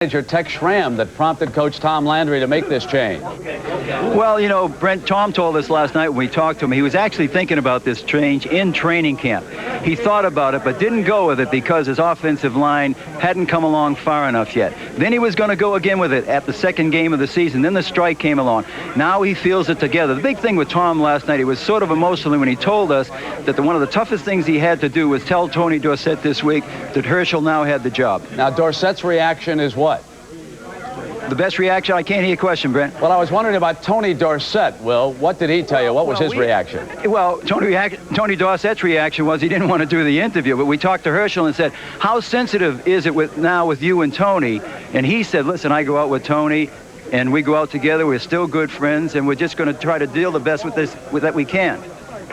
Manager Tex Schramm that prompted Coach Tom Landry to make this change? Well, you know, Brent, Tom told us last night when we talked to him, he was actually thinking about this change in training camp. He thought about it, but didn't go with it because his offensive line hadn't come along far enough yet. Then he was going to go again with it at the second game of the season. Then the strike came along. Now he feels it together. The big thing with Tom last night, he was sort of emotional when he told us that one of the toughest things he had to do was tell Tony Dorsett this week that Herschel now had the job. Now, Dorsett's reaction is what? The best reaction? I can't hear your question, Brent. Well, I was wondering about Tony Dorsett, Will. What did he tell you? What was his reaction? Well, Tony Dorsett's reaction was he didn't want to do the interview, but we talked to Herschel and said, how sensitive is it now with you and Tony? And he said, listen, I go out with Tony, and we go out together. We're still good friends, and we're just going to try to deal the best with this that we can.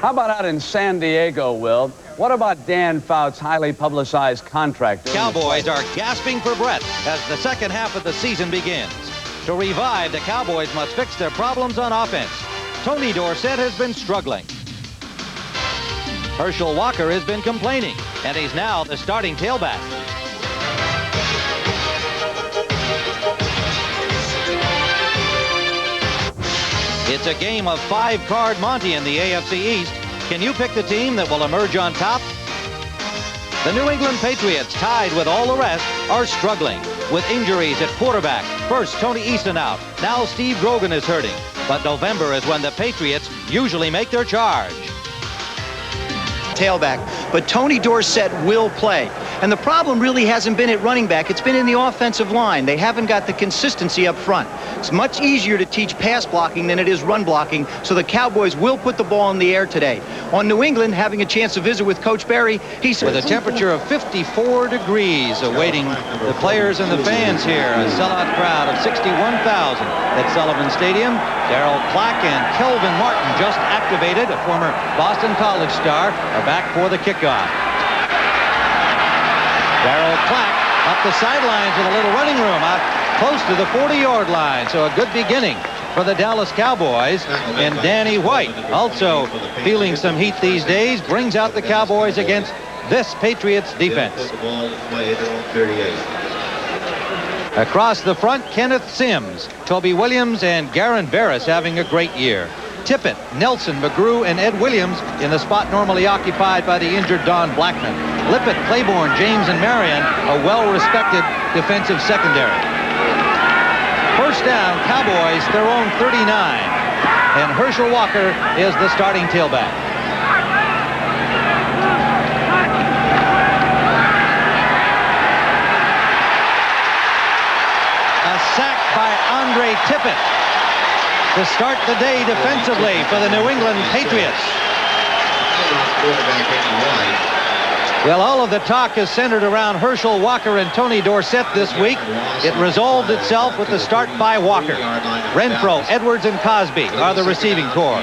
How about out in San Diego, Will? What about Dan Fouts' highly publicized contract? Cowboys are gasping for breath as the second half of the season begins. To revive, the Cowboys must fix their problems on offense. Tony Dorsett has been struggling. Herschel Walker has been complaining, and he's now the starting tailback. It's a game of five-card Monty in the AFC East. Can you pick the team that will emerge on top? The New England Patriots, tied with all the rest, are struggling with injuries at quarterback. First, Tony Easton out. Now Steve Grogan is hurting. But November is when the Patriots usually make their charge. Tailback, but Tony Dorsett will play. And the problem really hasn't been at running back. It's been in the offensive line. They haven't got the consistency up front. It's much easier to teach pass blocking than it is run blocking, so the Cowboys will put the ball in the air today. On New England, having a chance to visit with Coach Berry, he said... With a temperature of 54 degrees awaiting the players and the fans here, a sellout crowd of 61,000 at Sullivan Stadium. Darryl Clack and Kelvin Martin, just activated, a former Boston College star, are back for the kickoff. Darryl Clack up the sidelines with a little running room out close to the 40-yard line. So a good beginning for the Dallas Cowboys. And Danny White, also feeling some heat these days, brings out the Cowboys against this Patriots defense. Across the front, Kenneth Sims, Toby Williams, and Garin Barris having a great year. Tippett, Nelson, McGrew, and Ed Williams in the spot normally occupied by the injured Don Blackman. Lippett, Claiborne, James, and Marion, a well-respected defensive secondary. First down, Cowboys, their own 39. And Herschel Walker is the starting tailback. A sack by Andre Tippett to start the day defensively for the New England Patriots. Well, all of the talk is centered around Herschel Walker and Tony Dorsett this week. It resolved itself with the start by Walker. Renfro, Edwards, and Cosby are the receiving corps.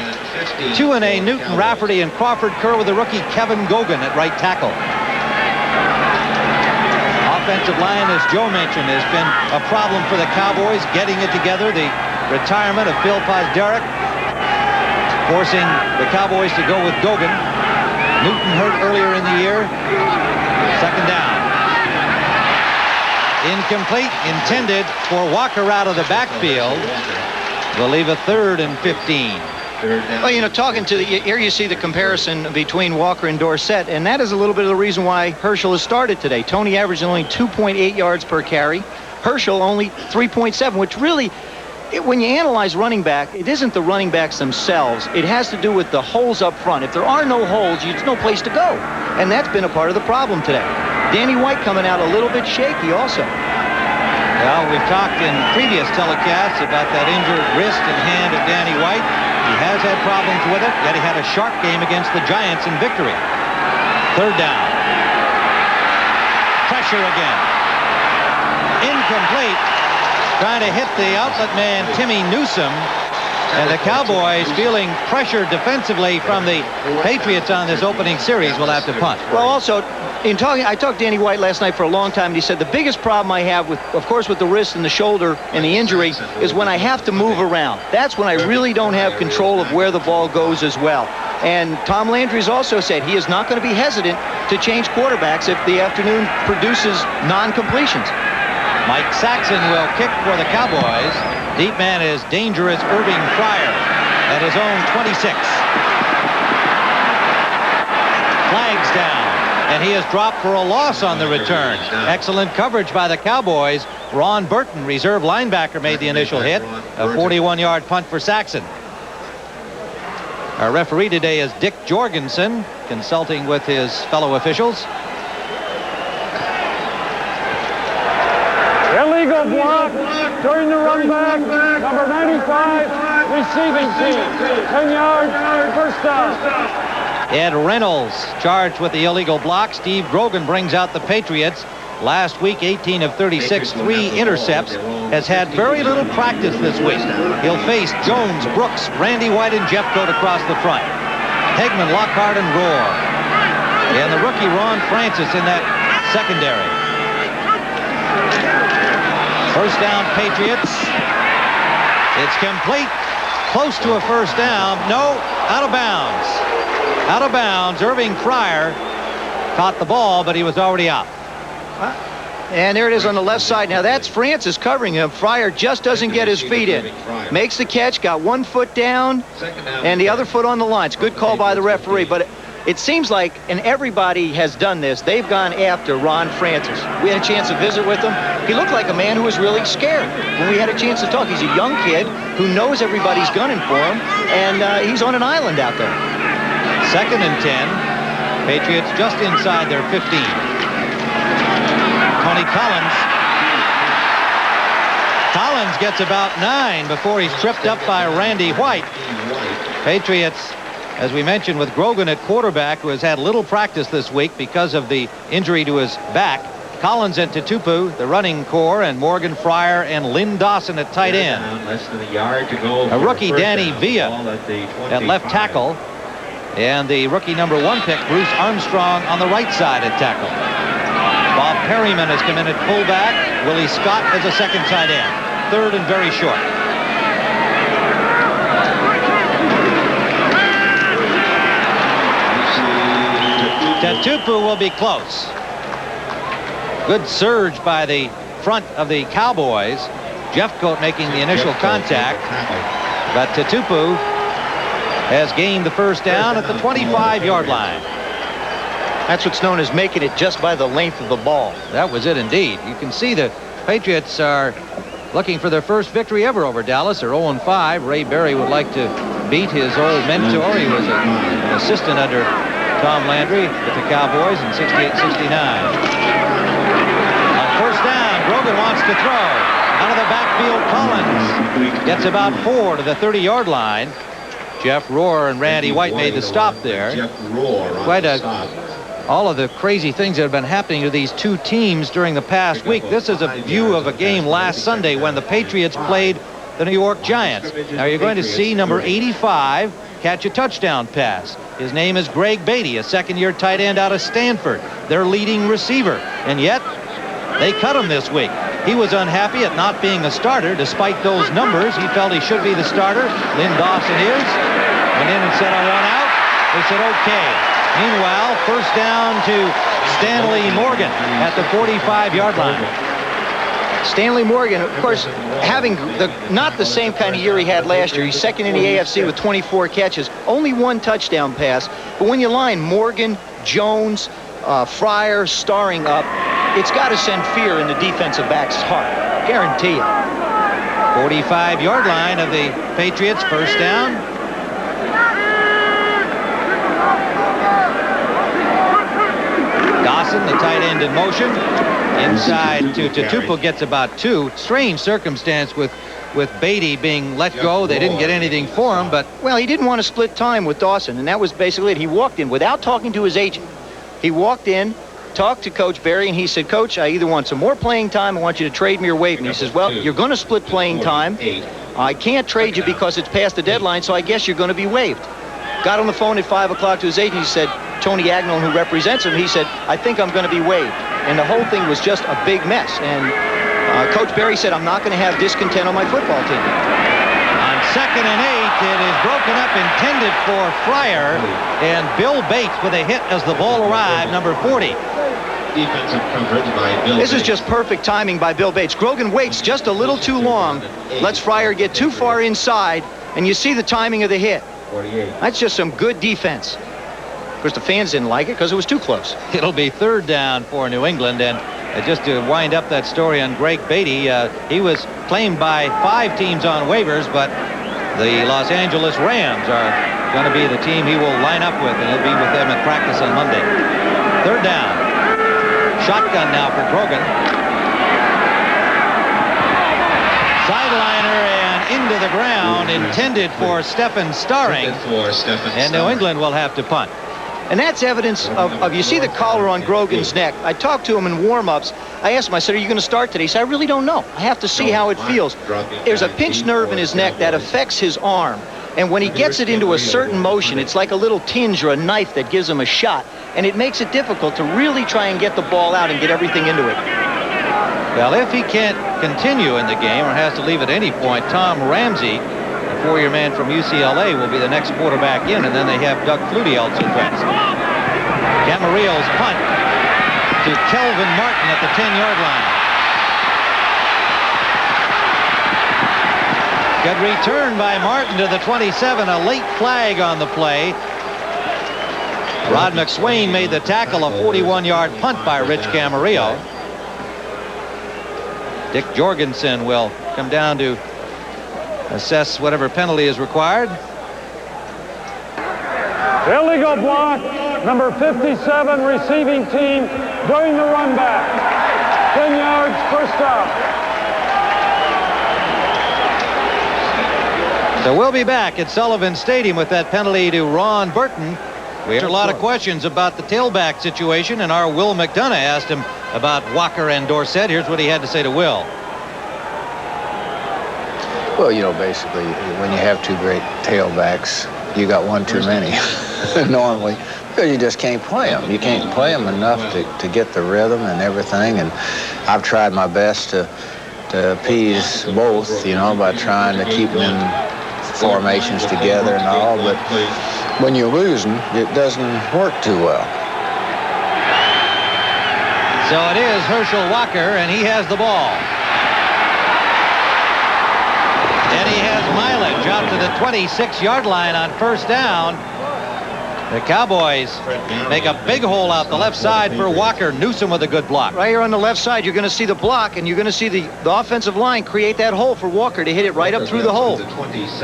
2-A, Newton, Rafferty, and Crawford Kerr with the rookie Kevin Gogan at right tackle. Offensive line, as Joe mentioned, has been a problem for the Cowboys, getting it together. The retirement of Phil Pozderac forcing the Cowboys to go with Gogan. Newton hurt earlier in the year. Second down. Incomplete, intended for Walker out of the backfield. Will leave a 3rd and 15. Well, you know, talking to here you see the comparison between Walker and Dorsett, and that is a little bit of the reason why Herschel has started today. Tony averaged only 2.8 yards per carry. Herschel only 3.7, which really, when you analyze running back, it isn't the running backs themselves. It has to do with the holes up front. If there are no holes, there's no place to go. And that's been a part of the problem today. Danny White coming out a little bit shaky also. Well, we've talked in previous telecasts about that injured wrist and hand of Danny White. He has had problems with it, yet he had a sharp game against the Giants in victory. 3rd down. Pressure again. Incomplete. Trying to hit the outlet man, Timmy Newsome. And the Cowboys, feeling pressure defensively from the Patriots on this opening series, will have to punt. Well, also, I talked to Danny White last night for a long time, and he said the biggest problem I have with, of course, with the wrist and the shoulder and the injury is when I have to move around. That's when I really don't have control of where the ball goes as well. And Tom Landry's also said he is not going to be hesitant to change quarterbacks if the afternoon produces non-completions. Mike Saxon will kick for the Cowboys. Deep man is dangerous Irving Fryer at his own 26. Flags down, and he is dropped for a loss on the return. Excellent coverage by the Cowboys. Ron Burton, reserve linebacker, made the initial hit. A 41-yard punt for Saxon. Our referee today is Dick Jorgensen, consulting with his fellow officials. Illegal block during the run back. Number 95, receiving team. 10 yards, first down. Ed Reynolds charged with the illegal block. Steve Grogan brings out the Patriots. Last week, 18 of 36, 3 intercepts. Has had very little practice this week. He'll face Jones, Brooks, Randy White, and Jeffcoat across the front. Hegman, Lockhart, and Rohr. And the rookie Ron Francis in that secondary. First down, Patriots. It's complete. Close to a first down. No, out of bounds. Out of bounds. Irving Fryer caught the ball, but he was already out. And there it is on the left side. Now that's Francis covering him. Fryer just doesn't get his feet in. Makes the catch, got 1 foot down, and the other foot on the line. It's a good call by the referee, but it seems like, and everybody has done this, they've gone after Ron Francis. We had a chance to visit with him. He looked like a man who was really scared when we had a chance to talk. He's a young kid who knows everybody's gunning for him, and he's on an island out there. 2nd and 10. Patriots just inside their 15. Tony Collins. Collins gets about 9 before he's tripped up by Randy White. Patriots, as we mentioned, with Grogan at quarterback, who has had little practice this week because of the injury to his back. Collins and Tutupu, the running core, and Morgan Fryer and Lynn Dawson at tight end. Less than a yard to go. A rookie Danny Villa at left tackle. And the rookie number 1 pick, Bruce Armstrong, on the right side at tackle. Bob Perryman has come in at fullback. Willie Scott as a second tight end. 3rd and very short. Tutupu will be close. Good surge by the front of the Cowboys. Jeffcoat making the initial contact. But Tutupu has gained the first down at the 25-yard line. That's what's known as making it just by the length of the ball. That was it indeed. You can see the Patriots are looking for their first victory ever over Dallas. They're 0-5. Ray Berry would like to beat his old mentor. He was an assistant under Tom Landry with the Cowboys in 68-69. On first down, Grogan wants to throw. Out of the backfield, Collins gets about 4 to the 30-yard line. Jeff Rohr and Randy White made the stop there. Quite all of the crazy things that have been happening to these two teams during the past week. This is a view of a game last Sunday when the Patriots played the New York Giants. Now you're going to see number 85 catch a touchdown pass. His name is Greg Beatty, a second-year tight end out of Stanford, their leading receiver. And yet, they cut him this week. He was unhappy at not being a starter despite those numbers. He felt he should be the starter. Lynn Dawson is. Went in and said, I want out. They said, okay. Meanwhile, first down to Stanley Morgan at the 45-yard line. Stanley Morgan, of course, having not the same kind of year he had last year. He's second in the AFC with 24 catches, only 1 touchdown pass. But when you line Morgan, Jones, Fryer starring up, it's got to send fear in the defensive back's heart. Guarantee it. 45-yard line of the Patriots, first down. Dawson, the tight end in motion. Inside to Tutupu, gets about 2. Strange circumstance with Beatty being let go. They didn't get anything for him, but... Well, he didn't want to split time with Dawson, and that was basically it. He walked in without talking to his agent. He walked in, talked to Coach Berry, and he said, Coach, I either want some more playing time, I want you to trade me or waive me. He says, well, you're going to split playing time. I can't trade you because it's past the deadline, so I guess you're going to be waived. Got on the phone at 5 o'clock to his agent. He said, Tony Agnell, who represents him, he said, I think I'm going to be waived. And the whole thing was just a big mess. And Coach Berry said, I'm not going to have discontent on my football team. On 2nd and 8, it is broken up, intended for Fryer, and Bill Bates with a hit as the ball arrived, number 40. defensive coverage by Bill This is Bates. just perfect timing by Bill Bates. Grogan waits just a little too long, lets Fryer get too far inside, and you see the timing of the hit. 48. That's just some good defense. Of course, the fans didn't like it because it was too close. It'll be third down for New England. And just to wind up that story on Greg Beatty, he was claimed by 5 teams on waivers, but the Los Angeles Rams are going to be the team he will line up with, and he'll be with them at practice on Monday. Third down. Shotgun now for Grogan. Sideliner and into the ground, intended for Stephen Starring. And New England will have to punt. And that's evidence of you see the collar on Grogan's neck. I talked to him in warm-ups. I asked him, I said, are you going to start today? He said, I really don't know. I have to see how it feels. There's a pinched nerve in his neck that affects his arm. And when he gets it into a certain motion, it's like a little tinge or a knife that gives him a shot. And it makes it difficult to really try and get the ball out and get everything into it. Well, if he can't continue in the game or has to leave at any point, Tom Ramsey, the 4-year man from UCLA, will be the next quarterback in, and then they have Doug Flutie also dressed. Camarillo's punt to Kelvin Martin at the 10-yard line. Good return by Martin to the 27, a late flag on the play. Rod McSwain made the tackle, a 41-yard punt by Rich Camarillo. Dick Jorgensen will come down to assess whatever penalty is required. Illegal block, number 57, receiving team, during the run back. 10 yards, first out. So we'll be back at Sullivan Stadium with that penalty to Ron Burton. We had a lot of questions about the tailback situation, and our Will McDonough asked him about Walker and Dorsett. Here's what he had to say to Will. Well, you know, basically, when you have 2 great tailbacks, you got one too many normally, because you just can't play them. You can't play them enough to get the rhythm and everything. And I've tried my best to appease both, you know, by trying to keep them in formations together and all. But when you're losing, it doesn't work too well. So it is Herschel Walker, and he has the ball. And he has mileage out to the 26-yard line on first down. The Cowboys make a big hole out the left side for Walker. Newsom with a good block. Right here on the left side, you're going to see the block, and you're going to see the offensive line create that hole for Walker to hit it right up through the hole.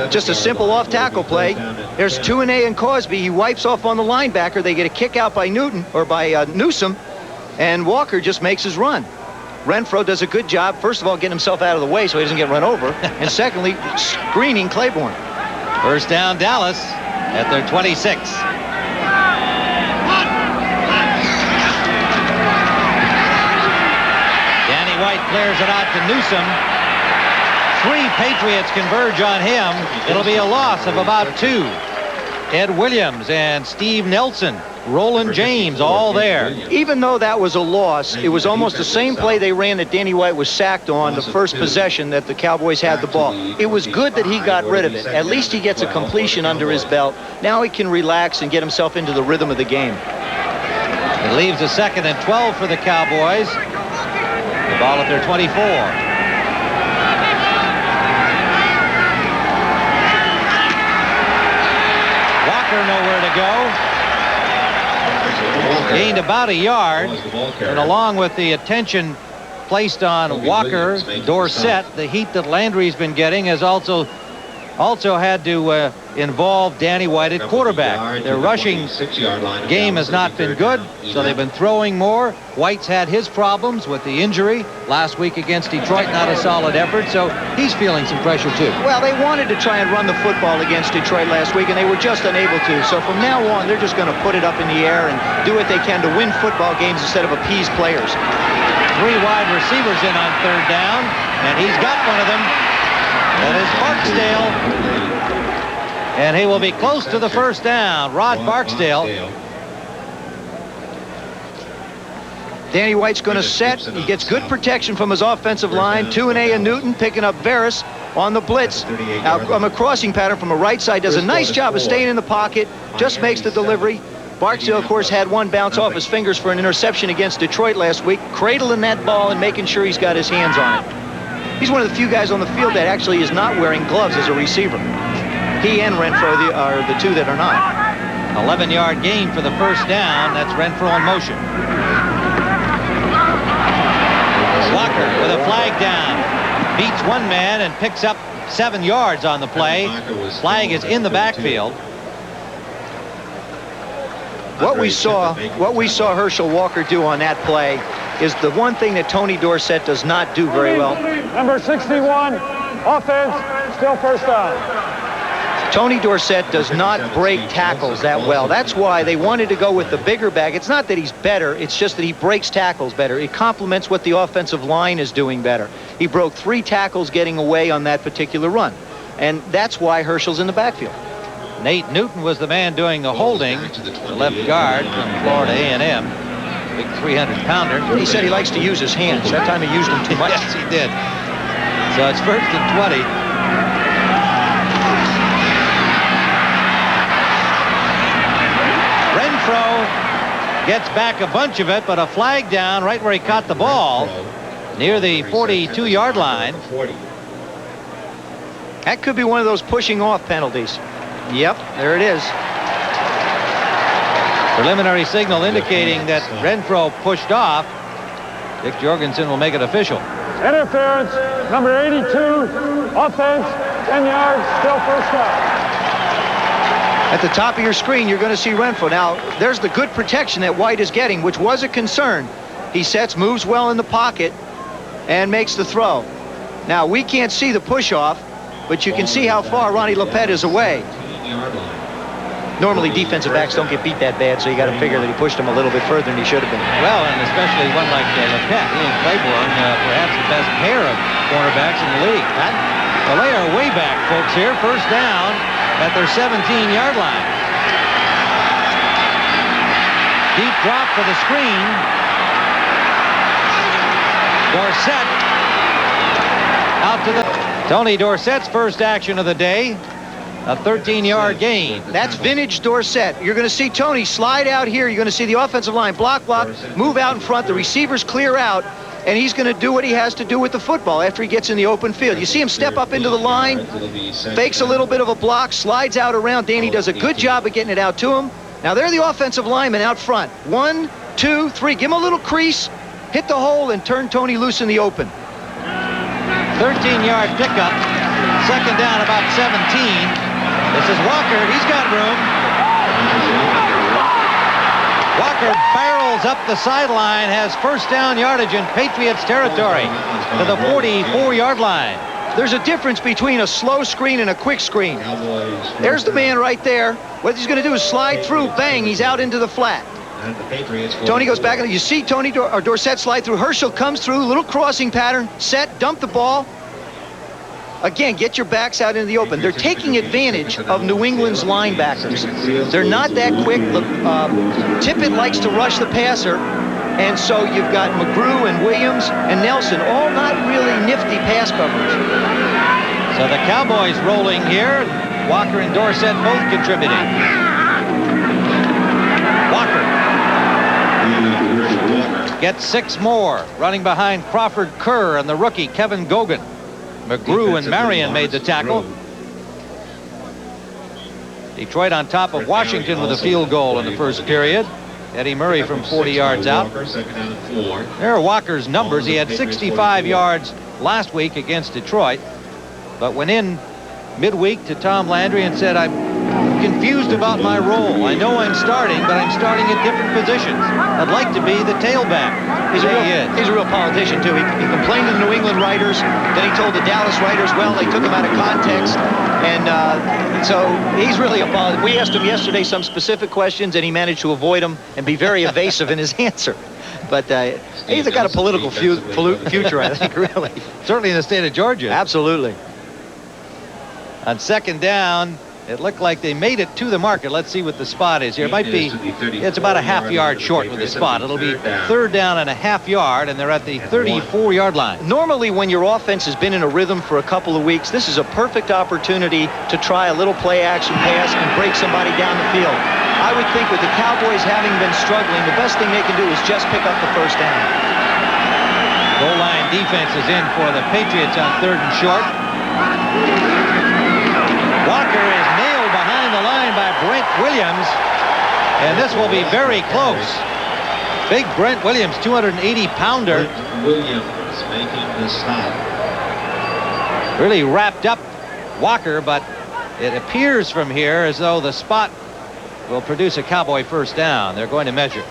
Just a simple off-tackle play. There's 2-A and Cosby. He wipes off on the linebacker. They get a kick out by Newton, or by Newsom, and Walker just makes his run. Renfro does a good job, first of all, getting himself out of the way so he doesn't get run over, and secondly, screening Claiborne. First down, Dallas at their 26. Danny White clears it out to Newsom. 3 Patriots converge on him. It'll be a loss of about 2. Ed Williams and Steve Nelson, Roland James, all there. Even though that was a loss, it was almost the same play they ran that Danny White was sacked on the first possession that the Cowboys had the ball. It was good that he got rid of it. At least he gets a completion under his belt. Now he can relax and get himself into the rhythm of the game. It leaves a 2nd and 12 for the Cowboys. The ball at their 24. Nowhere to go. Gained about a yard, and along with the attention placed on Walker, Dorsett, the heat that Landry's been getting has also had to involve Danny White at quarterback. Their rushing game has not been good, so they've been throwing more. White's had his problems with the injury last week against Detroit, not a solid effort, so he's feeling some pressure too. Well, they wanted to try and run the football against Detroit last week, and they were just unable to. So from now on, they're just going to put it up in the air and do what they can to win football games instead of appease players. 3 wide receivers in on third down, and he's got one of them. That is Barksdale, and he will be close to the first down. Rod Barksdale. Danny White's going to set. He gets good protection from his offensive line. 2-A and Newton picking up Veras on the blitz. Now, on a crossing pattern from the right side, does a nice job of staying in the pocket, just makes the delivery. Barksdale, of course, had one bounce off his fingers for an interception against Detroit last week, cradling that ball and making sure he's got his hands on it. He's one of the few guys on the field that actually is not wearing gloves as a receiver. He and Renfro are the two that are not. 11-yard gain for the first down. That's Renfro in motion. Walker with a flag down. Beats one man and picks up 7 yards on the play. Flag is in the backfield. What we saw Herschel Walker do on that play is the one thing that Tony Dorsett does not do very well. Number 61, offense, still first down. Tony Dorsett does not break tackles that well. That's why they wanted to go with the bigger back. It's not that he's better, it's just that he breaks tackles better. It complements what the offensive line is doing better. He broke 3 tackles getting away on that particular run. And that's why Herschel's in the backfield. Nate Newton was the man doing the holding, the left guard from Florida A&M. Big 300-pounder. He said he likes to use his hands. That time he used them too much. Yes, he did. So it's 1st and 20. Renfro gets back a bunch of it, but a flag down right where he caught the ball, near the 42-yard line. That could be one of those pushing off penalties. Yep, there it is. Preliminary signal indicating that Renfro pushed off. Dick Jorgensen will make it official. Interference, number 82, offense, 10 yards, still first down. At the top of your screen, you're going to see Renfro. Now, there's the good protection that White is getting, which was a concern. He sets, moves well in the pocket, and makes the throw. Now, we can't see the push-off, but you can see how far Ronnie Lepet is away. Normally, defensive backs don't get beat that bad, so you got to figure that he pushed him a little bit further than he should have been. Well, and especially one like Lepet, he and Claiborne, perhaps the best pair of cornerbacks in the league. Well, they are way back, folks, here. First down at their 17-yard line. Deep drop for the screen. Dorsett out to the... Tony Dorsett's first action of the day. A 13-yard gain. That's vintage Dorsett. You're going to see Tony slide out here. You're going to see the offensive line block, move out in front. The receivers clear out, and he's going to do what he has to do with the football after he gets in the open field. You see him step up into the line, fakes a little bit of a block, slides out around. Danny does a good job of getting it out to him. Now, they're the offensive linemen out front. 1, 2, 3. Give him a little crease, hit the hole, and turn Tony loose in the open. 13-yard pickup. Second down, about 17. This is Walker. He's got room. Walker barrels up the sideline, has first down yardage in Patriots territory to the 44-yard line. There's a difference between a slow screen and a quick screen. There's the man right there. What he's going to do is slide through. Bang, he's out into the flat. Tony goes back, and you see Tony or Dorsett slide through. Herschel comes through, little crossing pattern, set, dump the ball. Again, get your backs out into the open. They're taking advantage of New England's linebackers. They're not that quick. Tippett likes to rush the passer, and so you've got McGrew and Williams and Nelson, all not really nifty pass coverage. So the Cowboys rolling here. Walker and Dorsett both contributing. Walker gets 6 more, running behind Crawford Kerr and the rookie Kevin Gogan. McGrew and Marion made the tackle. Detroit on top of Washington with a field goal in the first period. Eddie Murray from 40 yards out. There are Walker's numbers. He had 65 yards last week against Detroit, but went in midweek to Tom Landry and said, I'm confused about my role. I know I'm starting, but I'm starting at different positions. I'd like to be the tailback. He's a real politician, too. He complained to the New England writers. Then he told the Dallas writers, well, they took him out of context. And so he's really a politician. We asked him yesterday some specific questions, and he managed to avoid them and be very evasive in his answer. But he's got a political future, I think, really. Certainly in the state of Georgia. Absolutely. On second down, It looked like they made it to the marker. Let's see what the spot is here. It might be, it's about a half-yard short with the spot. It'll be 3rd down and a half-yard, and they're at the 34-yard line. Normally, when your offense has been in a rhythm for a couple of weeks, this is a perfect opportunity to try a little play-action pass and break somebody down the field. I would think with the Cowboys having been struggling, the best thing they can do is just pick up the first down. Goal line defense is in for the Patriots on 3rd and short. Walker is nailed behind the line by Brent Williams, and this will be very close. Big Brent Williams, 280-pounder. Williams making the stop. Really wrapped up Walker, but it appears from here as though the spot will produce a Cowboy first down. They're going to measure.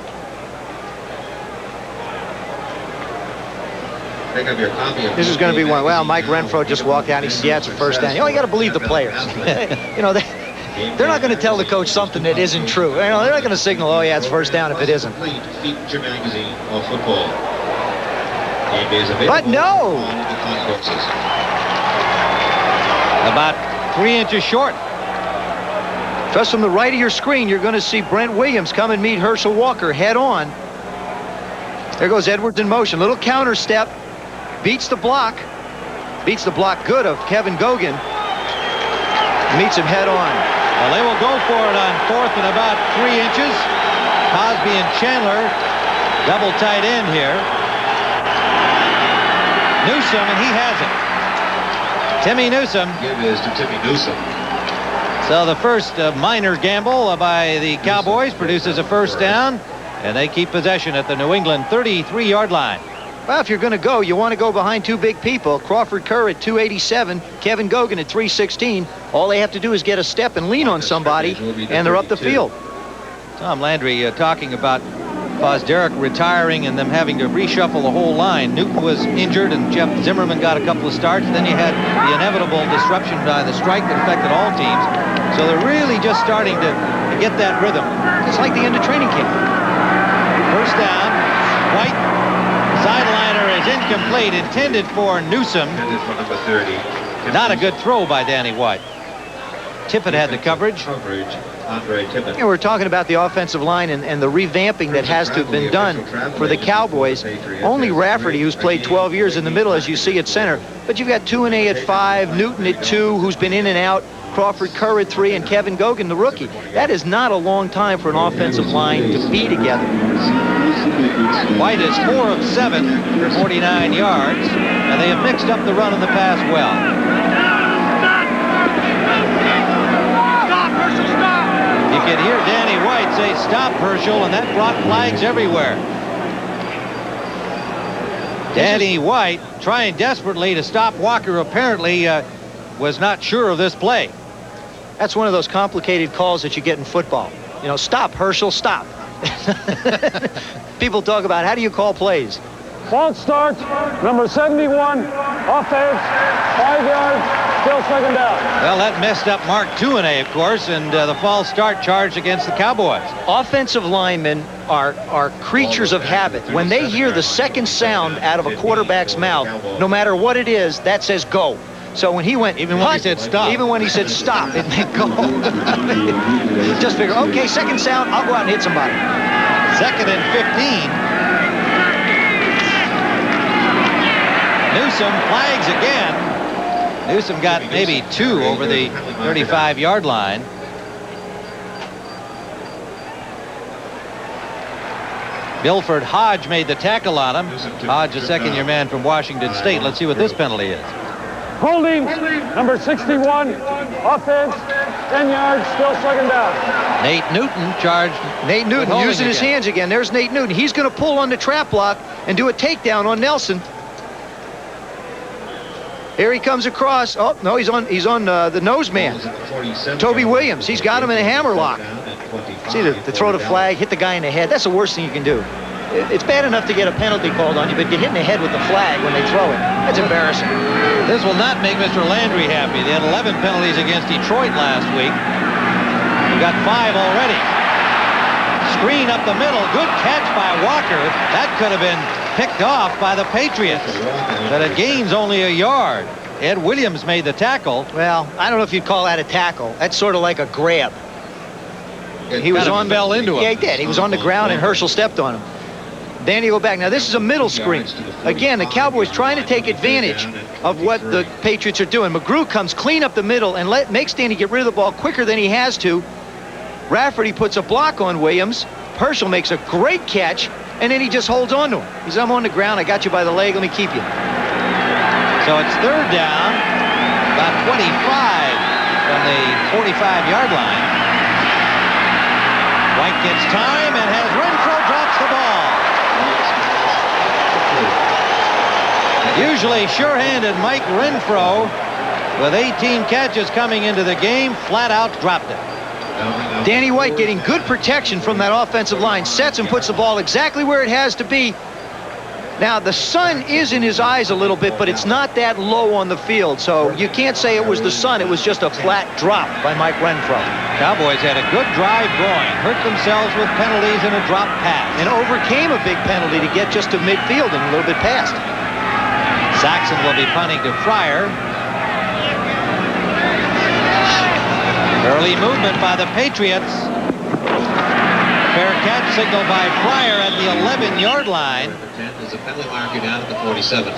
This is going to be one. Well, Mike Renfro just walked out. He said, yeah, it's a first down. You know, you got to believe the players. You know, they're not going to tell the coach something that isn't true. You know, they're not going to signal, oh, yeah, it's first down if it isn't. But no! About 3 inches short. Just from the right of your screen, you're going to see Brent Williams come and meet Herschel Walker head on. There goes Edwards in motion. Little counter step. Beats the block. Beats the block good of Kevin Gogan. Meets him head on. Well, they will go for it on 4th and about 3 inches. Cosby and Chandler double tight end here. Newsom, and he has it. Timmy Newsom. Give is to Timmy Newsom. So the first minor gamble by the Cowboys produces a first down, and they keep possession at the New England 33-yard line. Well, if you're going to go, you want to go behind two big people. Crawford Kerr at 287, Kevin Gogan at 316. All they have to do is get a step and lean on somebody, and they're up the field. Tom Landry talking about Derek retiring and them having to reshuffle the whole line. Newton was injured, and Jeff Zimmerman got a couple of starts. Then you had the inevitable disruption by the strike that affected all teams. So they're really just starting to get that rhythm. It's like the end of training camp. First down. White. Sideliner is incomplete, intended for Newsom. Intended for number 30. Not a good throw by Danny White. Tippett had the coverage. Andre Tippett. You know, we're talking about the offensive line and the revamping that has to have been done for the Cowboys. Only Rafferty, who's played 12 years in the middle, as you see at center. But you've got Tuanay at 5, Newton at 2, who's been in and out, Crawford Kerr at 3, and Kevin Gogan, the rookie. That is not a long time for an offensive line to be together. White is 4 of 7 for 49 yards, and they have mixed up the run and the pass well. You could hear Danny White say, "Stop, Herschel," and that brought flags everywhere. Danny White trying desperately to stop Walker, apparently was not sure of this play. That's one of those complicated calls that you get in football. You know, stop, Herschel, stop. People talk about, how do you call plays? False start, number 71, offense, 5 yards, still second down. Well, that messed up Mark Tuanay, of course, and the false start charged against the Cowboys. Offensive linemen are creatures of habit. When they hear the second sound out of a quarterback's mouth, no matter what it is, that says go. So when he went, even when he said stop, it meant go. Just figure, okay, second sound, I'll go out and hit somebody. 2nd and 15. Newsom flags again. Newsom got maybe 2 over the 35-yard line. Milford Hodge made the tackle on him. Hodge, a second-year man from Washington State. Let's see what this penalty is. Holding, number 61, offense, 10 yards, still second down. Nate Newton charged. Nate Newton using his hands again. There's Nate Newton. He's going to pull on the trap block and do a takedown on Nelson. Here he comes across. Oh, no, he's on the nose man. Toby Williams. He's got him in a hammer lock. See, to throw the flag, hit the guy in the head. That's the worst thing you can do. It's bad enough to get a penalty called on you, but get hit in the head with the flag when they throw it. That's embarrassing. This will not make Mr. Landry happy. They had 11 penalties against Detroit last week. We got 5 already. Screen up the middle. Good catch by Walker. That could have been picked off by the Patriots, but it gains only a yard. Ed Williams made the tackle. Well, I don't know if you'd call that a tackle. That's sort of like a grab. He was on, fell into him. Yeah, he did. He was on the ground, and Herschel stepped on him. Then you go back. Now, this is a middle screen. Again, the Cowboys trying to take advantage of what the Patriots are doing. McGrew comes clean up the middle and makes Danny get rid of the ball quicker than he has to. Rafferty puts a block on Williams. Herschel makes a great catch, and then he just holds on to him. He says, I'm on the ground. I got you by the leg. Let me keep you. So it's third down, about 25 from the 45-yard line. White gets time and has Renfro drops the ball. Usually sure-handed Mike Renfro, with 18 catches coming into the game, flat out dropped it. Danny White getting good protection from that offensive line. Sets and puts the ball exactly where it has to be. Now, the sun is in his eyes a little bit, but it's not that low on the field, so you can't say it was the sun. It was just a flat drop by Mike Renfro. Cowboys had a good drive going, hurt themselves with penalties and a drop pass. And overcame a big penalty to get just to midfield and a little bit past. Saxon will be punting to Fryer. Early movement by the Patriots. Fair catch signal by Fryer at the 11-yard line. Number 10 is a penalty marker down at the 47.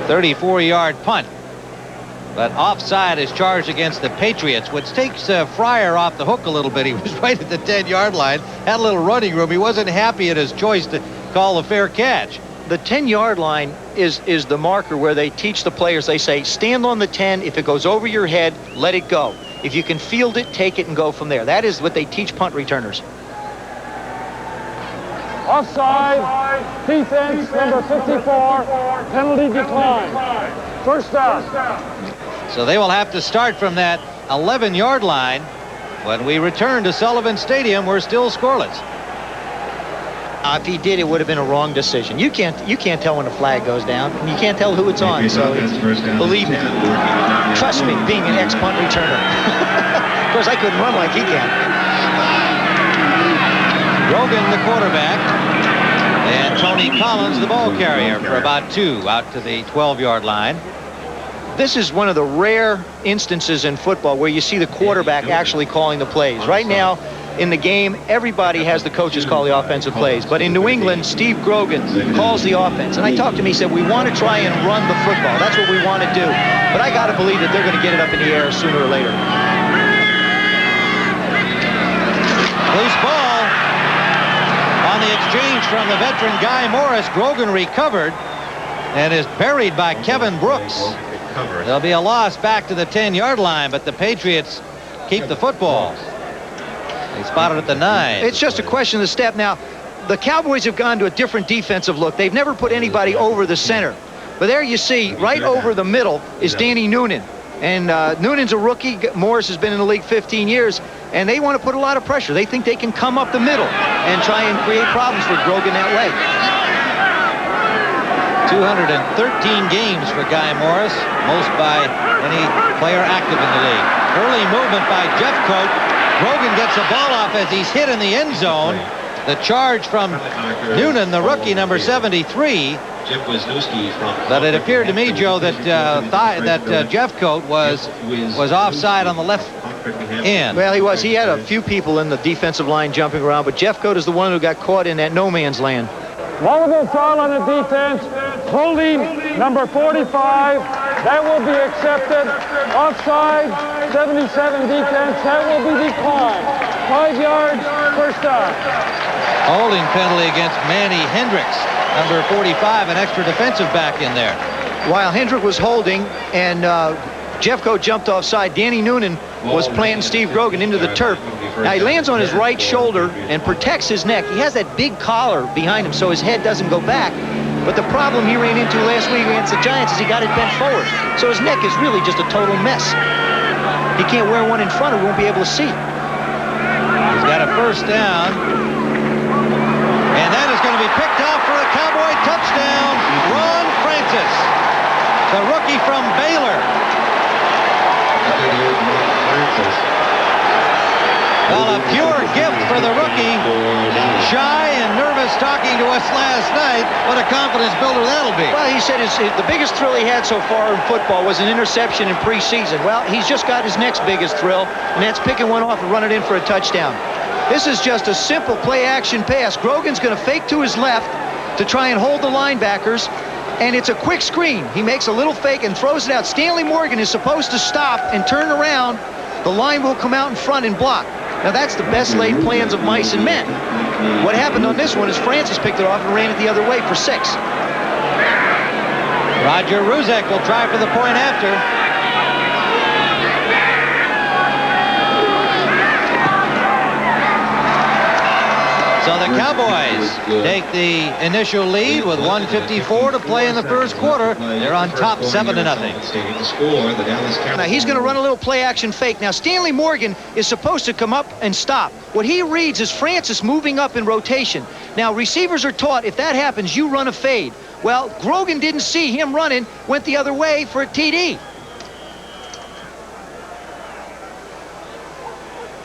34-yard punt. But offside is charged against the Patriots, which takes Fryer off the hook a little bit. He was right at the 10-yard line, had a little running room. He wasn't happy at his choice to call a fair catch. The 10-yard line is the marker where they teach the players. They say, stand on the 10. If it goes over your head, let it go. If you can field it, take it and go from there. That is what they teach punt returners. Offside, defense, number 54, penalty decline. First down. So they will have to start from that 11-yard line. When we return to Sullivan Stadium, we're still scoreless. If he did, it would have been a wrong decision. You can't tell when the flag goes down, and you can't tell who it's on. So believe me, trust me, being an ex-punt returner. Of course, I couldn't run like he can. Grogan, the quarterback, and Tony Collins, the ball carrier, for about 2 out to the 12-yard line. This is one of the rare instances in football where you see the quarterback actually calling the plays. Right now, in the game, everybody has the coaches call the offensive plays. But in New England, Steve Grogan calls the offense. And I talked to him, he said, we want to try and run the football. That's what we want to do. But I got to believe that they're going to get it up in the air sooner or later. Loose ball on the exchange from the veteran Guy Morris. Grogan recovered and is buried by Kevin Brooks. There'll be a loss back to the 10-yard line, but the Patriots keep the football. They spotted at the 9. It's just a question of the step. Now, the Cowboys have gone to a different defensive look. They've never put anybody over the center. But there you see, right over the middle is Danny Noonan. And Noonan's a rookie. Morris has been in the league 15 years. And they want to put a lot of pressure. They think they can come up the middle and try and create problems for Grogan that way. 213 games for Guy Morris, most by any player active in the league. Early movement by Jeffcoat. Grogan gets the ball off as he's hit in the end zone. The charge from Noonan, the rookie, number 73. But it appeared to me, Joe, that Jeffcoat was offside on the left end. Well, he was. He had a few people in the defensive line jumping around, but Jeffcoat is the one who got caught in that no man's land. Multiple foul on the defense. Holding number 45. That will be accepted. Offside, 77 defense. That will be declined. 5 yards, first down. Holding penalty against Manny Hendricks, number 45, an extra defensive back in there. While Hendrick was holding and Jeffcoat jumped offside, Danny Noonan was planting Steve Grogan into the turf. Now he lands on his right shoulder and protects his neck. He has that big collar behind him so his head doesn't go back. But the problem he ran into last week against the Giants is he got it bent forward. So his neck is really just a total mess. He can't wear one in front or won't be able to see. He's got a first down. And that is going to be picked off for a Cowboy touchdown. Ron Francis, the rookie from Baylor. Well, a pure gift for the rookie. shy and nervous talking to us last night. What a confidence builder that'll be. Well, he said the biggest thrill he had so far in football was an interception in preseason. Well, he's just got his next biggest thrill, and that's picking one off and running in for a touchdown. This is just a simple play-action pass. Grogan's going to fake to his left to try and hold the linebackers, and it's a quick screen. He makes a little fake and throws it out. Stanley Morgan is supposed to stop and turn around. The line will come out in front and block. Now, that's the best laid plans of mice and men. What happened on this one is Francis picked it off and ran it the other way for 6. Roger Ruzek will try for the point after. So the Cowboys take the initial lead with 1:54 to play in the first quarter. They're on top 7-0. Now he's going to run a little play-action fake. Now Stanley Morgan is supposed to come up and stop. What he reads is Francis moving up in rotation. Now receivers are taught if that happens, you run a fade. Well, Grogan didn't see him running, went the other way for a TD.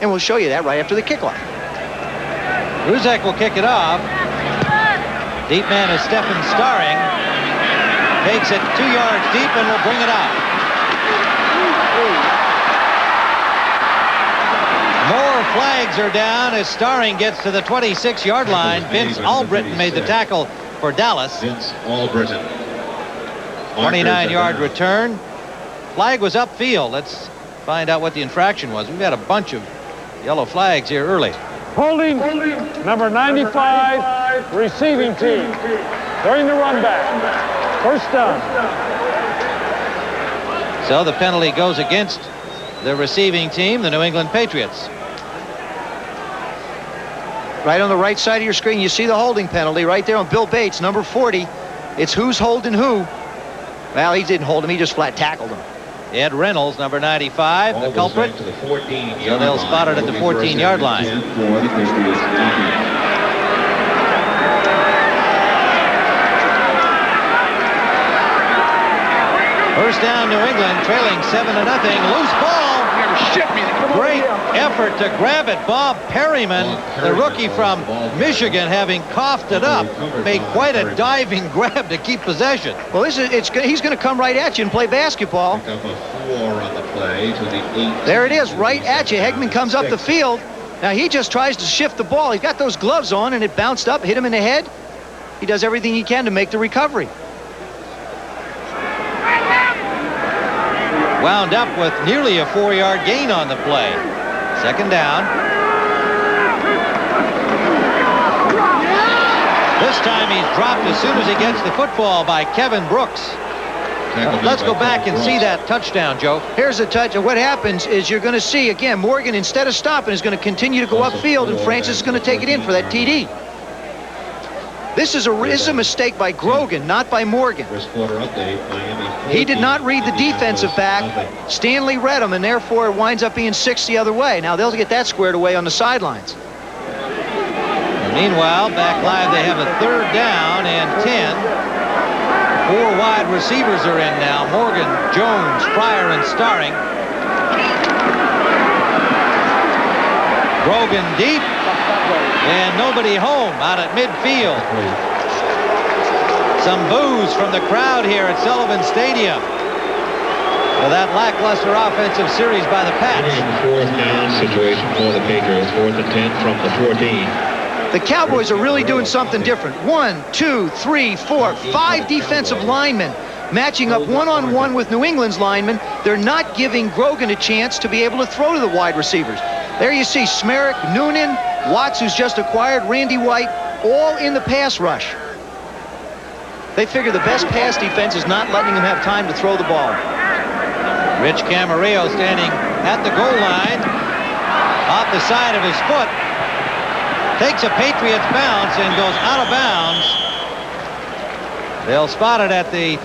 And we'll show you that right after the kickoff. Ruzek will kick it off. Deep man is Stephen Starring. Takes it 2 yards deep and will bring it out. More flags are down as Starring gets to the 26-yard line. Vince Albritton made the tackle for Dallas. Vince Albritton. 29-yard return. Flag was upfield. Let's find out what the infraction was. We've had a bunch of yellow flags here early. Holding number 95, receiving team, during the run back. First down. So the penalty goes against the receiving team, the New England Patriots. Right on the right side of your screen, you see the holding penalty right there on Bill Bates, number 40. It's who's holding who. Well, he didn't hold him. He just flat tackled him. Ed Reynolds, number 95, the culprit. So they'll spot it at the 14-yard line. First down, New England, trailing 7-0. Loose ball. Great effort to grab it. Bob Perryman, the rookie from Michigan, having coughed it up, made quite a diving grab to keep possession. Well, he's going to come right at you and play basketball. There it is, right at you. Hegman comes up the field. Now he just tries to shift the ball. He's got those gloves on, and it bounced up, hit him in the head. He does everything he can to make the recovery. Wound up with nearly a 4-yard gain on the play. Second down. This time he's dropped as soon as he gets the football by Kevin Brooks. Let's go back and see that touchdown, Joe. Here's the touch, and what happens is you're going to see, again, Morgan, instead of stopping, is going to continue to go upfield, and Francis is going to take it in for that TD. This is a mistake by Grogan, not by Morgan. He did not read the defensive back. Stanley read him, and therefore it winds up being 6 the other way. Now they'll get that squared away on the sidelines. Meanwhile, back live, they have a 3rd down and 10. 4 wide receivers are in now. Morgan, Jones, Pryor, and Starring. Grogan deep. And nobody home out at midfield. Some boos from the crowd here at Sullivan Stadium for that lackluster offensive series by the Pats. 4th down situation for the Patriots. 4th and 10 from the 14. The Cowboys are really doing something different. 1, 2, 3, 4, 5 defensive linemen matching up one-on-one with New England's linemen. They're not giving Grogan a chance to be able to throw to the wide receivers. There you see Smerrick, Noonan, Watts, who's just acquired, Randy White, all in the pass rush. They figure the best pass defense is not letting them have time to throw the ball. Rich Camarillo standing at the goal line, off the side of his foot, takes a Patriots bounce and goes out of bounds. They'll spot it at the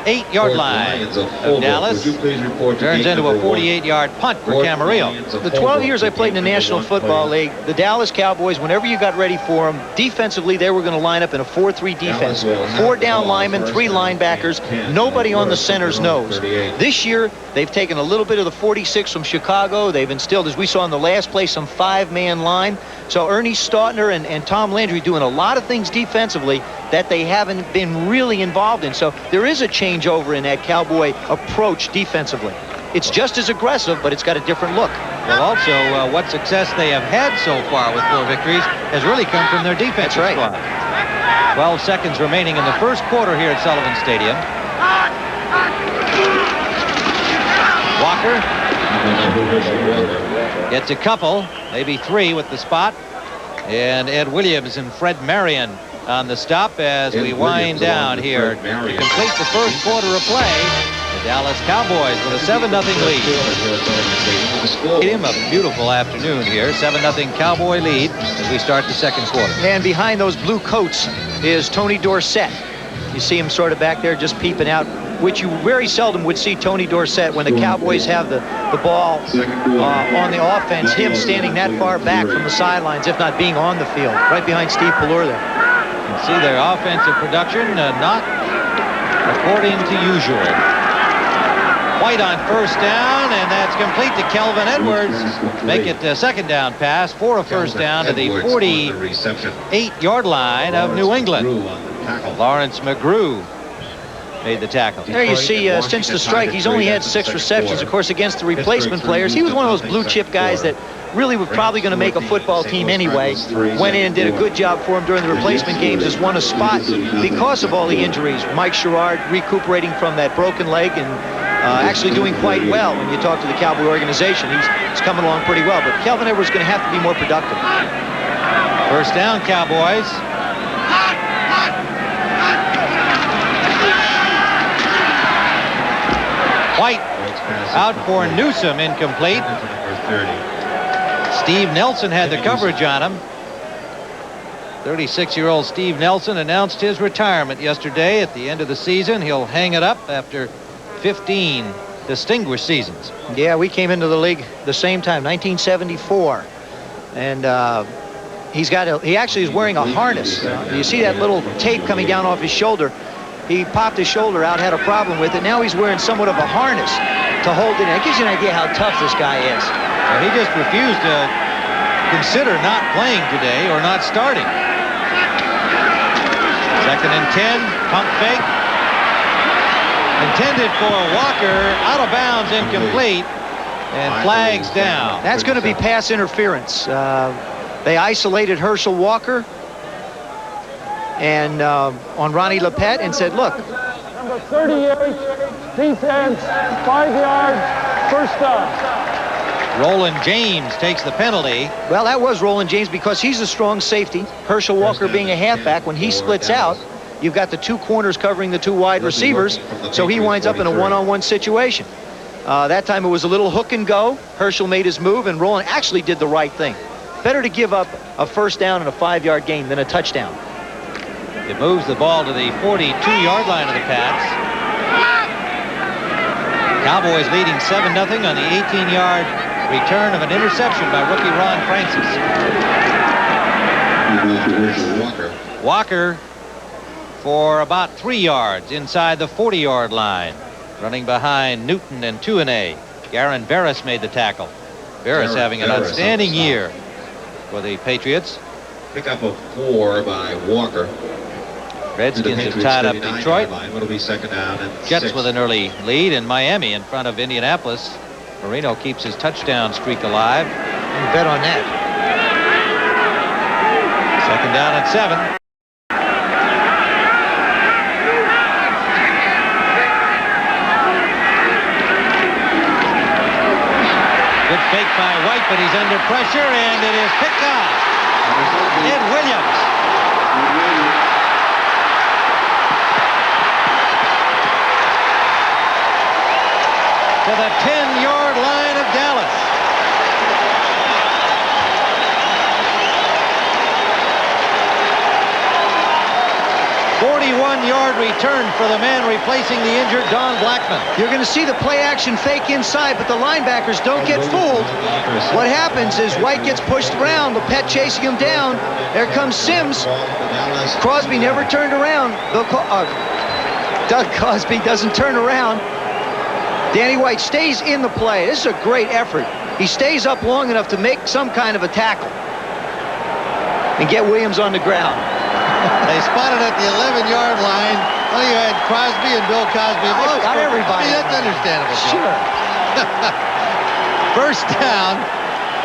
8-yard line of Dallas. Turns into a 48-yard punt for Camarillo. The 12 years I played in the National Football League, the Dallas Cowboys, whenever you got ready for them, defensively they were going to line up in a 4-3 defense. 4 down linemen, 3 linebackers, nobody on the center's nose. This year, they've taken a little bit of the 46 from Chicago. They've instilled, as we saw in the last play, some 5-man line. So Ernie Stautner and Tom Landry doing a lot of things defensively that they haven't been really involved in. So there is a changeover in that Cowboy approach defensively. It's just as aggressive, but it's got a different look. Well, also, what success they have had so far with 4 victories has really come from their defensive squad. 12 seconds remaining in the first quarter here at Sullivan Stadium. Walker gets a couple, maybe 3 with the spot. And Ed Williams and Fred Marion on the stop as we wind down here to complete the first quarter of play. The Dallas Cowboys with a 7-0 lead. A beautiful afternoon here. 7-0 Cowboy lead as we start the second quarter. And behind those blue coats is Tony Dorsett. You see him sort of back there just peeping out, which you very seldom would see Tony Dorsett when the Cowboys have the ball on the offense, him standing that far back from the sidelines, if not being on the field, right behind Steve Pallure there. You can see their offensive production not according to usual. White on first down, and that's complete to Kelvin Edwards. Make it a second down pass for a first down to the 48-yard line of New England. Lawrence McGrew made the tackle. There you see, since the strike, he's only had 6 receptions. Of course, against the replacement players, he was one of those blue chip guys that really was probably going to make a football team anyway. Went in and did a good job for him during the replacement games, has won a spot because of all the injuries. Mike Sherrard recuperating from that broken leg and actually doing quite well when you talk to the Cowboy organization. He's coming along pretty well, but Kelvin Edwards is going to have to be more productive. First down, Cowboys. White out for Newsome, incomplete. Steve Nelson had the coverage on him. 36-year-old Steve Nelson announced his retirement yesterday at the end of the season. He'll hang it up after 15 distinguished seasons. Yeah, we came into the league the same time, 1974. And he actually is wearing a harness. You see that little tape coming down off his shoulder. He popped his shoulder out, had a problem with it. Now he's wearing somewhat of a harness to hold it in. It gives you an idea how tough this guy is. Well, he just refused to consider not playing today or not starting. Second and 10, pump fake. Intended for Walker, out of bounds, incomplete, and flags down. That's going to be pass interference. They isolated Herschel Walker and on Ronnie Lepet and said, look. Number 38, defense, 5 yards, first down. Roland James takes the penalty. Well, that was Roland James because he's a strong safety. Herschel Walker being a halfback, when he splits out, you've got the 2 corners covering the 2 wide receivers, so he winds up in a one-on-one situation. That time it was a little hook and go. Herschel made his move, and Roland actually did the right thing. Better to give up a first down and a 5-yard gain than a touchdown. It moves the ball to the 42-yard line of the Pats. Cowboys leading 7-0 on the 18-yard return of an interception by rookie Ron Francis. Walker for about 3 yards inside the 40-yard line. Running behind Newton and Tuanay. Garen Barris made the tackle. Barris having an outstanding year for the Patriots. Pick up a 4 by Walker. Redskins have tied up Detroit. It'll be second down and Jets 6. with an early lead, and Miami in front of Indianapolis. Marino keeps his touchdown streak alive. You bet on that. Second down and 7. Good fake by White, but he's under pressure, and it is picked off. Ed Williams. To the 10-yard line of Dallas. 1-yard return for the man replacing the injured Don Blackman. You're going to see the play action fake inside, but the linebackers don't get fooled. What happens is White gets pushed around, the Pet chasing him down. There comes Sims. Crosby never turned around. Doug Crosby doesn't turn around. Danny White stays in the play. This is a great effort. He stays up long enough to make some kind of a tackle and get Williams on the ground. They spotted at the 11-yard line. Well, you had Crosby and Bill Cosby. Got everybody. That's understandable. Sure. First down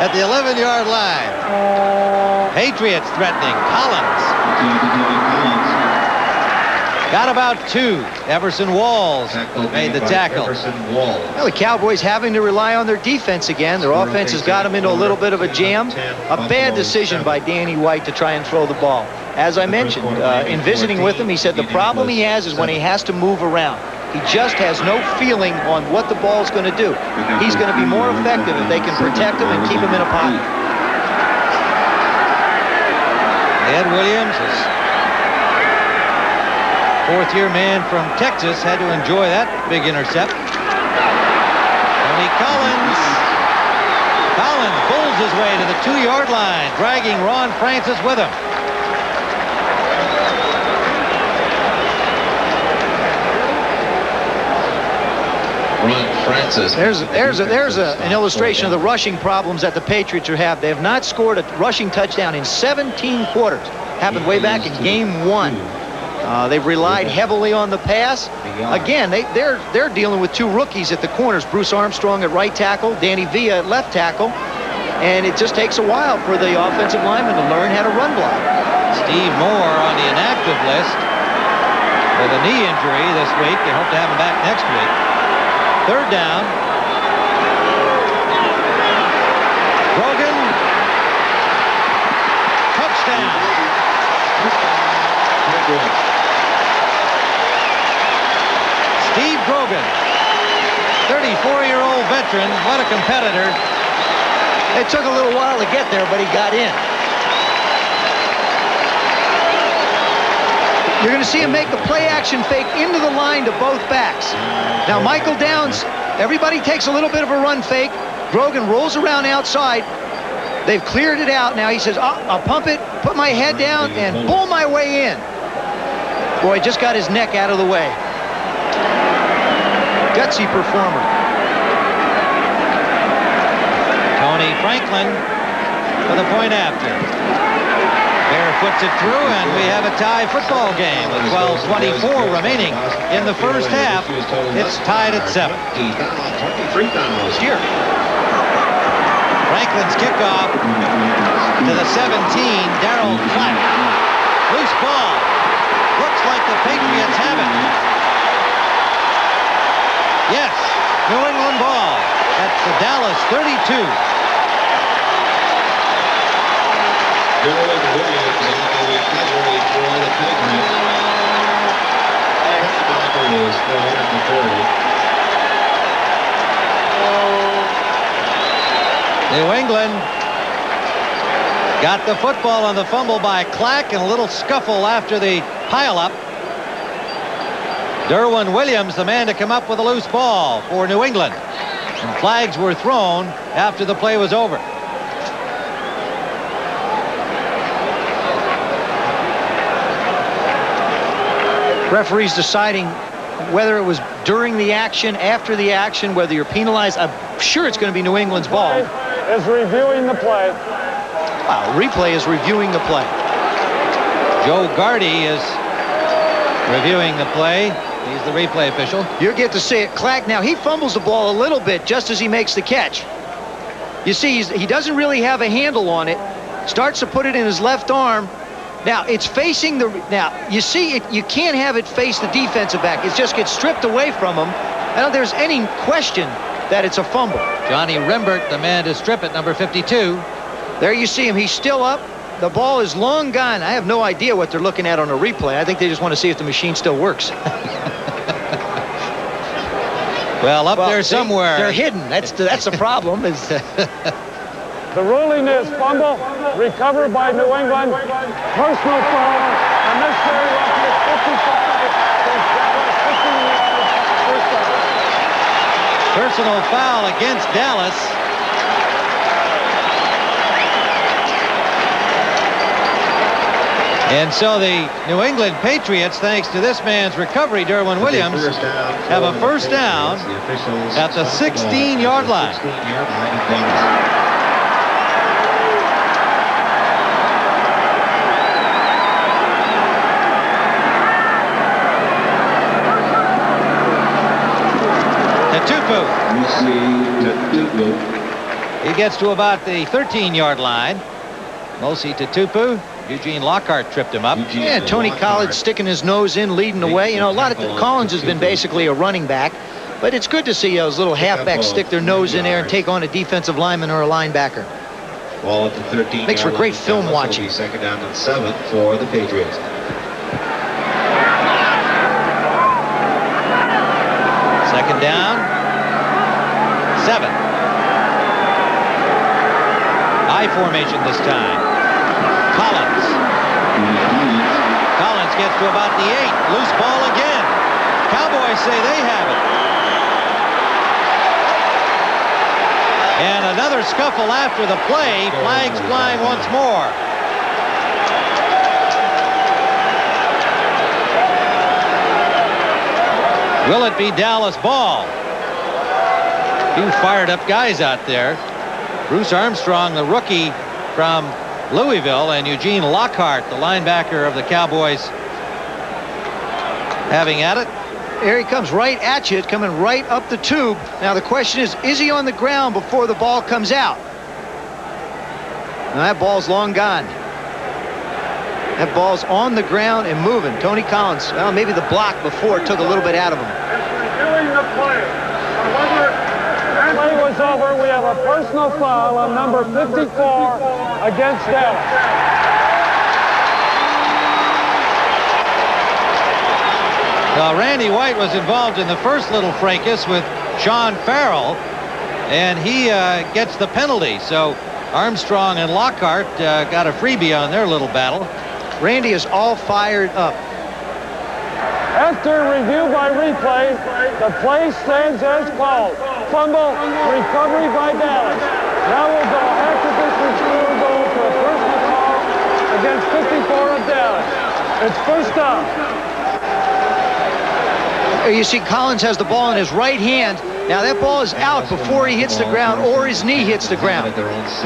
at the 11-yard line. Patriots threatening. Collins. Got about 2. Everson Walls made the tackle. Well, the Cowboys having to rely on their defense again. Their offense has got them into a little bit of a jam. A bad decision by Danny White to try and throw the ball. As I mentioned, in visiting with him, he said the problem he has is when he has to move around. He just has no feeling on what the ball's going to do. He's going to be more effective if they can protect him and keep him in a pocket. Ed Williams is fourth-year man from Texas, had to enjoy that big intercept. Tony Collins. Collins pulls his way to the 2-yard line, dragging Ron Francis with him. Ron Francis. There's an illustration of the rushing problems that the Patriots have. They have not scored a rushing touchdown in 17 quarters. Happened way back in game 1. They've relied heavily on the pass. Again, they're dealing with 2 rookies at the corners. Bruce Armstrong at right tackle, Danny Villa at left tackle. And it just takes a while for the offensive lineman to learn how to run block. Steve Moore on the inactive list with a knee injury this week. They hope to have him back next week. Third down. Grogan. Touchdown. Steve Grogan, 34-year-old veteran. What a competitor. It took a little while to get there, but he got in. You're going to see him make the play-action fake into the line to both backs. Now, Michael Downs, everybody takes a little bit of a run fake. Grogan rolls around outside. They've cleared it out. Now he says, I'll pump it, put my head down, and pull my way in. Boy, just got his neck out of the way. Gutsy performer. Tony Franklin for the point after. Barefoots it through, and we have a tie football game with 12:24 remaining in the first half. It's tied at 7. Here. Franklin's kickoff to the 17. Darryl Clapp. Loose ball. Looks like the Patriots have it. Yes, New England ball. That's the Dallas 32. Williams on the recovery for the Patriots. Walker is thrown at the 30. New England got the football on the fumble by Clack and a little scuffle after the pileup. Derwin Williams, the man to come up with a loose ball for New England. And flags were thrown after the play was over. Referees deciding whether it was during the action, after the action, whether you're penalized. I'm sure it's going to be New England's ball. Is reviewing the play. Wow, replay is reviewing the play. Joe Gardy is reviewing the play. He's the replay official. You get to see it. Clack, now he fumbles the ball a little bit just as he makes the catch. You see, he doesn't really have a handle on it. Starts to put it in his left arm. Now, it's facing the... Now, you see, you can't have it face the defensive back. It just gets stripped away from him. I don't think there's any question that it's a fumble. Johnny Rembert, the man to strip it, number 52. There you see him. He's still up. The ball is long gone. I have no idea what they're looking at on a replay. I think they just want to see if the machine still works. Well, there somewhere. They're hidden. That's the problem. Is The ruling is fumble, recovered by New England, personal foul, unnecessary roughness, 55. personal foul against Dallas. And so the New England Patriots, thanks to this man's recovery, Derwin Williams, have a first down at the 16-yard line. He gets to about the 13-yard line. Mosi Tutupu. Eugene Lockhart tripped him up. Yeah, Tony Collins sticking his nose in, leading the way. You know, a lot of Collins has been basically a running back, but it's good to see those little halfbacks stick their nose in there and take on a defensive lineman or a linebacker. Ball at the 13. Makes for great film watching. Second down and 7 for the Patriots. Second down. 7. I formation this time. Collins. Collins gets to about the 8. Loose ball again. Cowboys say they have it. And another scuffle after the play. Flags flying once more. Will it be Dallas ball? Few fired up guys out there. Bruce Armstrong, the rookie from Louisville, and Eugene Lockhart, the linebacker of the Cowboys, having at it. Here he comes right at you, coming right up the tube. Now the question is he on the ground before the ball comes out? Now that ball's long gone. That ball's on the ground and moving. Tony Collins, well, maybe the block before took a little bit out of him. Reviewing the play. The play was over. We have a personal foul on number 54 against Dallas. Randy White was involved in the first little fracas with Sean Farrell, and he gets the penalty. So Armstrong and Lockhart got a freebie on their little battle. Randy is all fired up. After review by replay, the play stands as called. Fumble, recovery by Dallas. Now we'll go after this return goal to a personal foul against 54 of Dallas. It's first down. You see Collins has the ball in his right hand. Now that ball is out before he hits the ground or his knee hits the ground. At their own 6.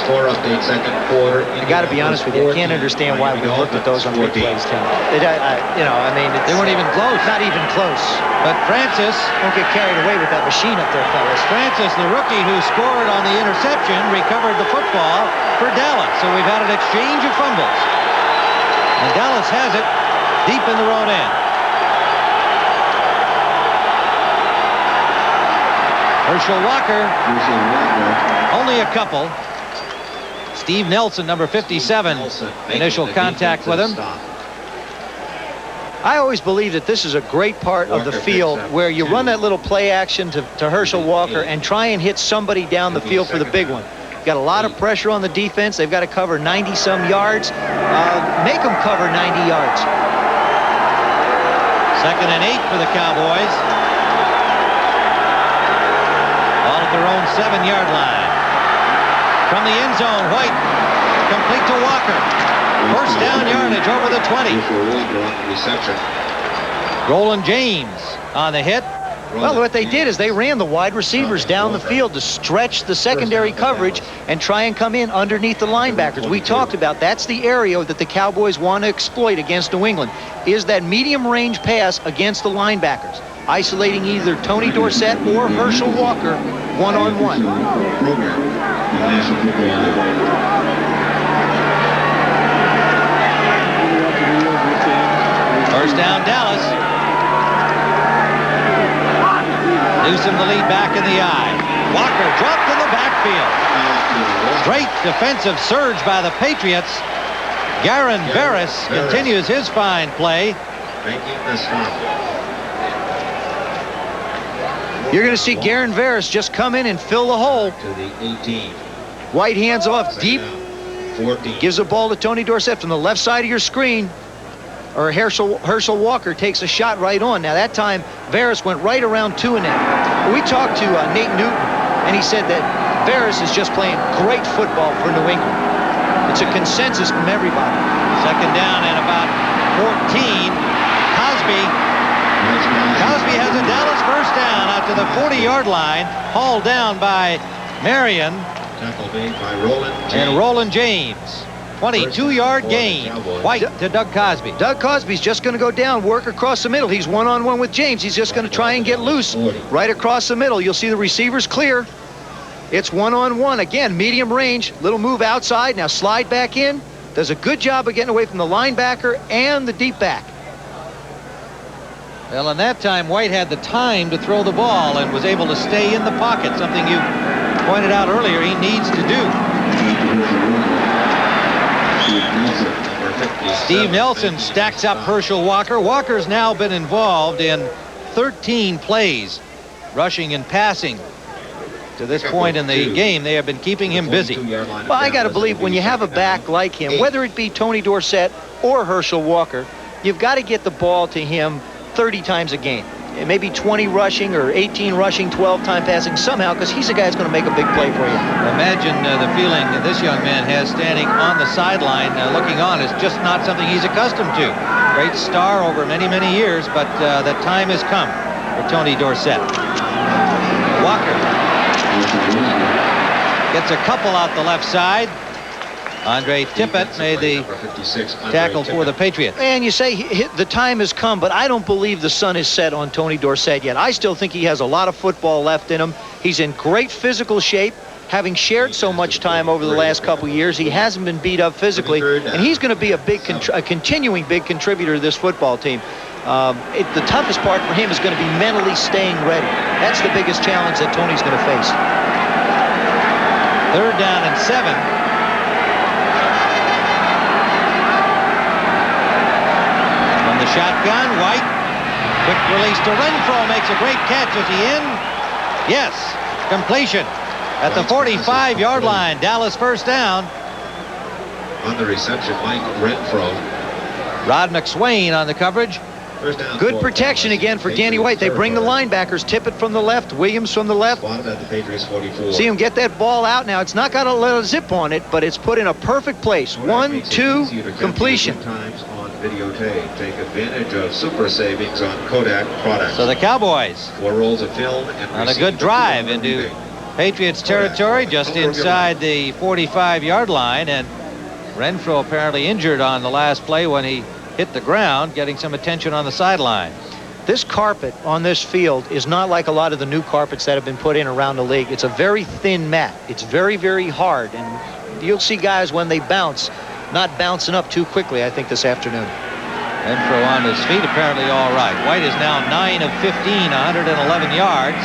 Score update second quarter. I got to be honest with you. I can't understand why we looked at those on replays, Tim. You know, I mean, They weren't even close. Not even close. But Francis, Don't get carried away with that machine up there, fellas. Francis, the rookie who scored on the interception, recovered the football for Dallas. So we've had an exchange of fumbles. And Dallas has it deep in their own end. Herschel Walker, only a couple. Steve Nelson, number 57, initial contact with him. I always believe that this is a great part of the field where you run that little play action to Herschel Walker and try and hit somebody down the field for the big one. Got a lot of pressure on the defense. They've got to cover 90-some yards. Make them cover 90 yards. 2nd and 8 for the Cowboys. All at their own 7-yard line. From the end zone, White, complete to Walker. First down yardage over the 20. Roland James on the hit. Well, what they did is they ran the wide receivers down the field to stretch the secondary coverage and try and come in underneath the linebackers. We talked about that's the area that the Cowboys want to exploit against New England, is that medium range pass against the linebackers, isolating either Tony Dorsett or Herschel Walker one-on-one. First down, Dallas. Newsom the lead back in the eye. Walker dropped in the backfield. Great defensive surge by the Patriots. Garin Veras continues his fine play. You're going to see Garin Veras just come in and fill the hole. To the 18. White hands off deep. 14. Gives the ball to Tony Dorsett from the left side of your screen. or Herschel Walker takes a shot right on. Now that time, Veras went right around 2 and in. We talked to Nate Newton, and he said that Veras is just playing great football for New England. It's a consensus from everybody. Second down and about 14. Cosby has a Dallas first down out to the 40-yard line, hauled down by Marion and Roland James. 22-yard gain. White to Doug Cosby. Doug Cosby's just going to go down, work across the middle. He's one-on-one with James. He's just going to try and get loose right across the middle. You'll see the receivers clear. It's one-on-one. Again, medium range. Little move outside. Now slide back in. Does a good job of getting away from the linebacker and the deep back. Well, in that time, White had the time to throw the ball and was able to stay in the pocket, something you pointed out earlier he needs to do. Steve Nelson stacks up Herschel Walker. Walker's now been involved in 13 plays, rushing and passing. To this point in the game, they have been keeping him busy. Well, I got to believe when you have a back like him, whether it be Tony Dorsett or Herschel Walker, you've got to get the ball to him 30 times a game. Maybe 20 rushing or 18 rushing, 12 time passing somehow, because he's a guy that's going to make a big play for you. Imagine the feeling that this young man has standing on the sideline looking on. Is just not something he's accustomed to. Great star over many, many years, but the time has come for Tony Dorsett. Walker gets a couple out the left side. Andre Tippett made the tackle for the Patriots. And you say the time has come, but I don't believe the sun is set on Tony Dorsett yet. I still think he has a lot of football left in him. He's in great physical shape. Having shared so much time over the last couple years, he hasn't been beat up physically, and he's going to be a continuing big contributor to this football team. The toughest part for him is going to be mentally staying ready. That's the biggest challenge that Tony's going to face. Third down and 7. The shotgun, White, quick release to Renfro, makes a great catch. Is he in? Yes, completion at the 45-yard line. Dallas first down. On the reception, Mike Renfro. Rod McSwain on the coverage. Good protection again for Danny White. They bring the linebackers. Tippett from the left, Williams from the left. See him get that ball out now. It's not got a little zip on it, but it's put in a perfect place. 1, 2, completion. Videotape. Take advantage of super savings on Kodak products. So the Cowboys 4 rolls of film and on a good drive into Patriots territory, just inside the 45-yard line, and Renfro apparently injured on the last play when he hit the ground, getting some attention on the sideline. This carpet on this field is not like a lot of the new carpets that have been put in around the league. It's a very thin mat. It's very, very hard, and you'll see guys when they bounce not bouncing up too quickly, I think, this afternoon. Renfro on his feet, apparently all right. White is now 9 of 15, 111 yards.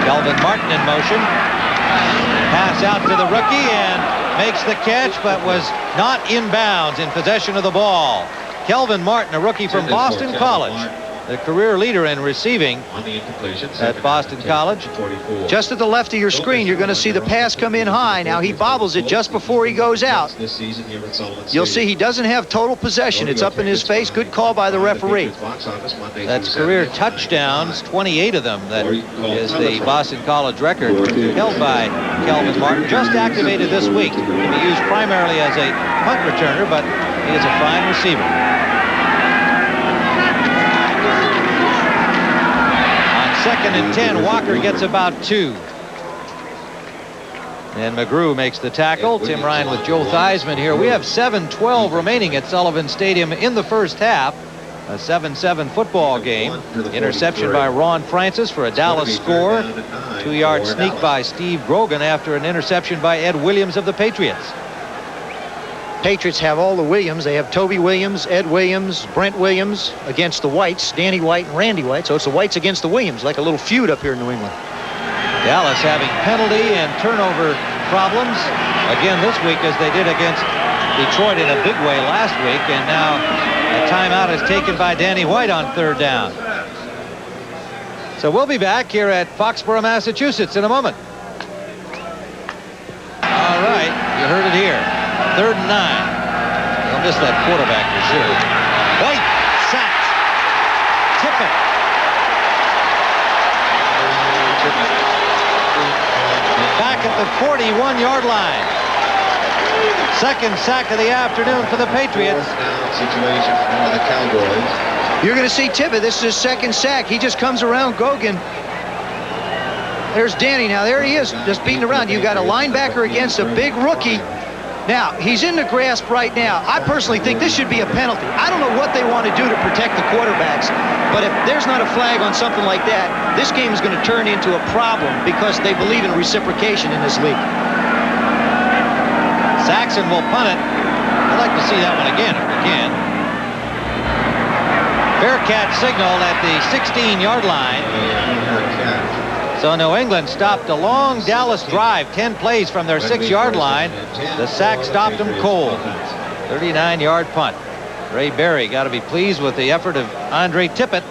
Kelvin Martin in motion. Pass out to the rookie and makes the catch, but was not in bounds, in possession of the ball. Kelvin Martin, a rookie from Boston College, the career leader in receiving at Boston College. Just at the left of your screen, you're going to see the pass come in high. Now he bobbles it just before he goes out. You'll see he doesn't have total possession. It's up in his face. Good call by the referee. That's career touchdowns, 28 of them. That is the Boston College record, held by Kelvin Martin, just activated this week to be used primarily as a punt returner, but he is a fine receiver. Second and 10, Walker gets about 2. And McGrew makes the tackle. Tim Ryan with Joe Theismann here. We have 7:12 remaining at Sullivan Stadium in the first half. A 7-7 football game. Interception by Ron Francis for a Dallas score. 2-yard sneak by Steve Grogan after an interception by Ed Williams of the Patriots. Patriots have all the Williams. They have Toby Williams, Ed Williams, Brent Williams against the Whites, Danny White and Randy White. So it's the Whites against the Williams, like a little feud up here in New England. Dallas having penalty and turnover problems again this week, as they did against Detroit in a big way last week. And now a timeout is taken by Danny White on third down. So we'll be back here at Foxborough, Massachusetts in a moment. heard it here. 3rd and 9. They'll miss that quarterback for sure. White sacked. Tippett. Back at the 41-yard line. Second sack of the afternoon for the Patriots. Situation for the Cowboys. You're going to see Tippett. This is his second sack. He just comes around Gogan. There's Danny. Now, there he is, just beating around. You've got a linebacker against a big rookie. Now, he's in the grasp right now. I personally think this should be a penalty. I don't know what they want to do to protect the quarterbacks, but if there's not a flag on something like that, this game is going to turn into a problem because they believe in reciprocation in this league. Saxon will punt it. I'd like to see that one again if we can. Bearcat signal at the 16-yard line. So New England stopped a long Dallas drive, 10 plays from their 6-yard line. The sack stopped them cold. 39-yard punt. Ray Berry got to be pleased with the effort of Andre Tippett.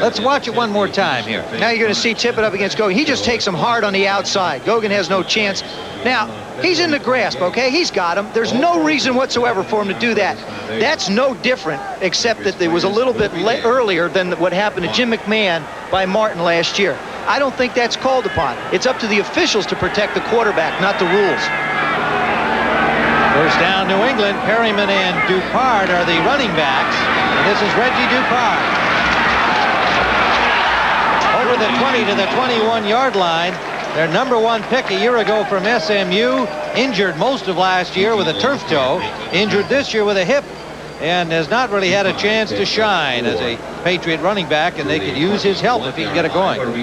Let's watch it one more time here. Now you're going to see Tippett up against Gogan. He just takes him hard on the outside. Gogan has no chance. Now, he's in the grasp, okay? He's got him. There's no reason whatsoever for him to do that. That's no different, except that it was a little bit earlier than what happened to Jim McMahon by Martin last year. I don't think that's called upon. It's up to the officials to protect the quarterback, not the rules. First down, New England. Perryman and Dupard are the running backs. And this is Reggie Dupard. Over the 20 to the 21-yard line. Their #1 pick a year ago from SMU. Injured most of last year with a turf toe. Injured this year with a hip. And has not really had a chance to shine as a Patriot running back. And they could use his help if he can get it going. Well,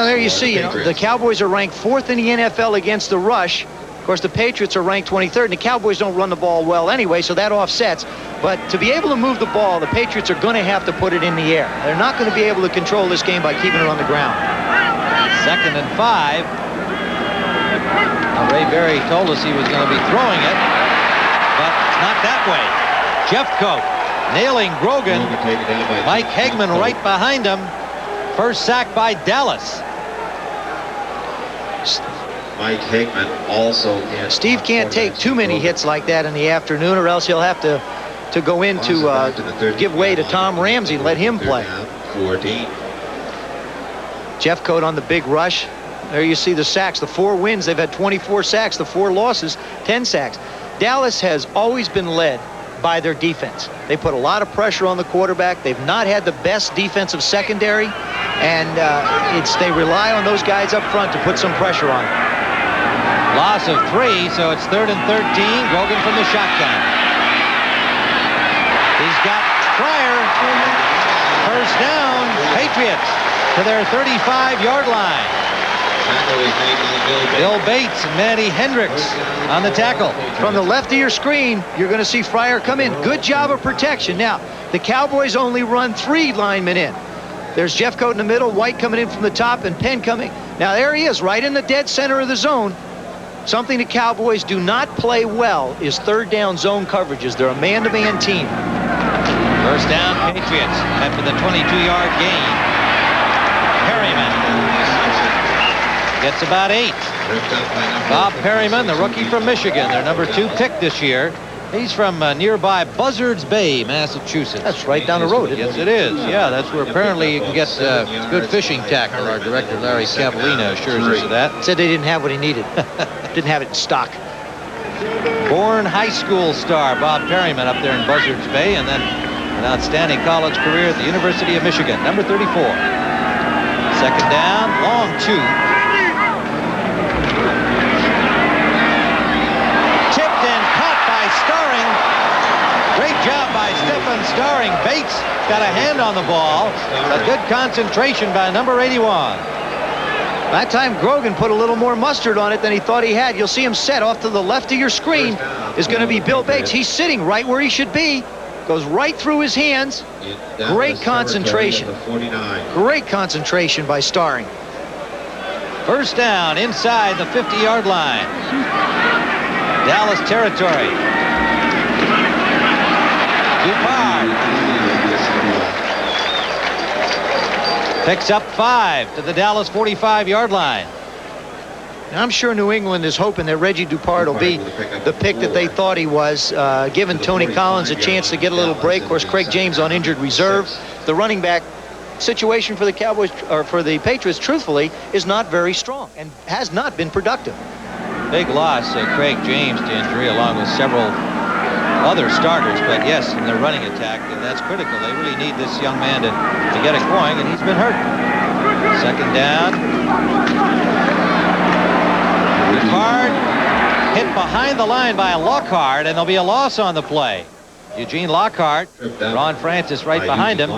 there you see. The Cowboys are ranked 4th in the NFL against the rush. Of course, the Patriots are ranked 23rd, and the Cowboys don't run the ball well anyway, so that offsets. But to be able to move the ball, the Patriots are going to have to put it in the air. They're not going to be able to control this game by keeping it on the ground. 2nd and 5. Now, Ray Berry told us he was going to be throwing it, but it's not that way. Jeffcoat nailing Grogan. Mike Hegman right behind him. First sack by Dallas. Mike Hegman also. Steve can't take too many hits like that in the afternoon, or else he'll have to go in to give way to Tom Ramsey and let him play. 14. Jeffcoat on the big rush. There you see the sacks. The 4 wins, they've had 24 sacks. The 4 losses, 10 sacks. Dallas has always been led by their defense. They put a lot of pressure on the quarterback. They've not had the best defensive secondary, and they rely on those guys up front to put some pressure on them. Loss of 3, so it's 3rd and 13. Grogan from the shotgun. He's got Fryer. First down, Patriots to their 35-yard line. Bill Bates and Manny Hendricks on the tackle. From the left of your screen, you're going to see Fryer come in. Good job of protection. Now, the Cowboys only run 3 linemen in. There's Jeffcoat in the middle, White coming in from the top, and Penn coming. Now, there he is, right in the dead center of the zone. Something the Cowboys do not play well is 3rd down zone coverages. They're a man-to-man team. First down, Patriots after the 22-yard gain. Perryman gets about 8. Bob Perryman, the rookie from Michigan, their #2 pick this year. He's from nearby Buzzards Bay, Massachusetts. That's right down the road. Yes, it is. Yeah, that's where apparently you can get good fishing tackle. Our director, Larry Cavallino, assures us of that. Said they didn't have what he needed. Didn't have it in stock. Born high school star Bob Perryman up there in Buzzards Bay, and then an outstanding college career at the University of Michigan, #34. 2nd down, long 2. Tipped and caught by Starring. Great job by Stephen Starring. Bates got a hand on the ball. A good concentration by number 81. That time Grogan put a little more mustard on it than he thought he had. You'll see him set off to the left of your screen is going to be Bill Bates. He's sitting right where he should be. Goes right through his hands. Great concentration. Great concentration by Starring. First down inside the 50-yard line. Dallas territory. Dupard picks up 5 to the Dallas 45-yard line. Now, I'm sure New England is hoping that Reggie Dupart will be the pick that they thought he was, giving Tony Collins a chance to get a little break. Of course, Craig James on injured reserve. The running back situation for the Cowboys, or for the Patriots, truthfully, is not very strong and has not been productive. Big loss, Craig James to injury, along with several other starters. But yes, in their running attack, and that's critical. They really need this young man to get it going, and he's been hurt. Second down. Ricard hit behind the line by Lockhart, and there'll be a loss on the play. Eugene Lockhart, Ron Francis right behind him.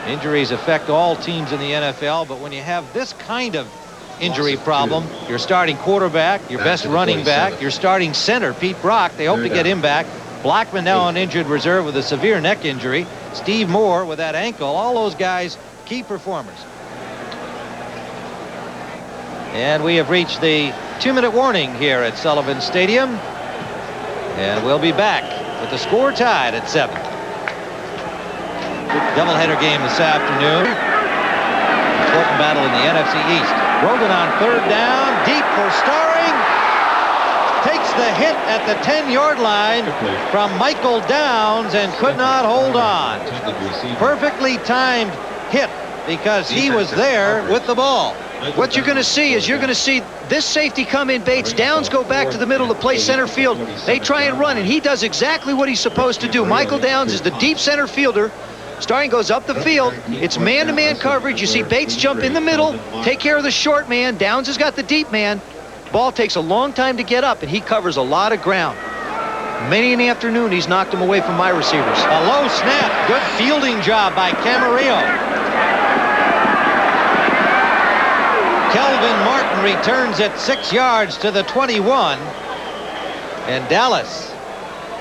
Injuries affect all teams in the NFL, but when you have this kind of injury problem, your starting quarterback, your best running back, your starting center, Pete Brock, they hope to get him back. Blackman now on injured reserve with a severe neck injury. Steve Moore with that ankle. All those guys, key performers. And we have reached the 2-minute warning here at Sullivan Stadium. And we'll be back with the score tied at 7. Doubleheader game this afternoon. Important battle in the NFC East. Rogan on third down, deep for Starring. Takes the hit at the 10-yard line from Michael Downs and could not hold on. Perfectly timed hit because he was there with the ball. What you're going to see is you're going to see this safety come in, Bates. Downs go back to the middle to play center field. They try and run, and he does exactly what he's supposed to do. Michael Downs is the deep center fielder. Starring goes up the field. It's man-to-man coverage. You see Bates jump in the middle, take care of the short man. Downs has got the deep man. Ball takes a long time to get up, and he covers a lot of ground. Many in the afternoon, he's knocked him away from my receivers. A low snap. Good fielding job by Camarillo. Kelvin Martin returns it 6 yards to the 21. And Dallas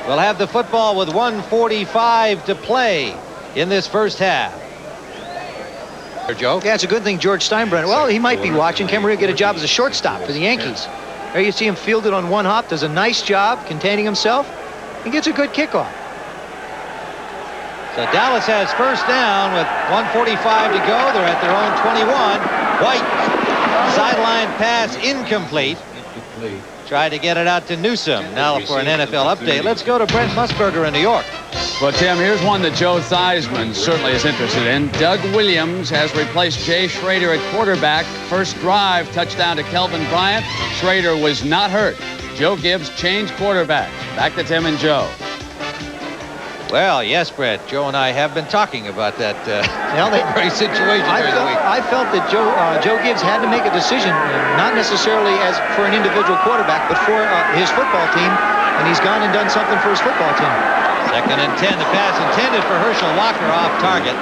will have the football with 1:45 to play in this first half. Joe? Yeah, it's a good thing George Steinbrenner, well, he might be watching. Camarillo get a job as a shortstop for the Yankees. There you see him fielded on one hop, does a nice job containing himself. He gets a good kickoff. So Dallas has first down with 1:45 to go. They're at their own 21. White, sideline pass incomplete. Tried to get it out to Newsom. Now for an NFL update, let's go to Brent Musburger in New York. Well, Tim, here's one that Joe Theismann certainly is interested in. Doug Williams has replaced Jay Schrader at quarterback. First drive, touchdown to Kelvin Bryant. Schrader was not hurt. Joe Gibbs changed quarterback. Back to Tim and Joe. Well, yes, Brett. Joe and I have been talking about that very situation during the week. I felt that Joe Gibbs had to make a decision, not necessarily as for an individual quarterback, but for his football team, and he's gone and done something for his football team. Second and 10. The pass intended for Herschel Walker off target.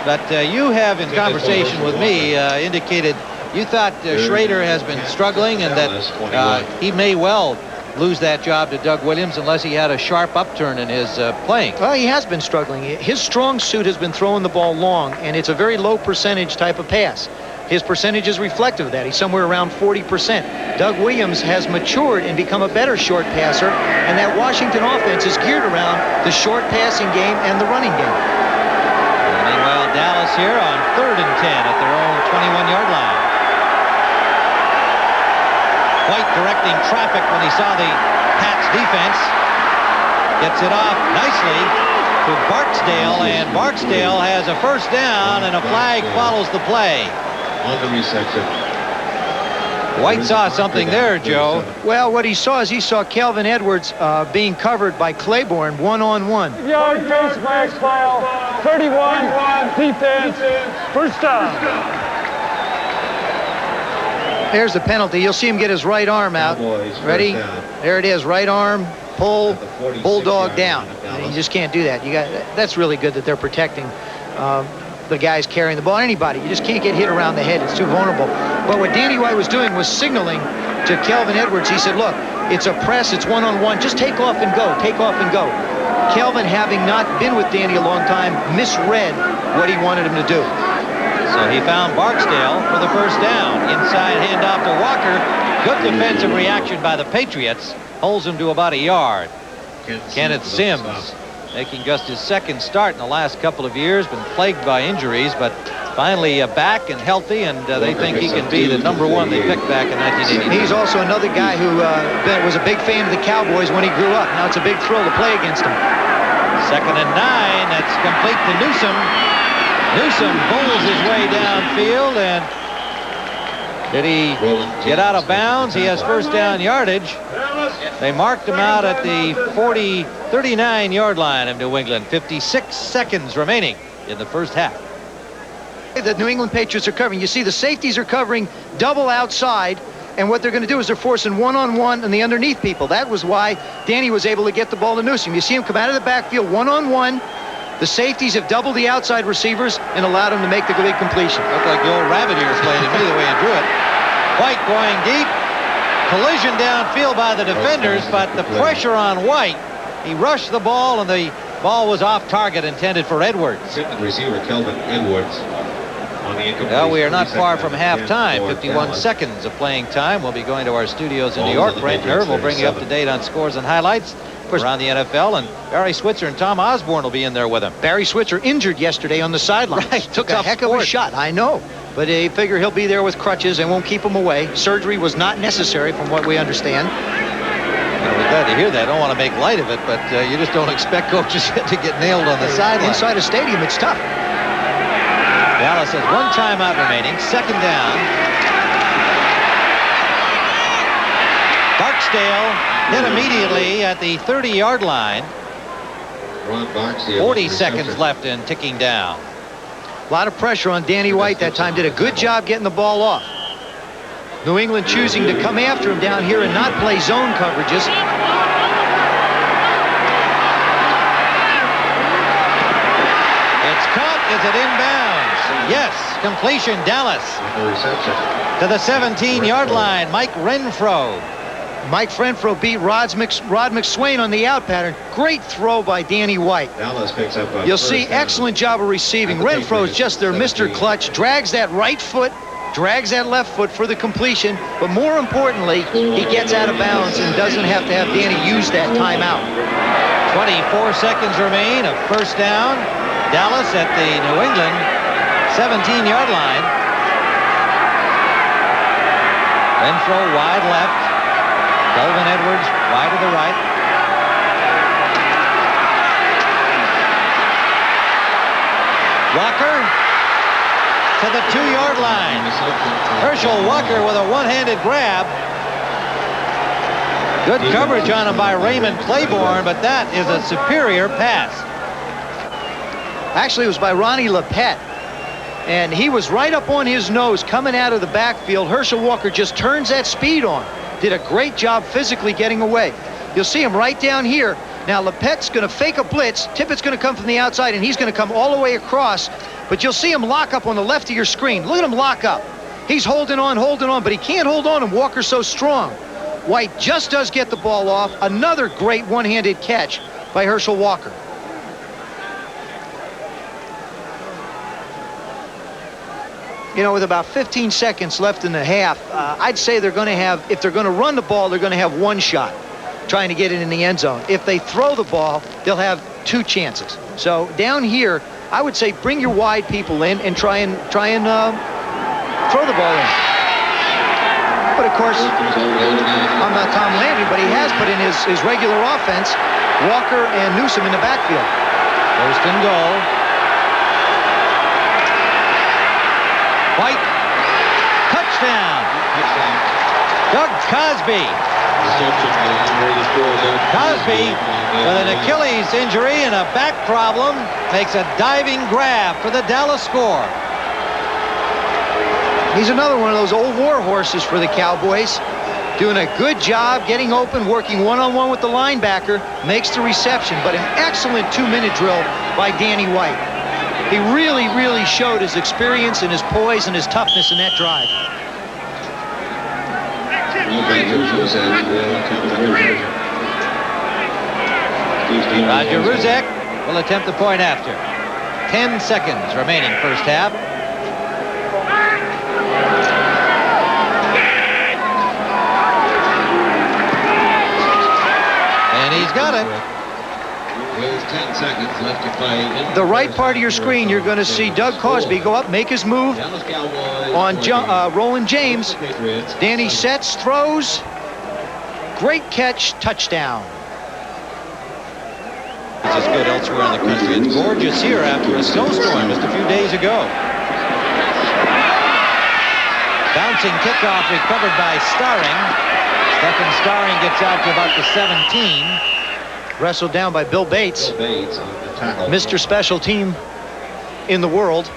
But you have, in conversation with me, indicated you thought Schrader has been struggling and that he may well lose that job to Doug Williams unless he had a sharp upturn in his playing. Well, he has been struggling. His strong suit has been throwing the ball long, and it's a very low percentage type of pass. His percentage is reflective of that. He's somewhere around 40%. Doug Williams has matured and become a better short passer, and that Washington offense is geared around the short passing game and the running game. And meanwhile, Dallas here on 3rd and 10 at their own 21-yard line. White directing traffic when he saw the Pats defense. Gets it off nicely to Barksdale, and Barksdale has a first down, and a flag follows the play. On the reception. White saw something there, Joe. Well, what he saw is he saw Calvin Edwards being covered by Claiborne one-on-one. Yard face max foul, 31, defense, first down. There's the penalty. You'll see him get his right arm out. Ready? There it is. Right arm, pull, bulldog down. And you just can't do that. That's really good that they're protecting the guys carrying the ball. Anybody. You just can't get hit around the head. It's too vulnerable. But what Danny White was doing was signaling to Kelvin Edwards. He said, look, it's a press. It's one-on-one. Just take off and go. Take off and go. Kelvin, having not been with Danny a long time, misread what he wanted him to do. So he found Barksdale for the first down. Inside handoff to Walker. Good defensive reaction by the Patriots. Holds him to about a yard. Kenneth Sims making just his second start in the last couple of years. Been plagued by injuries, but finally back and healthy, and they think he can be the #1 they picked back in 1980. He's also another guy who was a big fan of the Cowboys when he grew up. Now it's a big thrill to play against him. 2nd and 9. That's complete to Newsom. Newsom bowls his way downfield, and did he get out of bounds? He has first down yardage. They marked him out at the 39-yard line of New England. 56 seconds remaining in the first half. The New England Patriots are covering. You see the safeties are covering double outside, and what they're going to do is they're forcing one-on-one and the underneath people. That was why Danny was able to get the ball to Newsom. You see him come out of the backfield one-on-one. The safeties have doubled the outside receivers and allowed him to make the complete completion. Looked like the old rabbit ears playing to me the way he drew it. White going deep. Collision downfield by the defenders, but the pressure on White. He rushed the ball, and the ball was off target, intended for Edwards. Receiver Kelvin Edwards. Well, we are not far from halftime. 51 seconds of playing time. We'll be going to our studios in New York. Brent Nerve will bring you up to date on scores and highlights around the NFL, and Barry Switzer and Tom Osborne will be in there with him. Barry Switzer injured yesterday on the sideline. Right, Took a heck of a shot. I know. But they figure he'll be there with crutches and won't keep him away. Surgery was not necessary from what we understand. Well, we're glad to hear that. I don't want to make light of it, but you just don't expect coaches to get nailed on the sideline. Inside a stadium, it's tough. Dallas has 1 timeout remaining. 2nd down. Barksdale hit immediately at the 30-yard line. 40 seconds left and ticking down. A lot of pressure on Danny White that time. Did a good job getting the ball off. New England choosing to come after him down here and not play zone coverages. It's caught. Is it inbounds? Yes. Completion. Dallas. To the 17-yard line. Mike Renfro. Mike Renfro beat Rod McSwain on the out pattern. Great throw by Danny White. Dallas picks up You'll see excellent job of receiving. Renfro is just their Mr. Clutch. Drags that right foot, drags that left foot for the completion. But more importantly, he gets out of bounds and doesn't have to have Danny use that timeout. 24 seconds remain. A first down. Dallas at the New England 17-yard line. Renfro wide left. Kelvin Edwards wide to the right. Walker to the 2-yard line. Herschel Walker with a one-handed grab. Good coverage on him by Raymond Claiborne, but that is a superior pass. Actually, it was by Ronnie Lepet. And he was right up on his nose coming out of the backfield. Herschel Walker just turns that speed on. Did a great job physically getting away. You'll see him right down here. Now Lepet's going to fake a blitz. Tippett's going to come from the outside, and he's going to come all the way across. But you'll see him lock up on the left of your screen. Look at him lock up. He's holding on, but he can't hold on, and Walker's so strong. White just does get the ball off. Another great one-handed catch by Herschel Walker. You know, with about 15 seconds left in the half, I'd say they're going to have, if they're going to run the ball, they're going to have 1 shot trying to get it in the end zone. If they throw the ball, they'll have 2 chances. So down here, I would say bring your wide people in and try and throw the ball in. But of course, I'm not Tom Landry, but he has put in his regular offense, Walker and Newsom in the backfield. First and goal. White, touchdown. Doug Cosby. Cosby, with an Achilles injury and a back problem, makes a diving grab for the Dallas score. He's another one of those old war horses for the Cowboys. Doing a good job getting open, working one-on-one with the linebacker, makes the reception, but an excellent 2-minute drill by Danny White. He really, really showed his experience and his poise and his toughness in that drive. Roger Ruzek will attempt the point after. 10 seconds remaining first half. And he's got it. 10 seconds left to play. The right part of your screen, you're going to see Doug Cosby go up, make his move on Roland James. Danny sets, throws. Great catch, touchdown. It's as good elsewhere in the country. It's gorgeous here after a snowstorm just a few days ago. Bouncing kickoff recovered by Starring. Stephen Starring gets out to about the 17. Wrestled down by Bill Bates. Mr. Special Team in the world.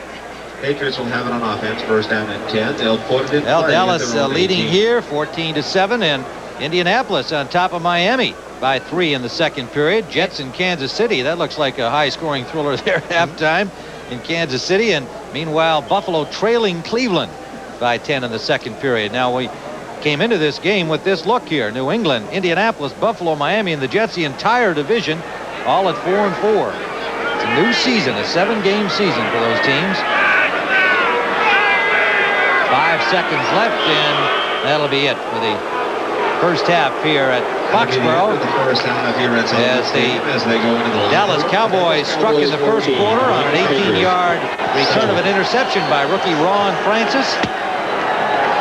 Patriots will have it on offense. First down and 10. They'll put it in. Well, Dallas leading here 14-7, and Indianapolis on top of Miami by 3 in the second period. Jets in Kansas City. That looks like a high-scoring thriller there at halftime in Kansas City. And meanwhile, Buffalo trailing Cleveland by 10 in the second period. Now, we came into this game with this look here. New England, Indianapolis, Buffalo, Miami, and the Jets, the entire division, all at 4-4. It's a new season, a 7-game season for those teams. 5 seconds left, and that'll be it for the first half here at Foxborough. As the Dallas Cowboys struck in the first quarter on an 18-yard return of an interception by rookie Ron Francis.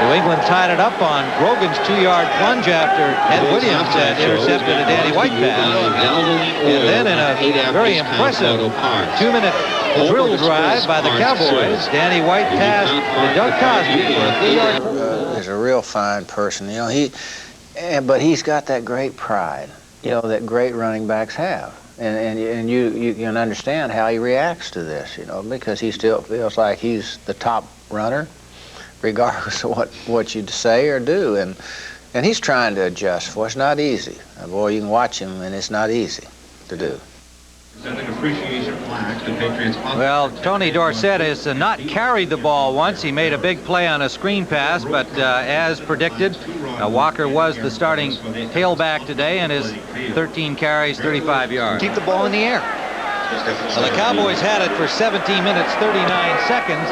New England tied it up on Grogan's 2-yard plunge after Ed Williams had intercepted a Danny White pass. And then in a very impressive 2-minute drill drive by the Cowboys, Danny White passed to Doug Cosby for a 3-yard. He's a real fine person, you know. But he's got that great pride, you know, that great running backs have. And you can understand how he reacts to this, you know, because he still feels like he's the top runner, regardless of what you say or do. And he's trying to adjust for it. It's not easy. Boy, you can watch him, and it's not easy to do. Well, Tony Dorsett has not carried the ball once. He made a big play on a screen pass, but as predicted, Walker was the starting tailback today, and his 13 carries, 35 yards. Keep the ball in the air. Well, the Cowboys had it for 17 minutes, 39 seconds,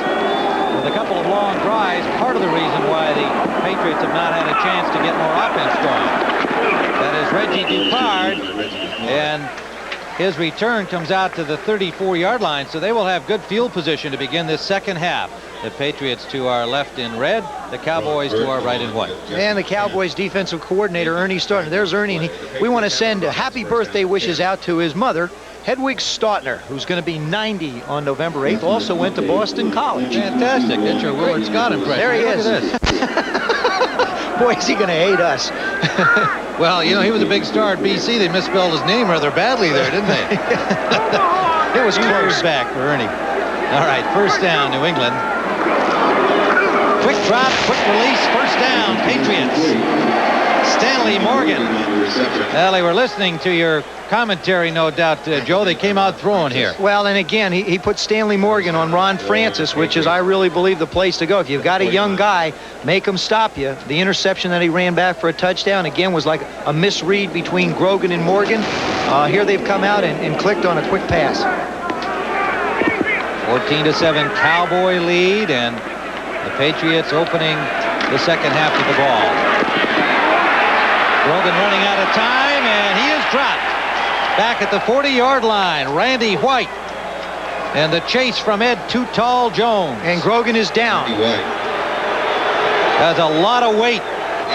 with a couple of long drives. Part of the reason why the Patriots have not had a chance to get more offense going. That is Reggie Dupard, and his return comes out to the 34-yard line, so they will have good field position to begin this second half. The Patriots to our left in red, the Cowboys to our right in white. And the Cowboys defensive coordinator, Ernie Stautner. There's Ernie, and we want to send happy birthday wishes out to his mother, Hedwig Stautner, who's going to be 90 on November 8th, also went to Boston College. Fantastic. That's your Willard Scott impression. There he is. Look at this. Boy, is he going to hate us. Well, you know, he was a big star at BC. They misspelled his name rather badly there, didn't they? It was close. Back for Ernie. All right, first down, New England. Quick drop, quick release, first down, Patriots. Stanley Morgan. Well, they were listening to your commentary, no doubt, Joe. They came out throwing here. Well, and again, he put Stanley Morgan on Ron Francis, which is, I really believe, the place to go. If you've got a young guy, make him stop you. The interception that he ran back for a touchdown, again, was like a misread between Grogan and Morgan. Here they've come out and clicked on a quick pass. 14-7 Cowboy lead, and the Patriots opening the second half with the ball. Grogan running out of time, and he is dropped. Back at the 40-yard line, Randy White. And the chase from Ed Too Tall Jones. And Grogan is down. That's a lot of weight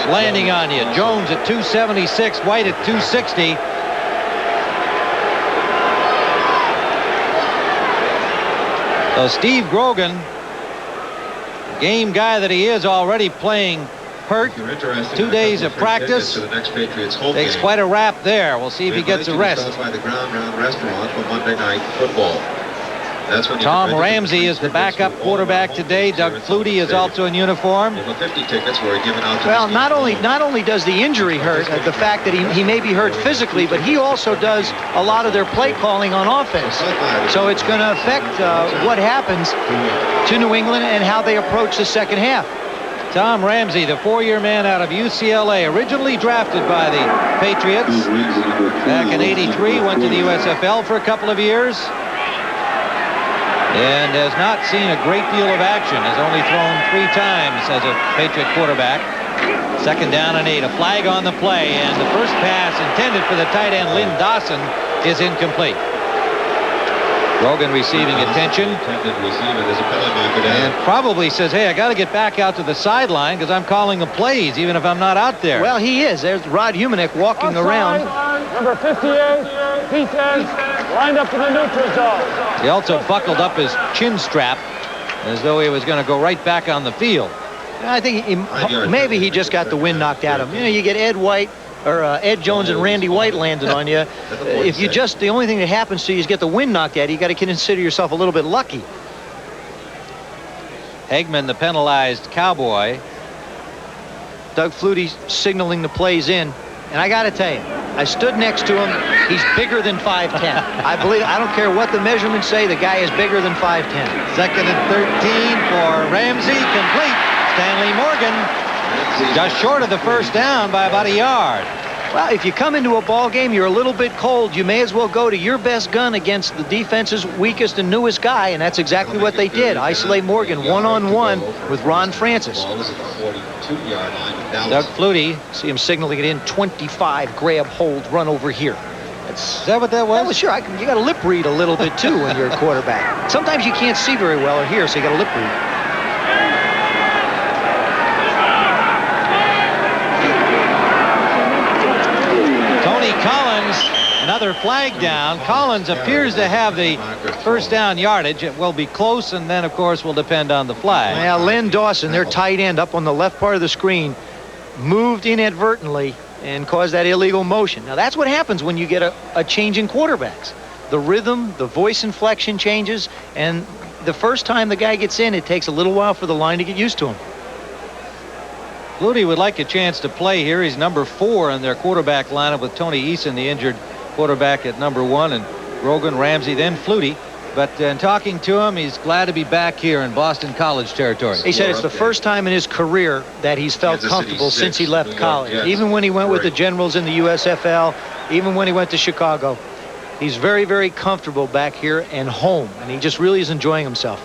landing on you. Jones at 276, White at 260. So Steve Grogan, game guy that he is, already playing hurt. 2 days of practice. Takes quite a rap there. We'll see if he gets a rest. Tom Ramsey is the backup quarterback today. Doug Flutie is also in uniform. Well, not only does the injury hurt, the fact that he may be hurt physically, but he also does a lot of their play calling on offense. So it's going to affect what happens to New England and how they approach the second half. Tom Ramsey, the 4-year man out of UCLA, originally drafted by the Patriots back in '83, went to the USFL for a couple of years, and has not seen a great deal of action. Has only thrown 3 times as a Patriot quarterback. Second down and 8. A flag on the play, and the first pass intended for the tight end Lynn Dawson is incomplete. Grogan receiving attention. And probably says, hey, I got to get back out to the sideline because I'm calling the plays even if I'm not out there. Well, he is. There's Rod Humanek walking Outside, around. Number 58, defense, lined up in the neutral zone. He also buckled up his chin strap as though he was going to go right back on the field. I think maybe he just got the wind knocked out of him. You know, you get Ed Jones and Randy White landing on you. If you just, the only thing that happens to you is get the wind knocked at you, you got to consider yourself a little bit lucky. Hagman, the penalized Cowboy. Doug Flutie signaling the plays in. And I got to tell you, I stood next to him. He's bigger than 5'10". I don't care what the measurements say, the guy is bigger than 5'10". Second and 13 for Ramsey, complete. Stanley Morgan just short of the first down by about a yard. Well, if you come into a ball game, you're a little bit cold. You may as well go to your best gun against the defense's weakest and newest guy, and that's exactly what they did. Isolate Morgan one-on-one with Ron Francis. Doug Flutie. See him signaling it in. 25, grab, hold, run over here. Is that what that was? That was sure. You got to lip read a little bit too when you're a quarterback. Sometimes you can't see very well or hear, so you got to lip read. Collins, another flag down. Collins appears to have the first down yardage. It will be close, and then, of course, will depend on the flag. Yeah, Len Dawson, their tight end up on the left part of the screen, moved inadvertently and caused that illegal motion. Now, that's what happens when you get a change in quarterbacks. The rhythm, the voice inflection changes, and the first time the guy gets in, it takes a little while for the line to get used to him. Flutie would like a chance to play here. He's number 4 in their quarterback lineup with Tony Eason, the injured quarterback, at number 1, and Grogan, Ramsey, then Flutie. But in talking to him, he's glad to be back here in Boston College territory. He said it's the first time in his career that he's felt comfortable since he left college. Even when he went with the Generals in the USFL, even when he went to Chicago. He's very, very comfortable back here and home, and he just really is enjoying himself.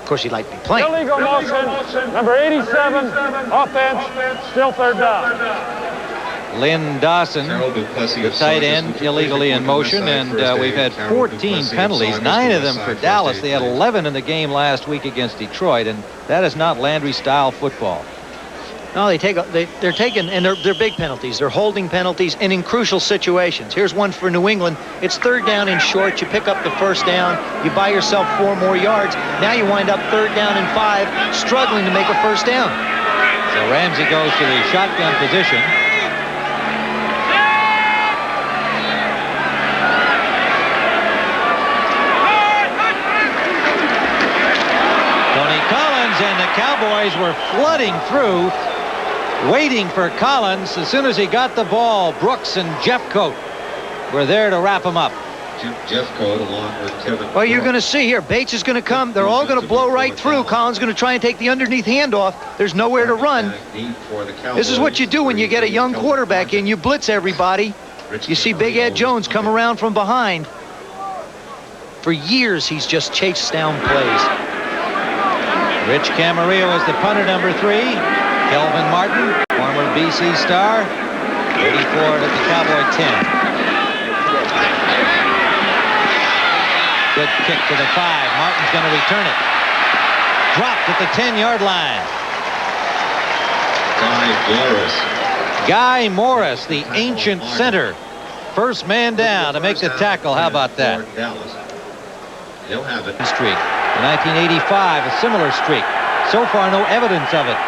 Of course, he'd like to be playing. Illegal motion, number 87, offense, still third down. Lynn Dawson, the tight end, illegally in motion, and we've had 14 penalties, 9 of them for Dallas. They had 11 in the game last week against Detroit, and that is not Landry-style football. No, they're taking, and they're big penalties. They're holding penalties and in crucial situations. Here's one for New England. It's third down and short. You pick up the first down. You buy yourself 4 more yards. Now you wind up third down and 5, struggling to make a first down. So Ramsey goes to the shotgun position. Tony Collins and the Cowboys were flooding through, waiting for Collins. As soon as he got the ball, Brooks and Jeffcoat were there to wrap him up. Jeffcoat along with Kevin. Well, you're going to see here, Bates is going to come. They're all going to blow right through. Collins is going to try and take the underneath handoff. There's nowhere to run. This is what you do when you get a young quarterback in. You blitz everybody. You see Big Ed Jones come around from behind. For years, he's just chased down plays. Rich Camarillo is the punter, number 3. Kelvin Martin, former BC star, 84 at the Cowboy 10. Good kick to the 5. Martin's going to return it. Dropped at the 10-yard line. Guy Morris, the ancient center. First man down to make the tackle. How about that? They'll have it. Streak. In 1985, a similar streak. So far, no evidence of it.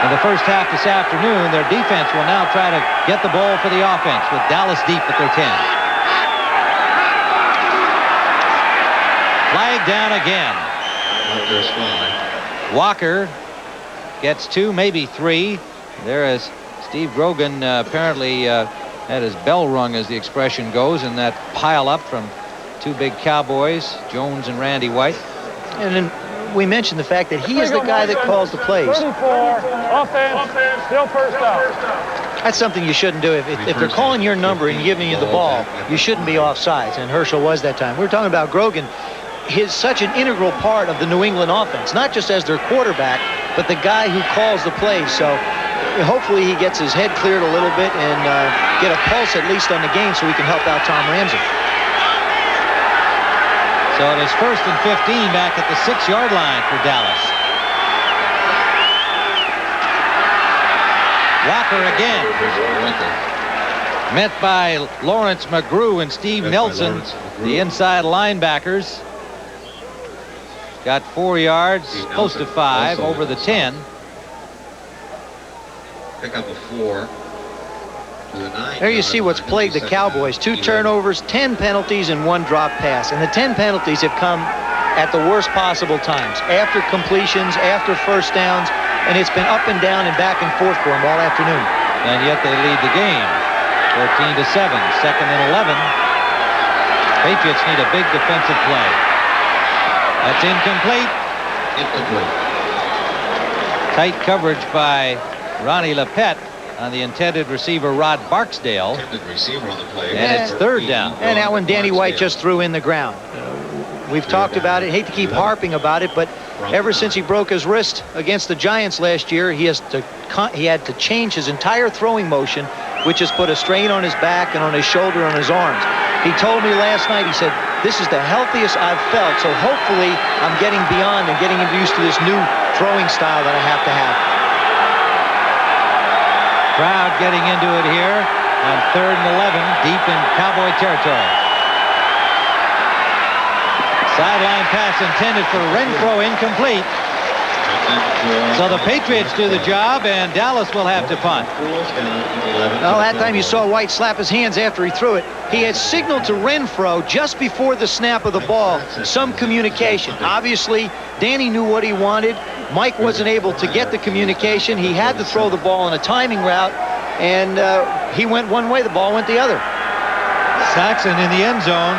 In the first half this afternoon, their defense will now try to get the ball for the offense with Dallas deep at their 10. Flag down again. Walker gets 2, maybe 3. There is Steve Grogan apparently had his bell rung, as the expression goes, in that pile up from 2 big Cowboys, Jones and Randy White. And then we mentioned the fact that he is the guy that calls the plays. 34, offense, still first down. That's something you shouldn't do. If they're calling your number and giving you the ball, you shouldn't be offsides, and Herschel was that time. We were talking about Grogan. He's such an integral part of the New England offense, not just as their quarterback, but the guy who calls the plays. So hopefully he gets his head cleared a little bit and get a pulse at least on the game so he can help out Tom Ramsey. So it is 1st and 15 back at the 6-yard line for Dallas. Walker again. Met by Lawrence McGrew and Steve Nelson, the inside linebackers. Got 4 yards, close to 5, over the 10. Pick up a 4. There you see what's plagued the Cowboys. 2 turnovers, 10 penalties, and 1 drop pass. And the 10 penalties have come at the worst possible times. After completions, after first downs, and it's been up and down and back and forth for them all afternoon. And yet they lead the game. 14-7, 2nd and 11. Patriots need a big defensive play. That's incomplete. Tight coverage by Ronnie Lepet on the intended receiver Rod Barksdale. And it's 3rd down. And that one Danny White just threw in the ground. We've talked about it. Hate to keep harping about it, but ever since he broke his wrist against the Giants last year, he had to change his entire throwing motion, which has put a strain on his back and on his shoulder and on his arms. He told me last night, he said, this is the healthiest I've felt, so hopefully I'm getting beyond and getting used to this new throwing style that I have to have. Crowd getting into it here on 3rd and 11, deep in Cowboy territory. Sideline pass intended for Renfro, incomplete. So the Patriots do the job, and Dallas will have to punt. Well, that time you saw White slap his hands after he threw it. He had signaled to Renfro just before the snap of the ball some communication. Obviously, Danny knew what he wanted. Mike wasn't able to get the communication. He had to throw the ball on a timing route, and he went one way, the ball went the other. Saxon in the end zone.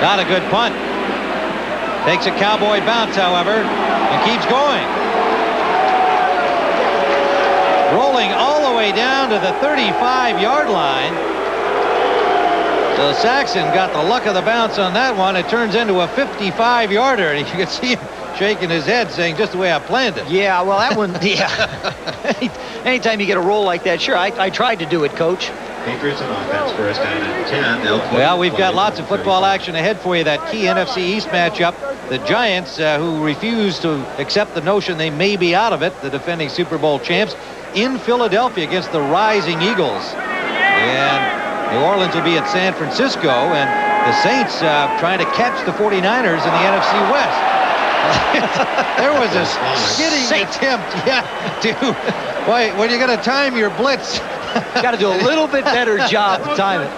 Not a good punt. Takes a Cowboy bounce, however, and keeps going. Rolling all the way down to the 35-yard line. So Saxon got the luck of the bounce on that one. It turns into a 55-yarder. And you can see him shaking his head, saying, just the way I planned it. Yeah, well, that one, yeah. Anytime you get a roll like that, sure, I tried to do it, Coach. Patriots on offense, 1st down and 10. Well, we've got lots of football action ahead for you. That key NFC East matchup. The Giants, who refuse to accept the notion they may be out of it, the defending Super Bowl champs, in Philadelphia against the rising Eagles. And New Orleans will be at San Francisco, and the Saints trying to catch the 49ers in the NFC West. There was a skidding attempt, to, boy, when you're going to time your blitz, got to do a little bit better job to time it.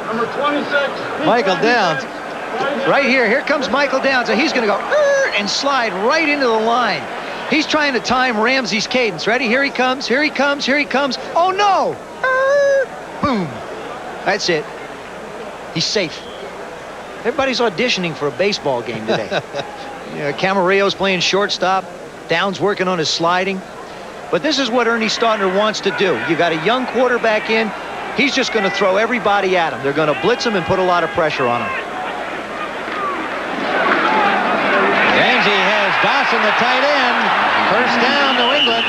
Number 26. Michael Downs. Right here. Here comes Michael Downs. And he's going to go and slide right into the line. He's trying to time Ramsey's cadence. Ready? Here he comes. Here he comes. Here he comes. Oh, no. Boom. That's it. He's safe. Everybody's auditioning for a baseball game today. Camarillo's playing shortstop. Downs working on his sliding. But this is what Ernie Staudner wants to do. You got a young quarterback in. He's just going to throw everybody at him. They're going to blitz him and put a lot of pressure on him. Ramsey has Dawson, the tight end. 1st down, New England.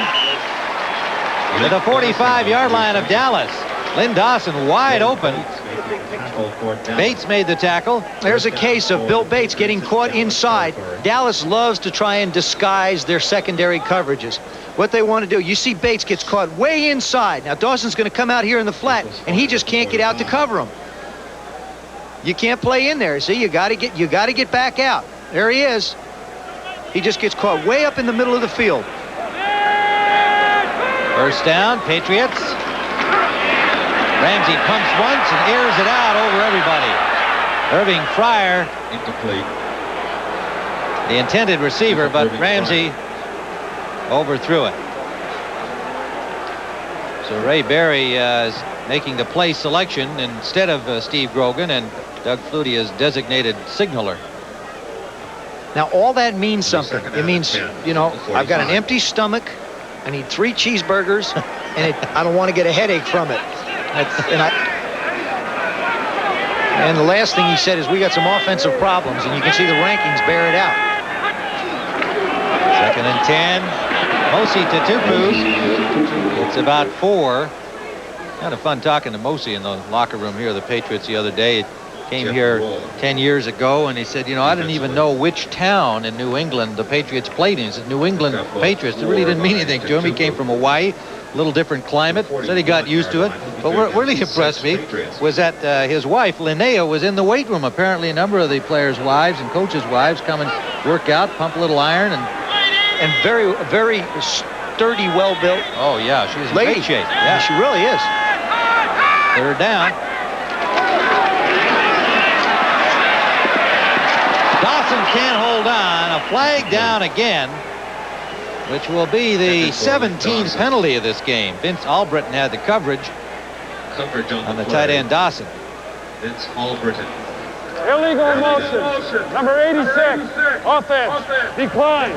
To the 45-yard line of Dallas. Lynn Dawson wide open. Bates made the tackle. There's a case of Bill Bates getting caught inside. Dallas loves to try and disguise their secondary coverages. What they want to do, you see Bates gets caught way inside. Now Dawson's going to come out here in the flat, and he just can't get out to cover him. You can't play in there. See, you got to get back out. There he is. He just gets caught way up in the middle of the field. 1st down, Patriots. Ramsey pumps once and airs it out over everybody. Irving Fryer, incomplete. The intended receiver, but Ramsey overthrew it. So Ray Berry is making the play selection instead of Steve Grogan, and Doug Flutie is designated signaler. Now all that means something. It means, I've got an empty stomach. I need 3 cheeseburgers, and I don't want to get a headache from it. And the last thing he said is we got some offensive problems, and you can see the rankings bear it out. 2nd and 10. Mosi Tutupu. It's about 4. Kind of fun talking to Mosey in the locker room here, the Patriots, the other day. He came here 10 years ago, and he said, you know, I didn't even know which town in New England the Patriots played in. He said, New England Patriots. It really didn't mean anything to him. He came from Hawaii, a little different climate. Said he got used to it. But what really impressed me was that his wife, Linnea, was in the weight room. Apparently, a number of the players' wives and coaches' wives come and work out, pump a little iron, and very, very sturdy, well-built. Oh, yeah, she's in great shape. Yeah, she really is. Third down. Dawson can't hold on. A flag down again, which will be the 17th penalty of this game. Vince Albritton had the coverage on the tight end Dawson. Vince Albritton. Illegal motion. Number 86. Offense. Decline.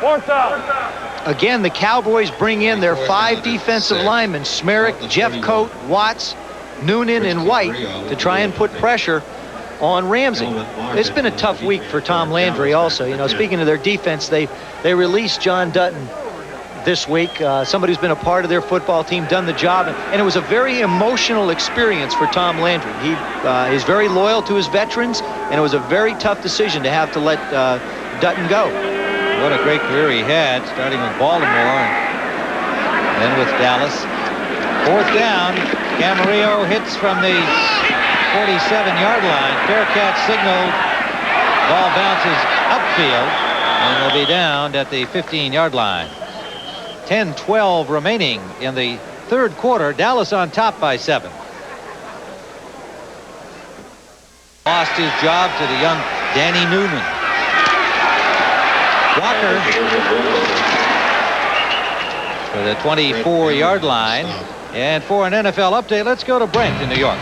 Fourth down. Again, the Cowboys bring in their 5 defensive linemen, Smerrick, Jeffcoat, Watts, Noonan, and White, to try and put pressure on Ramsey. It's been a tough week for Tom Landry also. You know, speaking of their defense, they released John Dutton this week, somebody who's been a part of their football team, done the job, and it was a very emotional experience for Tom Landry. He is very loyal to his veterans, and it was a very tough decision to have to let Dutton go. What a great career he had, starting with Baltimore and then with Dallas. Fourth down, Camarillo hits from the 47-yard line. Faircat signaled. Ball bounces upfield and will be downed at the 15-yard line. 10-12 remaining in the third quarter. Dallas on top by 7. Lost his job to the young Danny Newman. Walker for the 24-yard line. And for an NFL update, let's go to Brent in New York.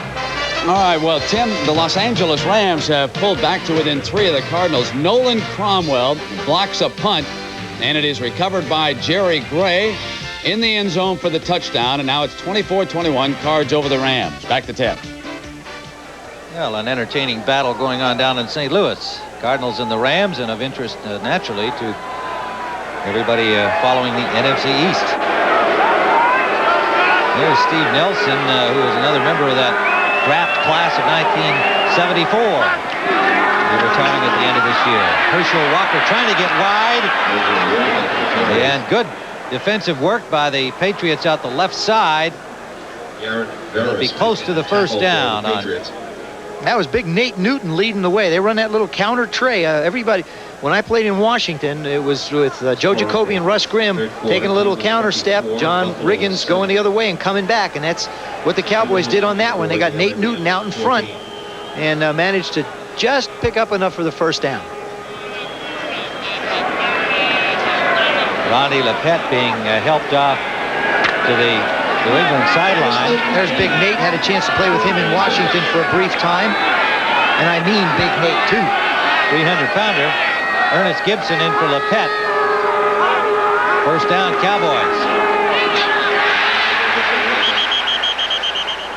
All right, well, Tim, the Los Angeles Rams have pulled back to within 3 of the Cardinals. Nolan Cromwell blocks a punt, and it is recovered by Jerry Gray in the end zone for the touchdown. And now it's 24-21, Cards over the Rams. Back to Tim. Well, an entertaining battle going on down in St. Louis. Cardinals and the Rams, and of interest, naturally, to everybody following the NFC East. There's Steve Nelson, who is another member of that draft class of 1974. He's retiring at the end of this year. Herschel Walker trying to get wide. And good defensive work by the Patriots out the left side. It'll be close to the first down. That was big Nate Newton leading the way. They run that little counter tray. Everybody, when I played in Washington, it was with Joe Jacoby and Russ Grimm taking a little counter step. John Riggins going the other way and coming back. And that's what the Cowboys did on that one. They got Nate Newton out in front and managed to just pick up enough for the first down. Ronnie Lepette being helped off to the New England sideline. There's Big Nate. Had a chance to play with him in Washington for a brief time. And I mean Big Nate, too. 300-pounder. Ernest Gibson in for Lepette. First down, Cowboys.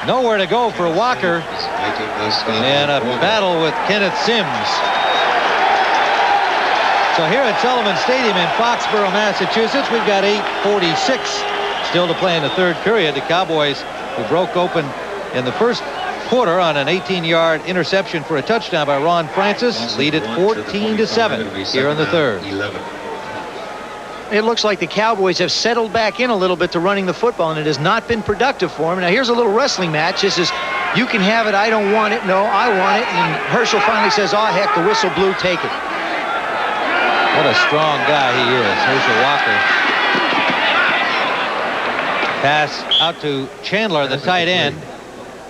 Nowhere to go for Walker. And a battle with Kenneth Sims. So here at Sullivan Stadium in Foxborough, Massachusetts, we've got 8:46 still to play in the third period. The Cowboys, who broke open in the first quarter on an 18-yard interception for a touchdown by Ron Francis, lead at 14-7 here in the third. It looks like the Cowboys have settled back in a little bit to running the football, and it has not been productive for them. Now here's a little wrestling match. This is, you can have it, I don't want it, no, I want it. And Herschel finally says, oh heck, the whistle blew, take it. What a strong guy he is, Herschel Walker. Pass out to Chandler, the tight end,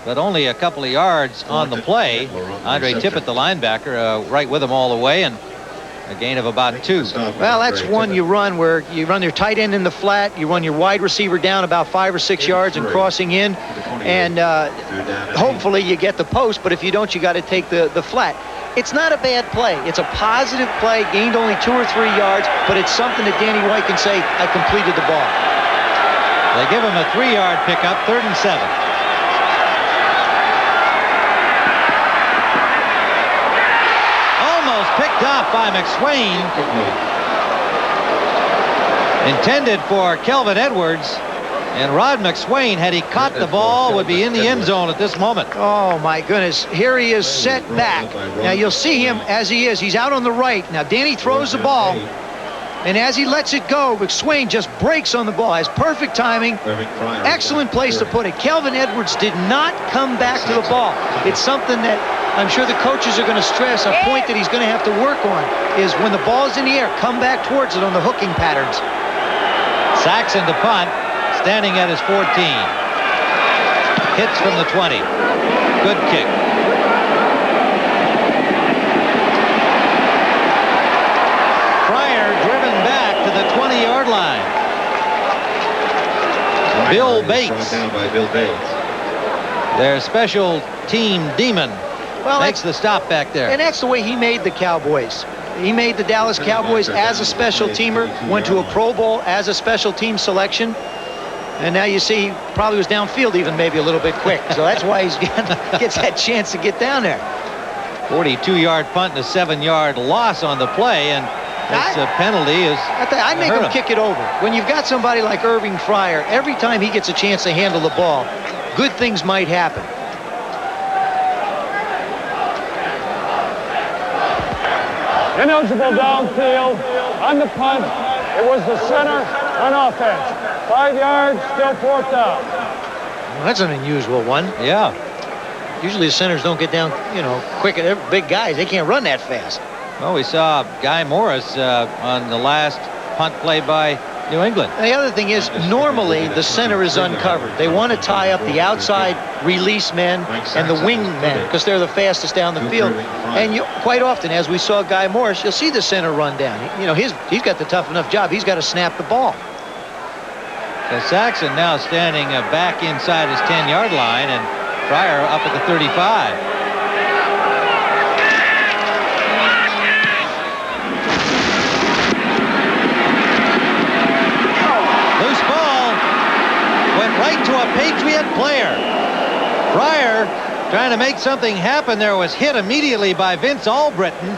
but only a couple of yards on the play. Andre Tippett, the linebacker, right with him all the way, and a gain of about 2. Well, that's one you run where you run your tight end in the flat, you run your wide receiver down about 5 or 6 yards and crossing in, and hopefully you get the post, but if you don't, you got to take the flat. It's not a bad play. It's a positive play, gained only 2 or 3 yards, but it's something that Danny White can say, I completed the ball. They give him a 3-yard pickup, 3rd and 7. Almost picked off by McSwain. Intended for Kelvin Edwards. And Rod McSwain, had he caught the ball, would be in the end zone at this moment. Oh, my goodness. Here he is set back. Now, you'll see him as he is. He's out on the right. Now, Danny throws the ball. And as he lets it go, McSwain just breaks on the ball. Has perfect timing. Excellent place to put it. Kelvin Edwards did not come back to the ball. It's something that I'm sure the coaches are going to stress. A point that he's going to have to work on is when the ball's in the air, come back towards it on the hooking patterns. Saxon to punt, standing at his 14. Hits from the 20. Good kick. Fryer driven back to the 20-yard line. Bill Bates, their special team demon, makes the stop back there. And that's the way he made the Cowboys. He made the Dallas Cowboys as a special teamer, went to a Pro Bowl as a special team selection. And now you see he probably was downfield even maybe a little bit quick. So that's why he gets that chance to get down there. 42-yard punt and a 7-yard loss on the play. And this penalty is... I'd make him kick it over. When you've got somebody like Irving Fryer, every time he gets a chance to handle the ball, good things might happen. Ineligible downfield on the punt. It was the center on offense. 5 yards, still 4th down. Well, that's an unusual one. Yeah. Usually the centers don't get down, quick. They're big guys. They can't run that fast. Well, we saw Guy Morris on the last punt play by New England. And the other thing is, normally the center is uncovered. They want to tie up the outside release men and the wing men because they're the fastest down the field. And quite often, as we saw Guy Morris, you'll see the center run down. He's got the tough enough job. He's got to snap the ball. So Saxon now standing back inside his 10-yard line, and Fryer up at the 35. Loose ball went right to a Patriot player. Fryer, trying to make something happen there, was hit immediately by Vince Albritton,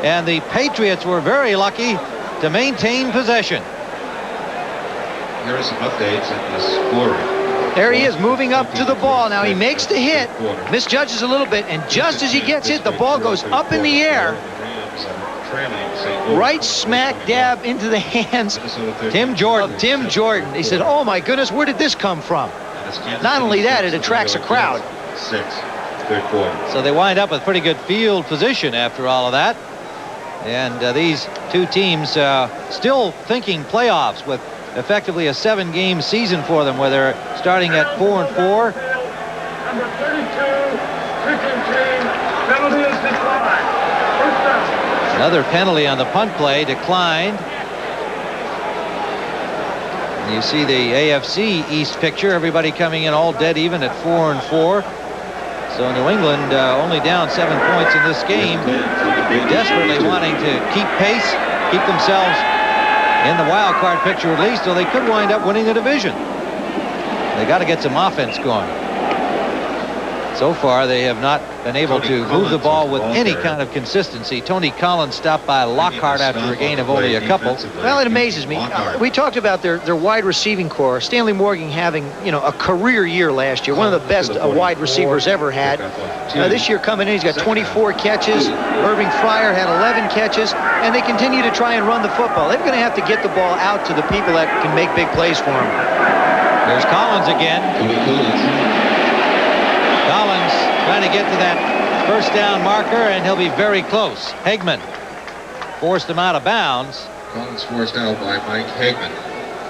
and the Patriots were very lucky to maintain possession. Here are some updates in the scoring. There he is, moving up to the ball. Now he makes the hit, misjudges a little bit, and just as he gets hit, the ball goes up in the air, right smack dab into the hands of Tim Jordan. He said, oh my goodness, where did this come from? Not only that, it attracts a crowd. Third quarter. So they wind up with pretty good field position after all of that. And these two teams still thinking playoffs with effectively a 7-game season for them, where they're starting at 4-4. Number 32, kicking team, penalty is declined. First down. Another penalty on the punt play, declined. And you see the AFC East picture, everybody coming in all dead even at 4-4. So New England only down 7 points in this game, desperately wanting to keep pace, keep themselves in the wild card picture at least, so they could wind up winning the division. They got to get some offense going. So far, they have not been able to move the ball with any kind of consistency. Tony Collins stopped by Lockhart after a gain of only a couple. Well, it amazes me. We talked about their wide receiving core. Stanley Morgan having, a career year last year, one of the best wide receivers ever had. This year coming in, he's got 24 catches. Irving Fryer had 11 catches, and they continue to try and run the football. They're going to have to get the ball out to the people that can make big plays for them. There's Collins again. Collins trying to get to that first down marker, and he'll be very close. Hegman forced him out of bounds. Collins forced out by Mike Hegman.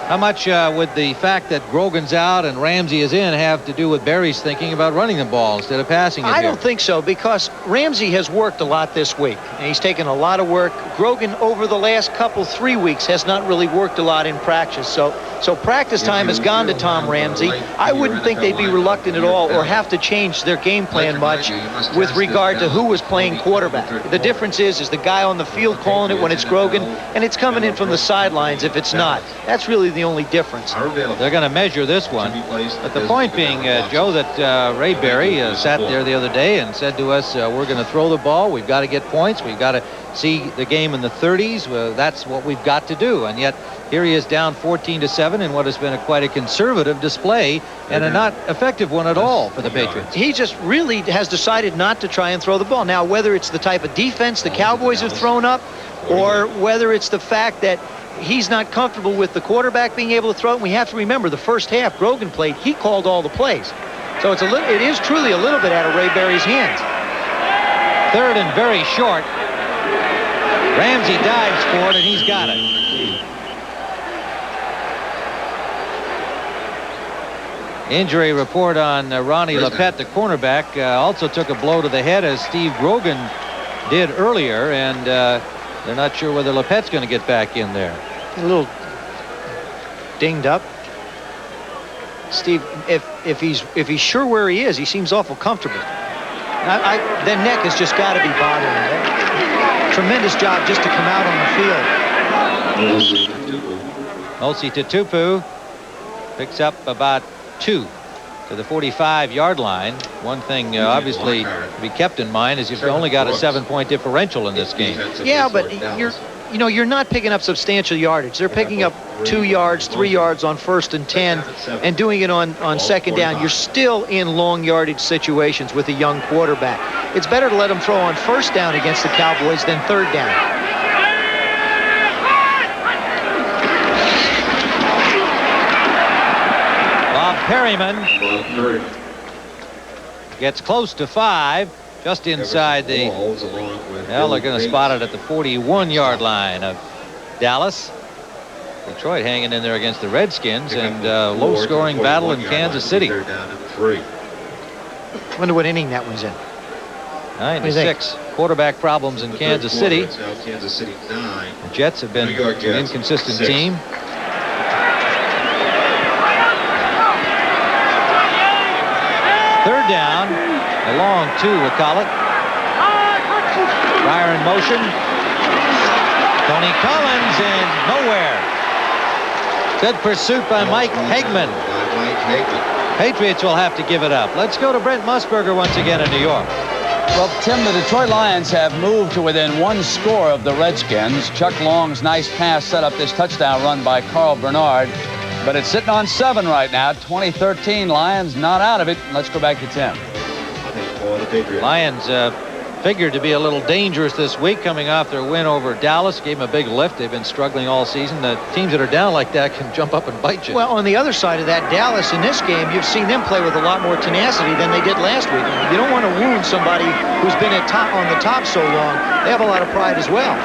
How much would the fact that Grogan's out and Ramsey is in have to do with Berry's thinking about running the ball instead of passing it I here? don't think so, because Ramsey has worked a lot this week, and he's taken a lot of work. Grogan, over the last 3 weeks, has not really worked a lot in practice. So practice time has gone to Tom Ramsey. I wouldn't think they'd be reluctant at all or have to change their game plan much with regard to who was playing quarterback. The difference is the guy on the field calling it when it's Grogan, and it's coming in from the sidelines if it's not. That's really the the only difference. They're going to measure this one. But the point being, Joe, that Ray Berry sat there the other day and said to us, we're going to throw the ball. We've got to get points. We've got to see the game in the 30s. Well, that's what we've got to do. And yet here he is down 14-7 in what has been quite a conservative display and a not effective one at all for the Patriots. He just really has decided not to try and throw the ball. Now, whether it's the type of defense the Cowboys have thrown up or whether it's the fact that he's not comfortable with the quarterback being able to throw it. And we have to remember the first half Grogan played, he called all the plays. So it is truly a little bit out of Ray Berry's hands. Third and very short. Ramsey dives for it, and he's got it. Injury report on Ronnie Lepet, the cornerback, also took a blow to the head as Steve Grogan did earlier, and they're not sure whether Lepet's going to get back in there. A little dinged up. Steve, if he's sure where he is, he seems awful comfortable. The neck has just got to be bothering him. Tremendous job just to come out on the field. Osi Tutupu picks up about 2 to the 45-yard line. One thing obviously to be kept in mind is you've only got a 7-point differential in this game. Yeah, but you're not picking up substantial yardage. They're picking up 2 yards, 3 yards on 1st and 10 and doing it on second down. You're still in long yardage situations with a young quarterback. It's better to let him throw on 1st down against the Cowboys than 3rd down. Perryman gets close to 5, just inside the, well, they're going to spot it at the 41-yard line of Dallas. Detroit hanging in there against the Redskins, and low-scoring battle in Kansas City. Wonder what inning that one's in. 96. Quarterback problems in Kansas City. The Jets have been an inconsistent team. Third down, a long 2, we'll call it. Fryer in motion. Tony Collins and nowhere. Good pursuit by Mike Hagman. Patriots will have to give it up. Let's go to Brent Musburger once again in New York. Well, Tim, the Detroit Lions have moved to within 1 score of the Redskins. Chuck Long's nice pass set up this touchdown run by Carl Bernard. But it's sitting on 7 right now. 2013 Lions not out of it. Let's go back to Tim. Lions figured to be a little dangerous this week coming off their win over Dallas. Gave them a big lift. They've been struggling all season. The teams that are down like that can jump up and bite you. Well, on the other side of that, Dallas in this game, you've seen them play with a lot more tenacity than they did last week. You don't want to wound somebody who's been on the top so long. They have a lot of pride as well.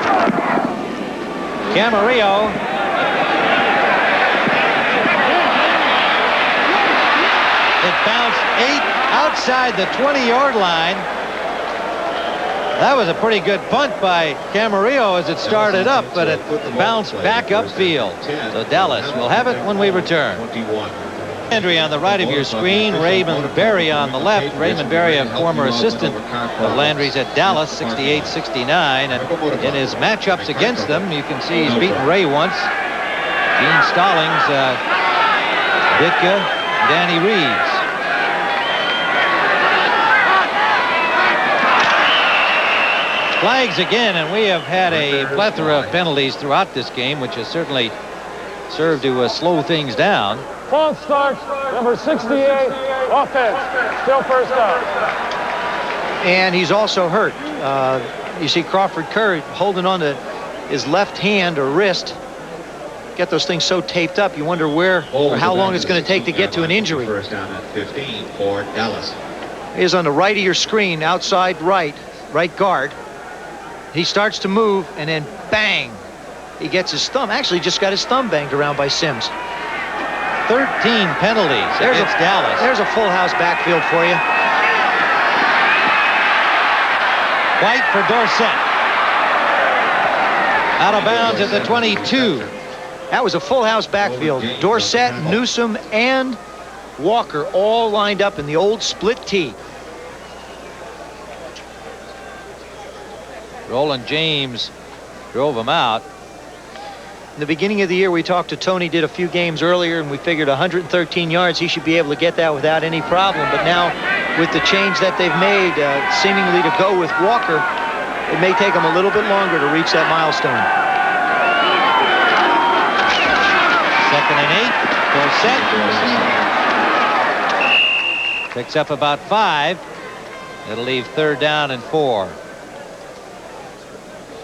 Camarillo. It bounced 8 outside the 20-yard line. That was a pretty good punt by Camarillo as it started up, but it bounced back upfield. So Dallas will have it when we return. Landry on the right of your screen, Raymond Berry on the left. Raymond Berry, a former assistant of Landry's at Dallas, 68-69. And in his matchups against them, you can see he's beaten Ray once. Gene Stallings, Ditka, Danny Reeves. Flags again, and we have had a plethora of penalties throughout this game, which has certainly served to slow things down. False start, number 68, offense, still first down. And he's also hurt. You see Crawford Kerr holding on to his left hand or wrist. Get those things so taped up, you wonder where or how long it's going to take to get to an injury. First down at 15 for Dallas. He is on the right of your screen, outside right guard. He starts to move, and then bang, he gets his thumb. Actually, just got his thumb banged around by Sims. 13 penalties against Dallas. There's a full house backfield for you. White for Dorsett. Out of bounds at the 22. That was a full house backfield. Dorsett, Newsom, and Walker all lined up in the old split T. Roland James drove him out. In the beginning of the year, we talked to Tony, did a few games earlier, and we figured 113 yards, he should be able to get that without any problem. But now, with the change that they've made, seemingly to go with Walker, it may take him a little bit longer to reach that milestone. 2nd and 8. Dorsett picks up about 5. It'll leave 3rd down and 4.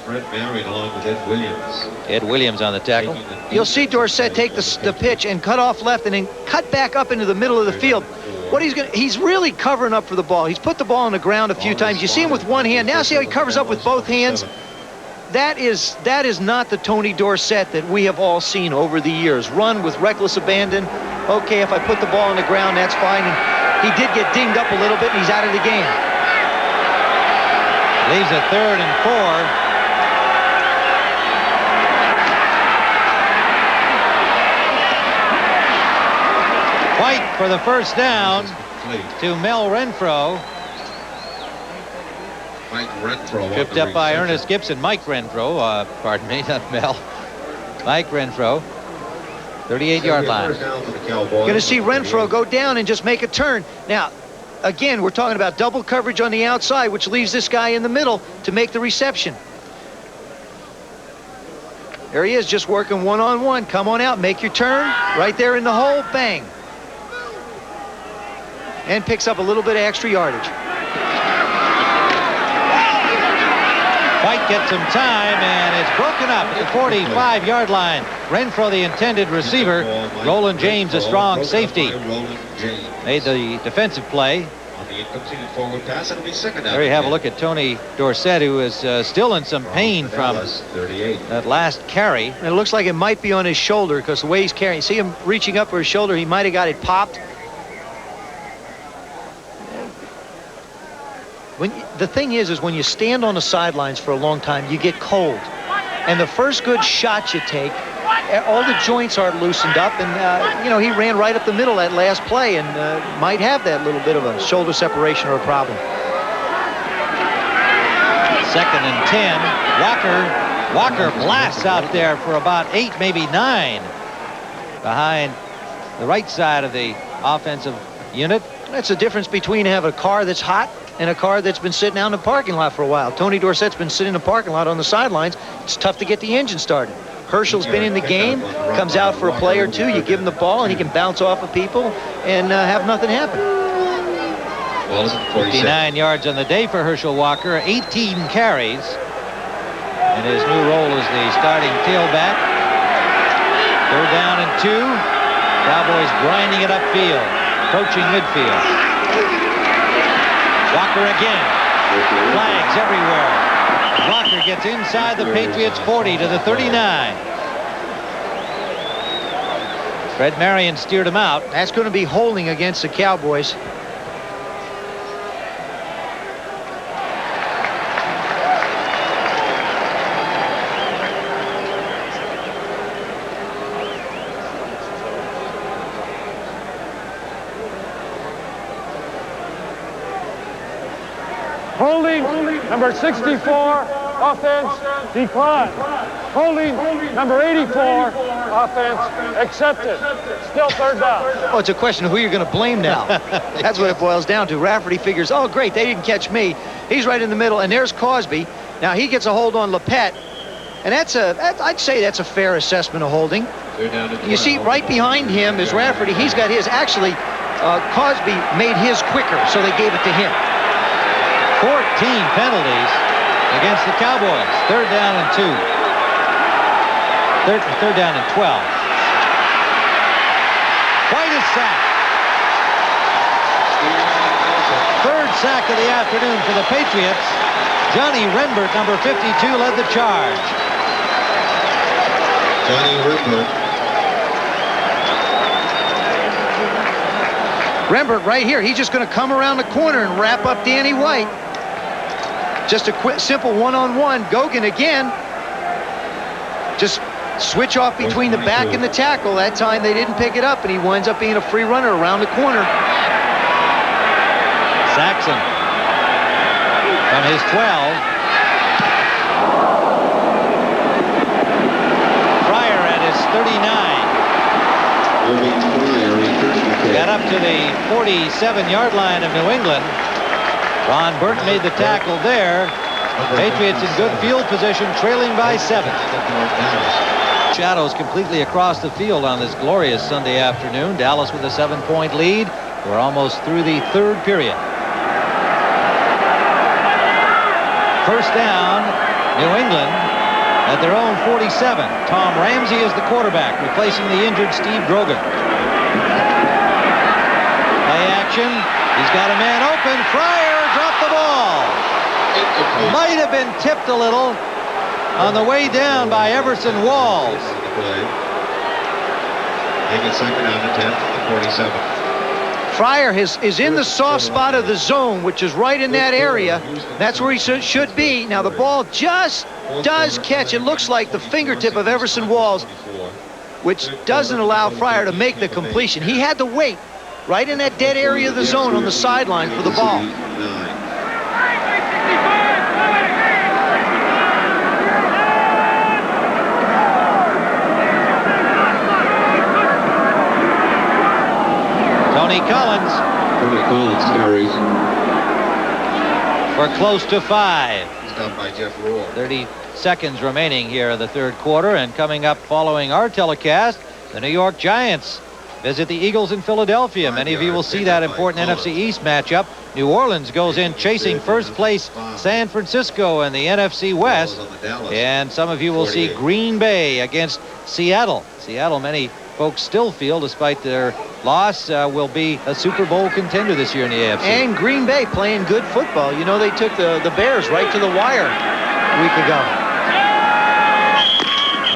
Fred Marion along with Ed Williams. Ed Williams on the tackle. You'll see Dorsett take the pitch and cut off left and then cut back up into the middle of the field. What he's really covering up for the ball. He's put the ball on the ground a few times. You see him with one hand. Now see how he covers up with both hands? That is not the Tony Dorsett that we have all seen over the years. Run with reckless abandon. Okay, if I put the ball on the ground, that's fine. And he did get dinged up a little bit, and he's out of the game. Leaves a 3rd and 4. White for the first down to Mel Renfro. Mike Renfro. Tripped up by Ernest Gibson. Mike Renfro, pardon me, not Mel. Mike Renfro. 38-yard line. Going to see Renfro go down and just make a turn. Now, again, we're talking about double coverage on the outside, which leaves this guy in the middle to make the reception. There he is, just working one-on-one. Come on out, make your turn. Right there in the hole, bang. And picks up a little bit of extra yardage. White gets some time, and it's broken up at the 45-yard line. Renfro, the intended receiver. Roland James, a strong safety, made the defensive play. There you have a look at Tony Dorsett, who is still in some pain from that last carry. And it looks like it might be on his shoulder because the way he's carrying. See him reaching up for his shoulder. He might have got it popped. The thing is when you stand on the sidelines for a long time, you get cold. And the first good shot you take, all the joints are loosened up. And, he ran right up the middle that last play and might have that little bit of a shoulder separation or a problem. 2nd and 10. Walker blasts out there for about 8, maybe 9. Behind the right side of the offensive unit. That's the difference between having a car that's hot and a car that's been sitting out in the parking lot for a while. Tony Dorsett's been sitting in the parking lot on the sidelines. It's tough to get the engine started. Herschel's been in the game, comes out for a play or two, you give him the ball, and he can bounce off of people and have nothing happen. 59 yards on the day for Herschel Walker, 18 carries. And his new role as the starting tailback. 3rd down and 2. Cowboys grinding it upfield, approaching midfield. Walker again. Flags everywhere. Walker gets inside the Patriots 40 to the 39. Fred Marion steered him out. That's going to be holding against the Cowboys. Holding, number 64, offense, decline. Holding, number 84, offense, accepted. Still 3rd down. Oh, it's a question of who you're going to blame now. That's what it boils down to. Rafferty figures, oh, great, they didn't catch me. He's right in the middle, and there's Cosby. Now he gets a hold on Lepet, and I'd say that's a fair assessment of holding. You see, right behind him is Rafferty. He's got his. Actually, Cosby made his quicker, so they gave it to him. 14 penalties against the Cowboys. 3rd down and 2. Third down and 12. White is sacked. 3rd sack of the afternoon for the Patriots. Johnny Renbert, number 52, led the charge. Johnny Renbert. Renbert right here. He's just going to come around the corner and wrap up Danny White. Just a quick, simple one-on-one. Gogan again. Just switch off between the back and the tackle. That time they didn't pick it up, and he winds up being a free runner around the corner. Saxon from his 12. Fryer Got up to the 47-yard line of New England. Ron Burton made the tackle there. Patriots in good field position, trailing by 7. Shadows completely across the field on this glorious Sunday afternoon. Dallas with a 7-point lead. We're almost through the third period. First down, New England at their own 47. Tom Ramsey is the quarterback, replacing the injured Steve Grogan. Play action. He's got a man open. Fryer dropped the ball. Might have been tipped a little on the way down by Everson Walls. Make it second down and 10 from the 47. Fryer is in the soft spot of the zone, which is right in that area. That's where he should be. Now the ball just does catch. It looks like the fingertip of Everson Walls, which doesn't allow Fryer to make the completion. He had to wait right in that dead area of the zone on the sideline for the ball. Tony Collins carries. We're close to 5. Stopped by Jeff Rohr. 30 seconds remaining here in the third quarter, and coming up following our telecast, the New York Giants visit the Eagles in Philadelphia. Many of you will see that important NFC East matchup. New Orleans goes in chasing first place San Francisco in the NFC West, and some of you will see Green Bay against Seattle. Seattle, many folks still feel, despite their loss, will be a Super Bowl contender this year in the AFC. And Green Bay playing good football. You know, they took the Bears right to the wire a week ago.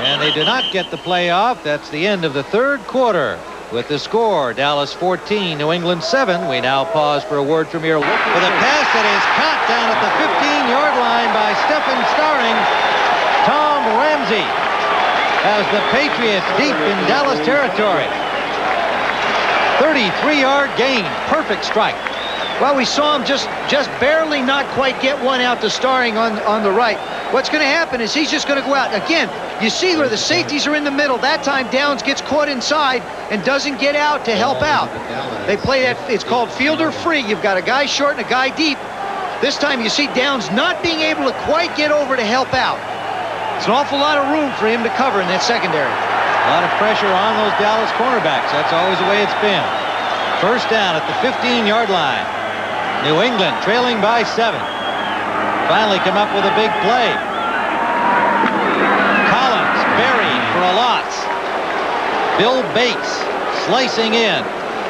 And they do not get the playoff. That's the end of the third quarter. With the score, Dallas 14, New England 7. We now pause for a word from your look for the pass that is caught down at the 15-yard line by Stephen Starring. Tom Ramsey has the Patriots deep in Dallas territory. 33-yard gain. Perfect strike. Well, we saw him just barely not quite get one out to Starring on the right. What's going to happen is he's just going to go out. Again, you see where the safeties are in the middle. That time Downs gets caught inside and doesn't get out to help out. They play that, it's called fielder free. You've got a guy short and a guy deep. This time you see Downs not being able to quite get over to help out. It's an awful lot of room for him to cover in that secondary. A lot of pressure on those Dallas cornerbacks. That's always the way it's been. First down at the 15-yard line. New England trailing by 7. Finally come up with a big play. Collins buried for a loss. Bill Bates slicing in.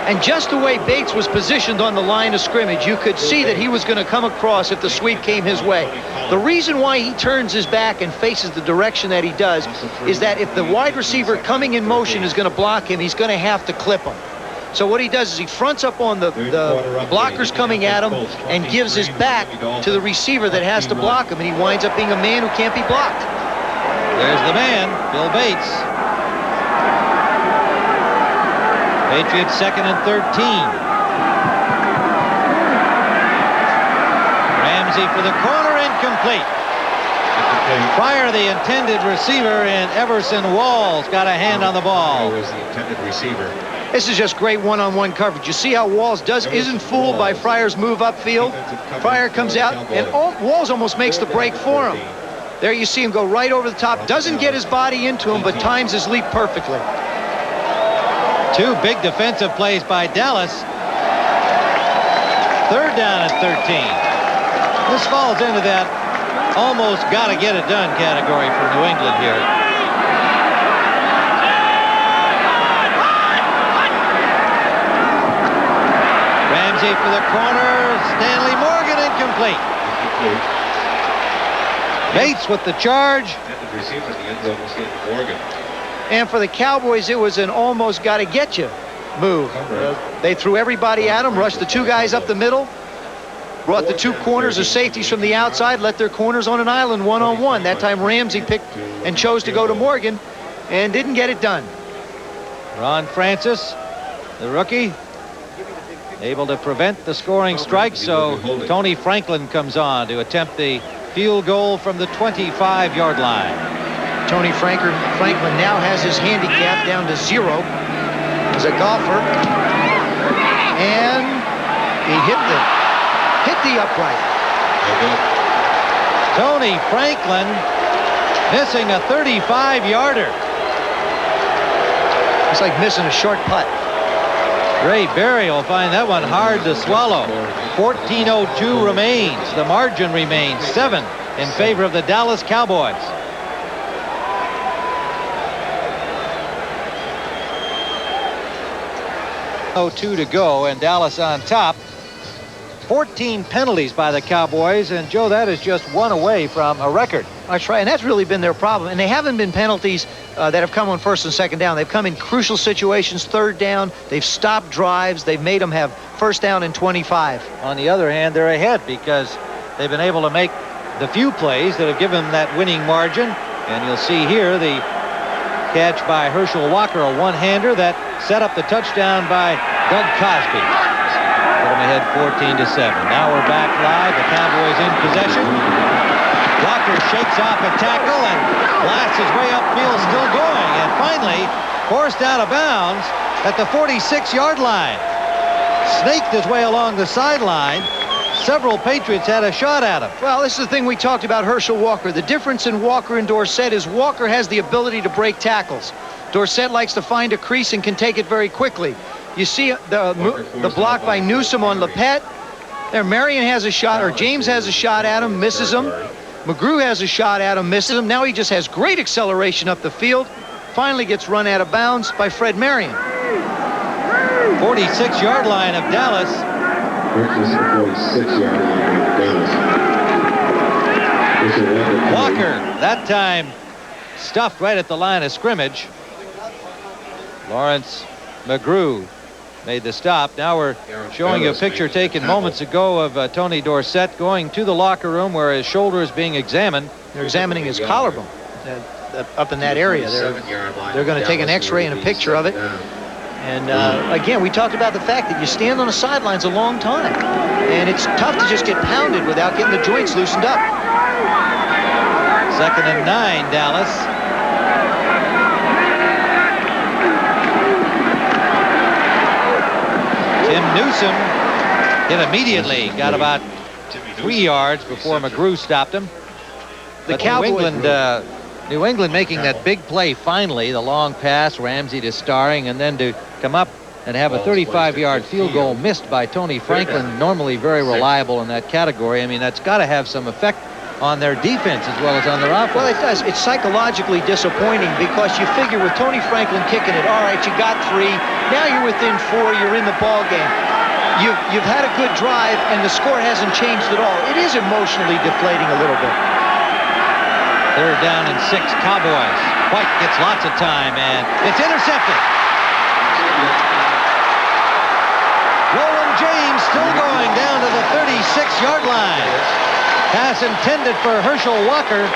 And just the way Bates was positioned on the line of scrimmage, you could see that he was going to come across if the sweep came his way. The reason why he turns his back and faces the direction that he does is that if the wide receiver coming in motion is going to block him, he's going to have to clip him. So what he does is he fronts up on the blockers coming at him and gives his back to the receiver that has to block him, and he winds up being a man who can't be blocked. There's the man, Bill Bates. Patriots 2nd and 13. Ramsey for the corner, incomplete. Fryer, the intended receiver, and Everson Walls got a hand on the ball. Was the intended receiver. This is just great one-on-one coverage. You see how Walls isn't fooled by Fryer's move upfield. Fryer comes out, and Walls almost makes the break for him. There you see him go right over the top. Doesn't get his body into him, but times his leap perfectly. 2 big defensive plays by Dallas. Third down at 13. This falls into that almost got to get it done category for New England here. Ramsey for the corner. Stanley Morgan incomplete. Bates with the charge. Intended receiver in the end zone was getting Morgan. And for the Cowboys, it was an almost got-to-get-you move. They threw everybody at him, rushed the 2 guys up the middle, brought the 2 corners or safeties from the outside, let their corners on an island one-on-one. That time Ramsey picked and chose to go to Morgan and didn't get it done. Ron Francis, the rookie, able to prevent the scoring strike, so Tony Franklin comes on to attempt the field goal from the 25-yard line. Tony Franklin now has his handicap down to 0. He's a golfer. And he hit the upright. Tony Franklin missing a 35-yarder. It's like missing a short putt. Ray Berry will find that one hard to swallow. 14:02 remains. The margin remains 7 in favor of the Dallas Cowboys. .02 to go, and Dallas on top. 14 penalties by the Cowboys, and Joe, that is just one away from a record. That's right, and that's really been their problem. And they haven't been penalties that have come on first and second down. They've come in crucial situations, third down. They've stopped drives. They've made them have first down and 25. On the other hand, they're ahead because they've been able to make the few plays that have given them that winning margin. And you'll see here the catch by Herschel Walker, a one-hander that set up the touchdown by Doug Cosby. Put them ahead 14-7. Now we're back live. The Cowboys in possession. Walker shakes off a tackle and blasts his way upfield, still going. And finally, forced out of bounds at the 46-yard line. Snaked his way along the sideline. Several Patriots had a shot at him. Well, this is the thing we talked about Herschel Walker. The difference in Walker and Dorsett is Walker has the ability to break tackles. Dorsett likes to find a crease and can take it very quickly. You see the block by Newsom on Lepet. There, Marion has a shot, or James has a shot at him, misses him. McGrew has a shot at him, misses him. Now he just has great acceleration up the field. Finally gets run out of bounds by Fred Marion. 46-yard line of Dallas. 46-yard line of Dallas. Walker, that time stuffed right at the line of scrimmage. Lawrence McGrew made the stop. Now we're showing you a picture taken moments ago of Tony Dorsett going to the locker room where his shoulder is being examined. They're examining his collarbone up in that area. They're going to take an x-ray and a picture of it. And again, we talked about the fact that you stand on the sidelines a long time. And it's tough to just get pounded without getting the joints loosened up. 2nd and 9, Dallas. Tim Newsom hit immediately, got about 3 yards before McGrew stopped him. But New England making that big play finally, the long pass, Ramsey to Starring, and then to come up and have a 35-yard field goal missed by Tony Franklin, normally very reliable in that category. I mean, that's got to have some effect on their defense as well as on their offense. Well, it does. It's psychologically disappointing because you figure with Tony Franklin kicking it, all right, you got 3. Now you're within 4. You're in the ball game. You've had a good drive, and the score hasn't changed at all. It is emotionally deflating a little bit. 3rd down and 6, Cowboys. White gets lots of time, and it's intercepted. Roland James still going down to the 36-yard line. Pass intended for Herschel Walker.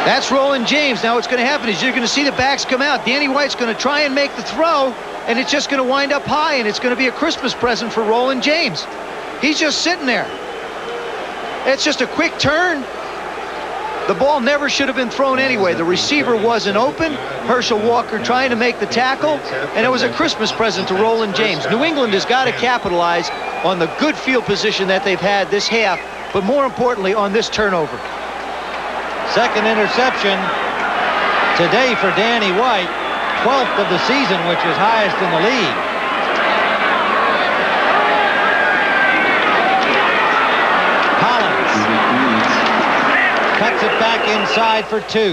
That's Roland James. Now what's going to happen is you're going to see the backs come out. Danny White's going to try and make the throw, and it's just going to wind up high, and it's going to be a Christmas present for Roland James. He's just sitting there. It's just a quick turn. The ball never should have been thrown anyway. The receiver wasn't open. Herschel Walker trying to make the tackle, and it was a Christmas present to Roland James. New England has got to capitalize on the good field position that they've had this half, but more importantly on this turnover. 2nd interception today for Danny White, 12th of the season, which is highest in the league. Cuts it back inside for 2.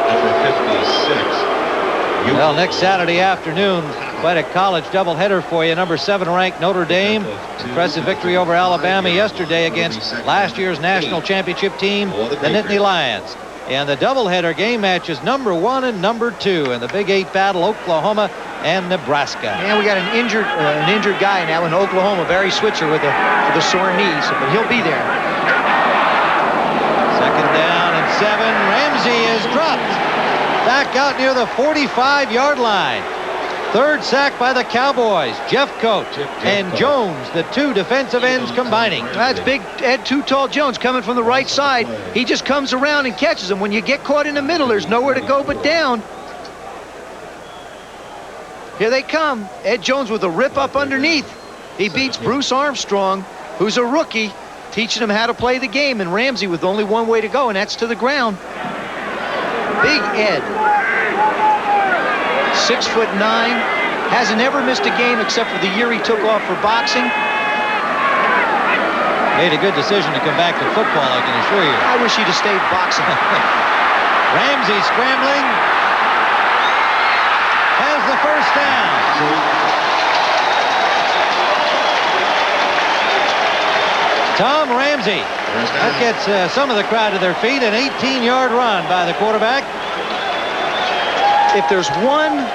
Number 56. Well, next Saturday afternoon, quite a college doubleheader for you. Number 7 ranked Notre Dame. Impressive victory over Alabama yesterday against last year's national championship team, the Nittany Lions. And the doubleheader game matches number 1 and number 2 in the Big 8 battle, Oklahoma and Nebraska. And we got an injured guy now in Oklahoma, Barry Switzer with a sore knee, but he'll be there. 2nd down and 7. Ramsey is dropped back out near the 45-yard line. Third sack by the Cowboys. Jeffcoat and Jones, the two defensive ends combining. That's big Ed Too Tall Jones coming from the right side. He just comes around and catches him. When you get caught in the middle, there's nowhere to go but down. Here they come. Ed Jones with a rip up underneath. He beats Bruce Armstrong, who's a rookie, teaching him how to play the game, and Ramsey with only one way to go, and that's to the ground. Big Ed. 6'9", hasn't ever missed a game except for the year he took off for boxing. Made a good decision to come back to football, I can assure you. I wish he'd have stayed boxing. Ramsey scrambling. Has the first down. Tom Ramsey. That gets some of the crowd to their feet. An 18-yard run by the quarterback. If there's one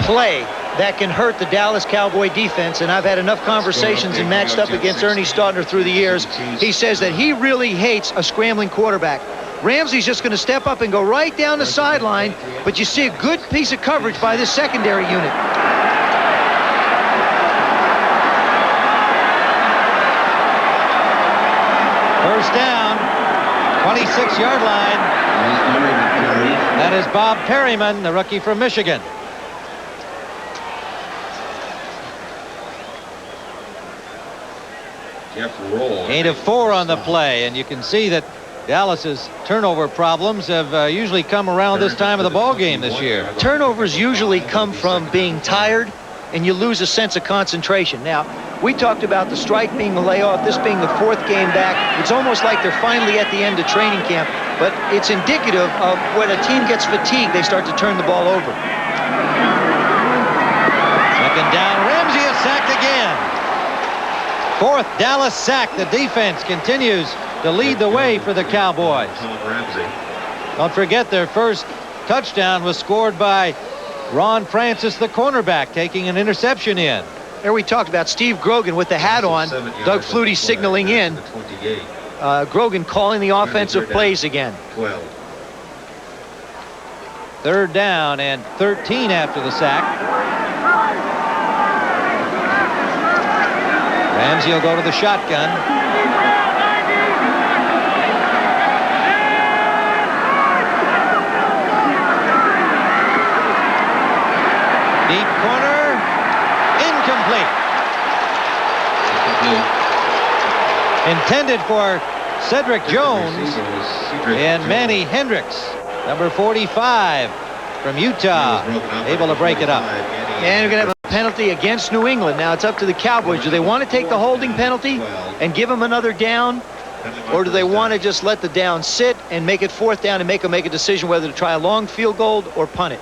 play that can hurt the Dallas Cowboy defense, and I've had enough conversations and matched up against Ernie Staudner through the years, he says that he really hates a scrambling quarterback. Ramsey's just going to step up and go right down the sideline, but you see a good piece of coverage by this secondary unit. First down, 26-yard line. That is Bob Perryman, the rookie from Michigan. Gain of 4 on the play, and you can see that Dallas's turnover problems have usually come around this time of the ball game this year. Turnovers usually come from being tired, and you lose a sense of concentration. Now, we talked about the strike being the layoff, this being the 4th game back. It's almost like they're finally at the end of training camp, but it's indicative of when a team gets fatigued, they start to turn the ball over. Second down, Ramsey is sacked again. 4th Dallas sack. The defense continues to lead the way for the Cowboys. Don't forget their first touchdown was scored by Ron Francis, the cornerback, taking an interception in. There we talked about Steve Grogan with the hat on. Doug Flutie signaling in. Grogan calling the offensive plays again. 3rd down and 13 after the sack. Ramsey will go to the shotgun. Deep corner, incomplete. Intended for Cedric Jones and Manny Hendricks, number 45 from Utah, able to break it up. And we're going to have a penalty against New England. Now it's up to the Cowboys. Do they want to take the holding penalty and give them another down? Or do they want to just let the down sit and make it 4th down and make them make a decision whether to try a long field goal or punt it?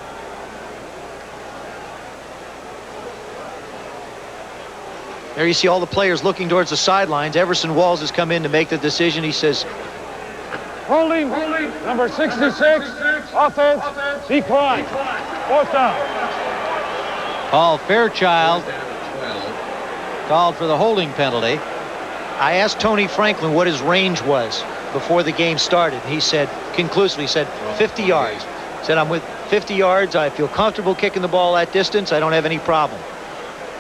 There you see all the players looking towards the sidelines. Everson Walls has come in to make the decision. He says, Holding, number 66, offense, decline. 4th down. Paul Fairchild called for the holding penalty. I asked Tony Franklin what his range was before the game started. He said, conclusively, he said 50 yards. He said, I'm with 50 yards. I feel comfortable kicking the ball that distance. I don't have any problem.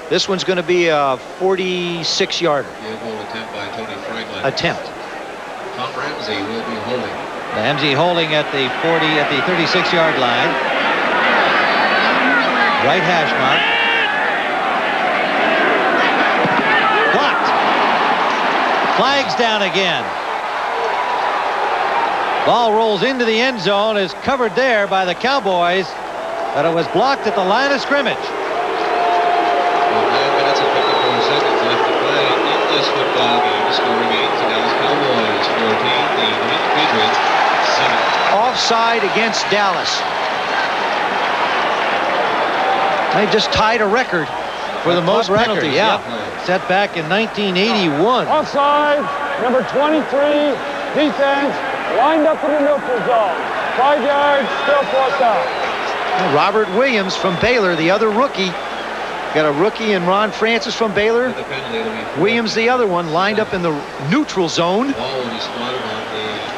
This one's going to be a 46-yarder. Attempt by Tony Franklin. Attempt. Tom Ramsey will be holding. Ramsey holding at the 36-yard line. Right hash mark. Blocked. Flags down again. Ball rolls into the end zone, is covered there by the Cowboys, but it was blocked at the line of scrimmage. 9 minutes and 54 seconds left to play in this football game. Score remains the Dallas Cowboys 14, the New England Patriots 7. Offside against Dallas. They just tied a record for the most penalties. Yeah. Set back in 1981. Offside, number 23, defense, lined up in the neutral zone. 5 yards, still 4th down. Robert Williams from Baylor, the other rookie. Got a rookie and Ron Francis from Baylor. Williams, the other one, lined up in the neutral zone.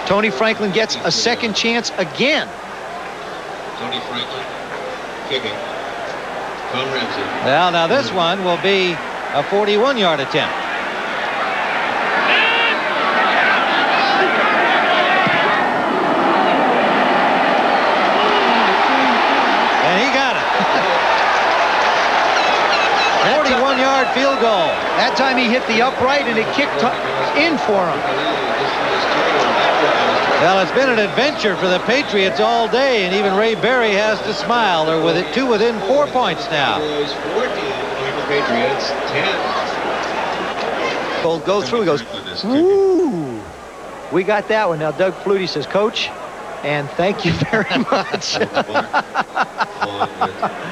Tony Franklin gets a second chance again. Tony Franklin kicking. Tom Ramsey. Well, now this one will be a 41-yard attempt. And he got it. 41-yard field goal. That time he hit the upright and it kicked in for him. Well, it's been an adventure for the Patriots all day, and even Ray Berry has to smile. They're within 4 points now. 14 Patriots, 10. He'll go through. He goes, ooh. We got that one. Now Doug Flutie says, Coach, and thank you very much.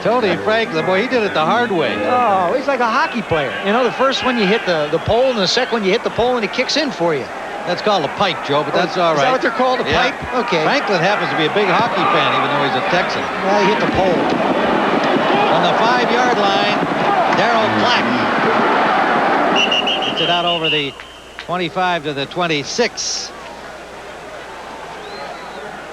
Tony Franklin, boy, he did it the hard way. Oh, he's like a hockey player. You know, the first one you hit the pole, and the second one you hit the pole, and it kicks in for you. That's called a pipe, Joe, but that's all right. Is that what they're called, a pipe? Okay. Franklin happens to be a big hockey fan, even though he's a Texan. Well, he hit the pole. On the 5-yard line, Darryl Black gets it out over the 25 to the 26.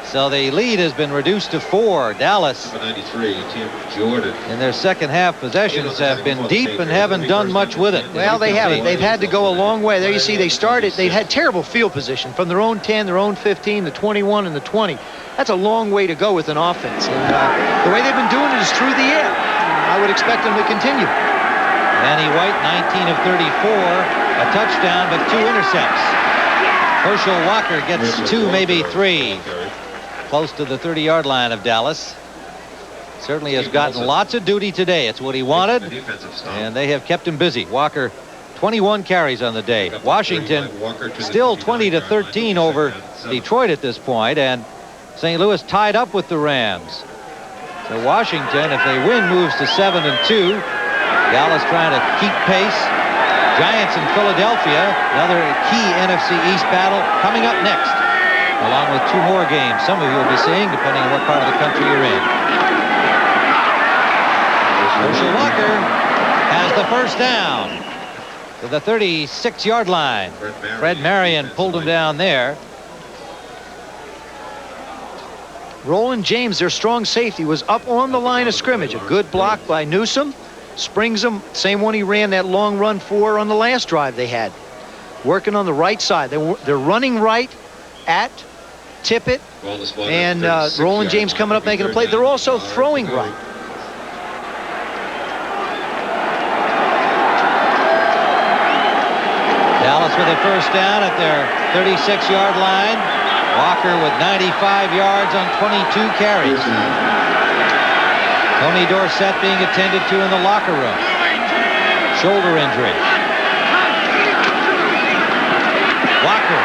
So the lead has been reduced to 4. Dallas, 93, Tim Jordan. in their second half possessions, have been deep and haven't done much with it. Well, they haven't. They've had to go a long way. There you see they had terrible field position from their own 10, their own 15, the 21, and the 20. That's a long way to go with an offense. And the way they've been doing it is through the air. I would expect them to continue. Danny White, 19 of 34, a touchdown, but 2 intercepts. Herschel Walker gets 2, maybe 3. Close to the 30-yard line of Dallas. Certainly has gotten lots of duty today. It's what he wanted, and they have kept him busy. Walker, 21 carries on the day. Washington still 20-13 over Detroit at this point, and St. Louis tied up with the Rams. So Washington, if they win, moves to 7-2. Dallas trying to keep pace. Giants in Philadelphia, another key NFC East battle coming up next, along with 2 more games some of you will be seeing, depending on what part of the country you're in. Herschel Walker has the first down to the 36-yard line. Fred Marion pulled him down there. Roland James, their strong safety, was up on the line of scrimmage. A good block by Newsome. Springs him, same one he ran that long run for on the last drive they had. Working on the right side. They're running right at Tippett, and Roland James coming up making a play. They're also throwing right. Dallas with a first down at their 36-yard line. Walker with 95 yards on 22 carries. Tony Dorsett being attended to in the locker room. Shoulder injury. Walker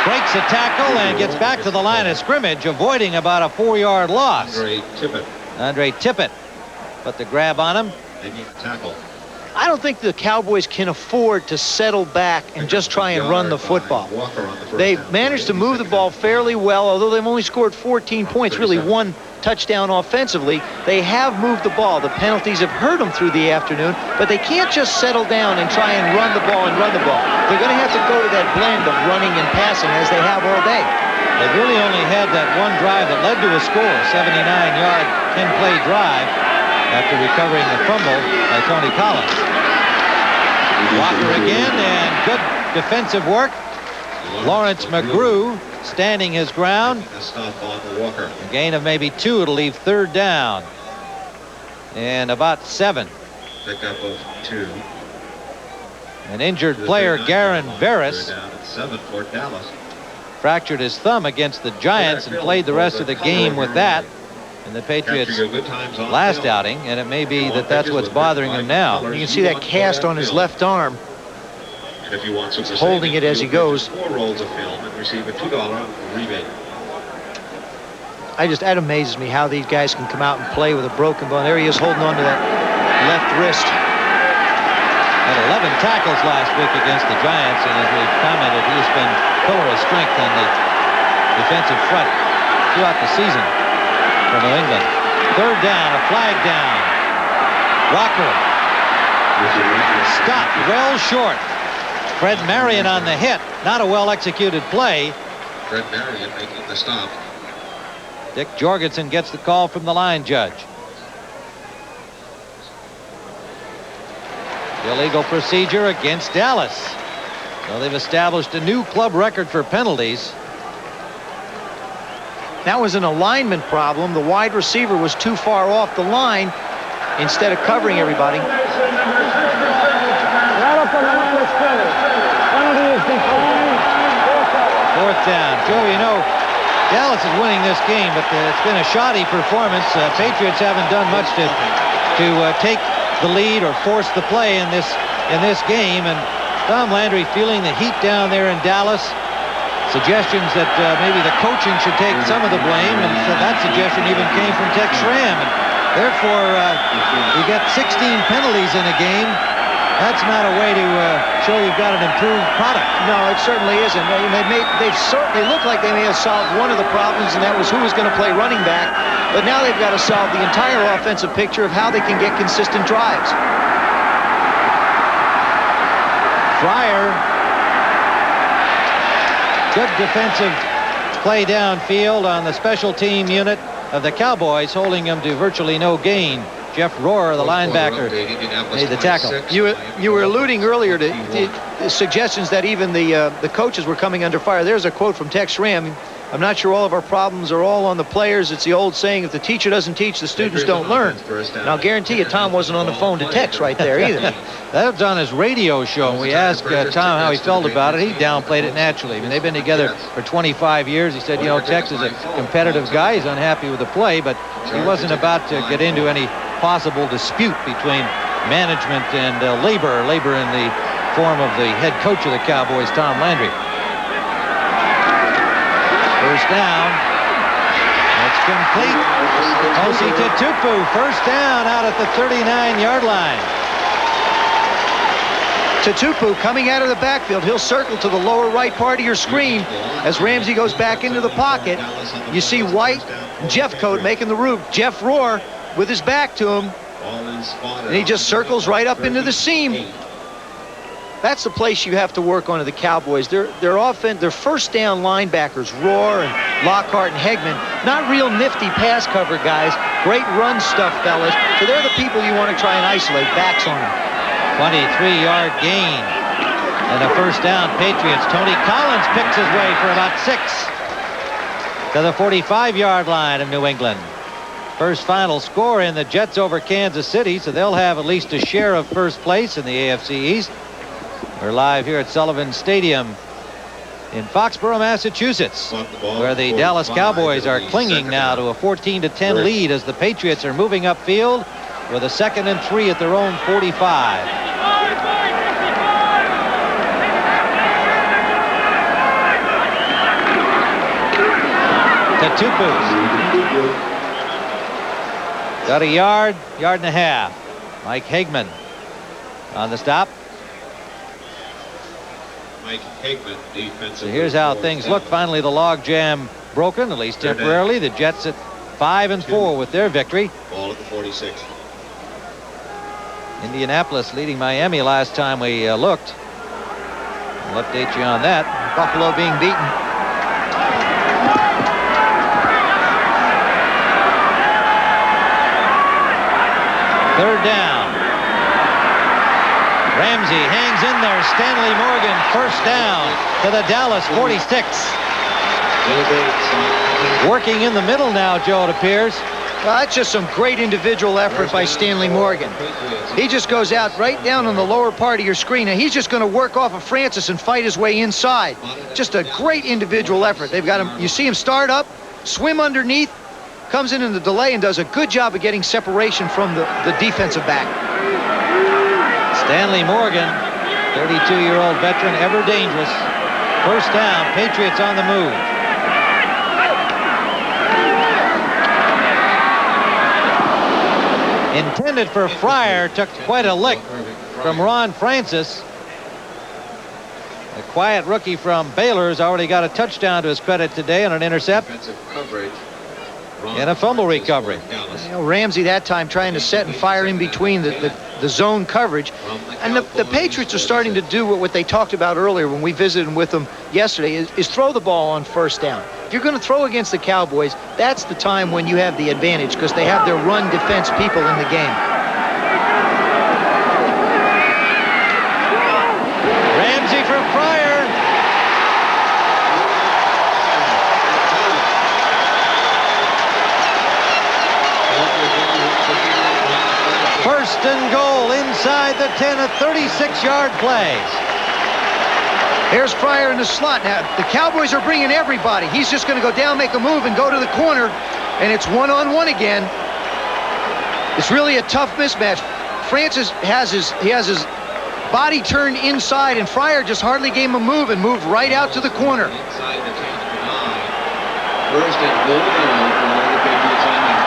breaks a tackle and gets back to the line of scrimmage, avoiding about a 4-yard loss. Andre Tippett put the grab on him. Tackle. I don't think the Cowboys can afford to settle back and just try and run the football. They've managed to move the ball fairly well, although they've only scored 14 points, really 1 touchdown offensively. They have moved the ball. The penalties have hurt them through the afternoon, but they can't just settle down and try and run the ball. They're going to have to go to that blend of running and passing as they have all day. They've really only had that one drive that led to a score, 79-yard 10-play drive after recovering the fumble by Tony Collins. Walker again, and good defensive work. Lawrence McGrew standing his ground. A gain of maybe 2. It'll leave 3rd down and about 7. Pickup of 2. An injured player, Garen Veras, fractured his thumb against the Giants and played the rest of the game with that in the Patriots' last outing, and it may be that that's what's bothering him now. You can see that cast on his left arm. He's holding it as he goes. 4 rolls of film and receive a $2 rebate. That amazes me how these guys can come out and play with a broken bone. There he is holding on to that left wrist. Had 11 tackles last week against the Giants, and as we've commented, he's been pillar of strength on the defensive front throughout the season for New England. 3rd down, a flag down. Walker stopped well short. Fred Marion on the hit. Not a well-executed play. Fred Marion making the stop. Dick Jorgensen gets the call from the line judge. Illegal procedure against Dallas. So they've established a new club record for penalties. That was an alignment problem. The wide receiver was too far off the line instead of covering everybody. Right up on the line of scrimmage. Penalty is declined. Fourth down. Joe, you know, Dallas is winning this game, but it's been a shoddy performance. Patriots haven't done much to take the lead or force the play in this game. And Tom Landry feeling the heat down there in Dallas. Suggestions that maybe the coaching should take some of the blame, and so that suggestion even came from Tex Schramm. And therefore, you get 16 penalties in a game. That's not a way to show you've got an improved product. No, it certainly isn't. They certainly look like they may have solved one of the problems, and that was who was going to play running back. But now they've got to solve the entire offensive picture of how they can get consistent drives. Fryer. Good defensive play downfield on the special team unit of the Cowboys, holding them to virtually no gain. Jeff Rohr, the linebacker, made the tackle. You were alluding earlier to the suggestions that even the coaches were coming under fire. There's a quote from Tex Schramm. I'm not sure all of our problems are all on the players. It's the old saying, if the teacher doesn't teach, the students don't learn. And I'll guarantee you Tom wasn't on the phone to Tex right there either. That was on his radio show. We asked Tom how he felt about it. He downplayed it naturally. I mean, they've been together for 25 years. He said, you know, Tex is a competitive guy. He's unhappy with the play, but he wasn't about to get into any possible dispute between management and labor in the form of the head coach of the Cowboys, Tom Landry. First down. It's complete. Osi Tatupu, first down out at the 39-yard line. Tatupu coming out of the backfield. He'll circle to the lower right part of your screen as Ramsey goes back into the pocket. You see White and Jeffcoat making the route. Jeff Rohr with his back to him. And he just circles right up into the seam. That's the place you have to work on to the Cowboys. Their first down linebackers, Rohr and Lockhart and Hegman, not real nifty pass cover guys. Great run stuff, fellas. So they're the people you want to try and isolate. Backs on them. 23-yard gain. And a first down, Patriots. Tony Collins picks his way for about 6 to the 45-yard line of New England. First final score in the Jets over Kansas City, so they'll have at least a share of first place in the AFC East. We're live here at Sullivan Stadium in Foxborough, Massachusetts, where the Dallas Cowboys are clinging now to a 14-10 lead as the Patriots are moving upfield with a 2nd and 3 at their own 45. Tatupu. Got a yard and a half. Mike Hegman on the stop. Mike Hegman, defensive. So here's how things look. Finally, the log jam broken, at least temporarily. The Jets at 5-4 with their victory. Ball at the 46. Indianapolis leading Miami last time we looked. We'll update you on that. Buffalo being beaten. Third down. Ramsey hangs in there. Stanley Morgan, first down to the Dallas 46. Working in the middle now, Joe, it appears. Well, that's just some great individual effort by Stanley Morgan. He just goes out right down on the lower part of your screen, and he's just going to work off of Francis and fight his way inside. Just a great individual effort. They've got him. You see him start up, swim underneath, comes in the delay, and does a good job of getting separation from the defensive back. Stanley Morgan, 32-year-old veteran, ever dangerous. First down, Patriots on the move. Intended for Fryer, took quite a lick from Ron Francis. A quiet rookie from Baylor has already got a touchdown to his credit today on an intercept and a fumble recovery. You know, Ramsey that time trying to set and fire in between the zone coverage. And the Patriots are starting to do what they talked about earlier when we visited with them yesterday, is throw the ball on first down. If you're going to throw against the Cowboys, that's the time when you have the advantage because they have their run defense people in the game. inside the 10, a 36-yard play. Here's Fryer in the slot. Now, the Cowboys are bringing everybody. He's just going to go down, make a move, and go to the corner, and it's one-on-one again. It's really a tough mismatch. Francis has his body turned inside, and Fryer just hardly gave him a move and moved right out to the corner. Inside the 10 to the 9. First and goal for the Patriots offense.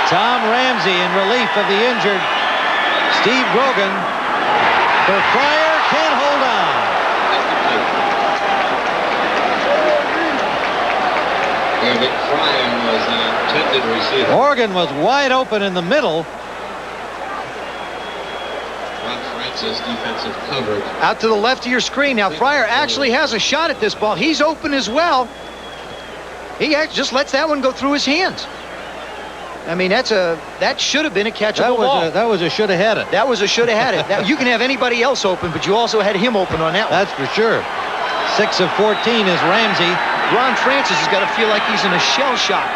Tom Ramsey in relief of the injured Steve Grogan. For Fryer, can't hold on. Fryer was the intended receiver. Morgan was wide open in the middle. Francis defensive coverage. Out to the left of your screen. Now, Fryer actually has a shot at this ball. He's open as well. He just lets that one go through his hands. I mean, that should have been a catchable ball. That was a should have had it. That was a should have had it. Now, you can have anybody else open, but you also had him open on that one. That's for sure. 6 of 14 is Ramsey. Ron Francis has got to feel like he's in a shell shock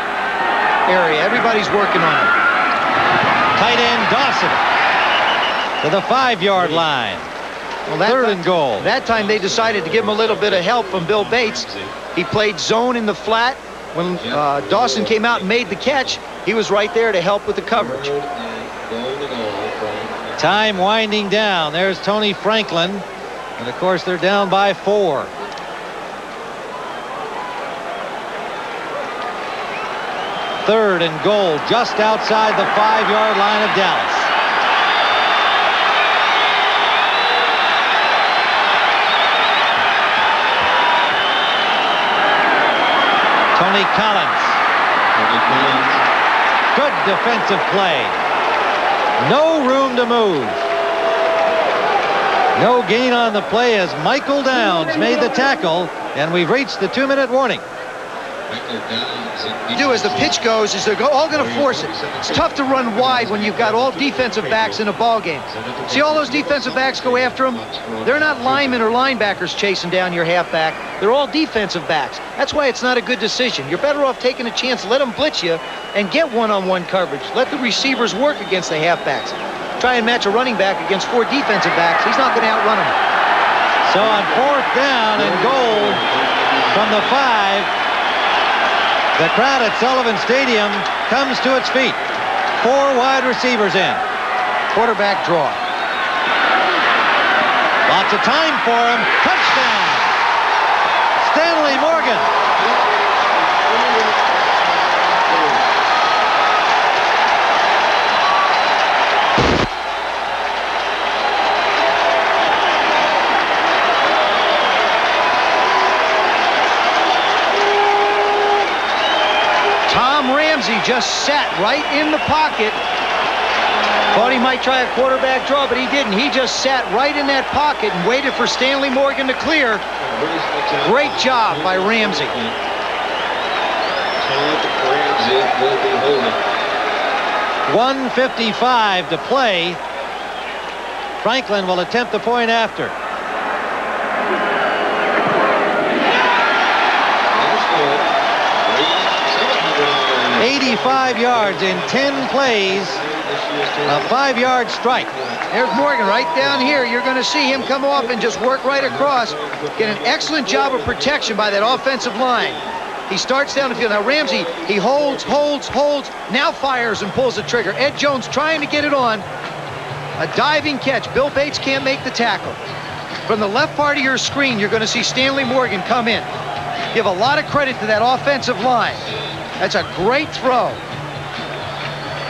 area. Everybody's working on him. Tight end Dawson to the 5-yard line. Well, Third and goal. That time they decided to give him a little bit of help from Bill Bates. He played zone in the flat. When Dawson came out and made the catch, he was right there to help with the coverage. Time winding down. There's Tony Franklin. And, of course, they're down by 4. Third and goal just outside the 5-yard line of Dallas. Tony Collins. Good defensive play. No room to move. No gain on the play as Michael Downs made the tackle, and we've reached the 2-minute warning. You do as the pitch goes is they're all going to force it. It's tough to run wide when you've got all defensive backs in a ball game. See all those defensive backs go after them? They're not linemen or linebackers chasing down your halfback. They're all defensive backs. That's why it's not a good decision. You're better off taking a chance, let them blitz you, and get one-on-one coverage. Let the receivers work against the halfbacks. Try and match a running back against 4 defensive backs. He's not going to outrun them. So on 4th down and goal from the 5, the crowd at Sullivan Stadium comes to its feet. 4 wide receivers in. Quarterback draw. Lots of time for him. Touchdown! Stanley Morgan. Ramsey just sat right in the pocket. Thought he might try a quarterback draw, but he didn't. He just sat right in that pocket and waited for Stanley Morgan to clear. Great job by Ramsey. 1:55 to play. Franklin will attempt the point after. 85 yards in 10 plays. A 5-yard strike. There's Morgan right down here. You're going to see him come off and just work right across. Get an excellent job of protection by that offensive line. He starts down the field. Now Ramsey, he holds, now fires and pulls the trigger. Ed Jones trying to get it on. A diving catch. Bill Bates can't make the tackle. From the left part of your screen, you're going to see Stanley Morgan come in. Give a lot of credit to that offensive line. That's a great throw.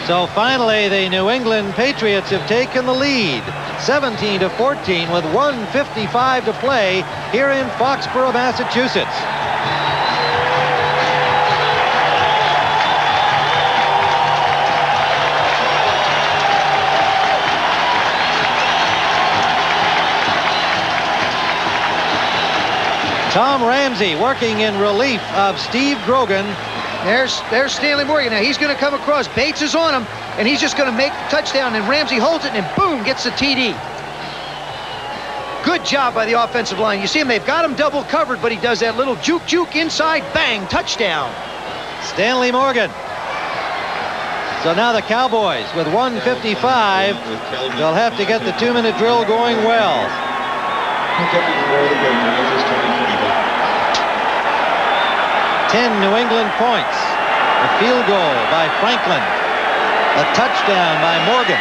So finally, the New England Patriots have taken the lead, 17-14, with 1:55 to play here in Foxborough, Massachusetts. Tom Ramsey working in relief of Steve Grogan. There's Stanley Morgan. Now he's going to come across. Bates is on him, and he's just going to make the touchdown, and Ramsey holds it, and boom, gets the TD. Good job by the offensive line. You see him, they've got him double covered, but he does that little juke inside, bang, touchdown. Stanley Morgan. So now the Cowboys with 1:55. They'll have to get the 2-minute drill going well. 10 New England points. A field goal by Franklin. A touchdown by Morgan.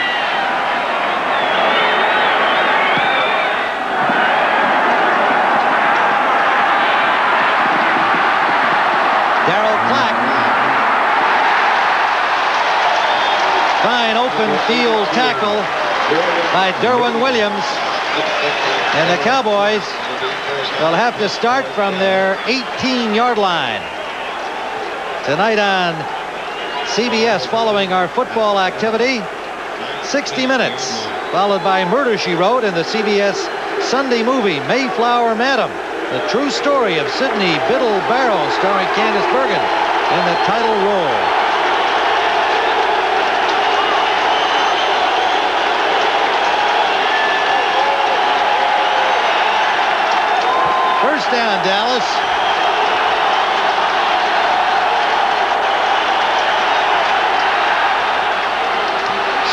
Darryl Clack. Fine open field tackle by Derwin Williams. And the Cowboys will have to start from their 18-yard line. Tonight on CBS, following our football activity, 60 Minutes, followed by Murder, She Wrote, and the CBS Sunday movie Mayflower Madam, the true story of Sidney Biddle Barrow, starring Candice Bergen in the title role. First down, Dallas.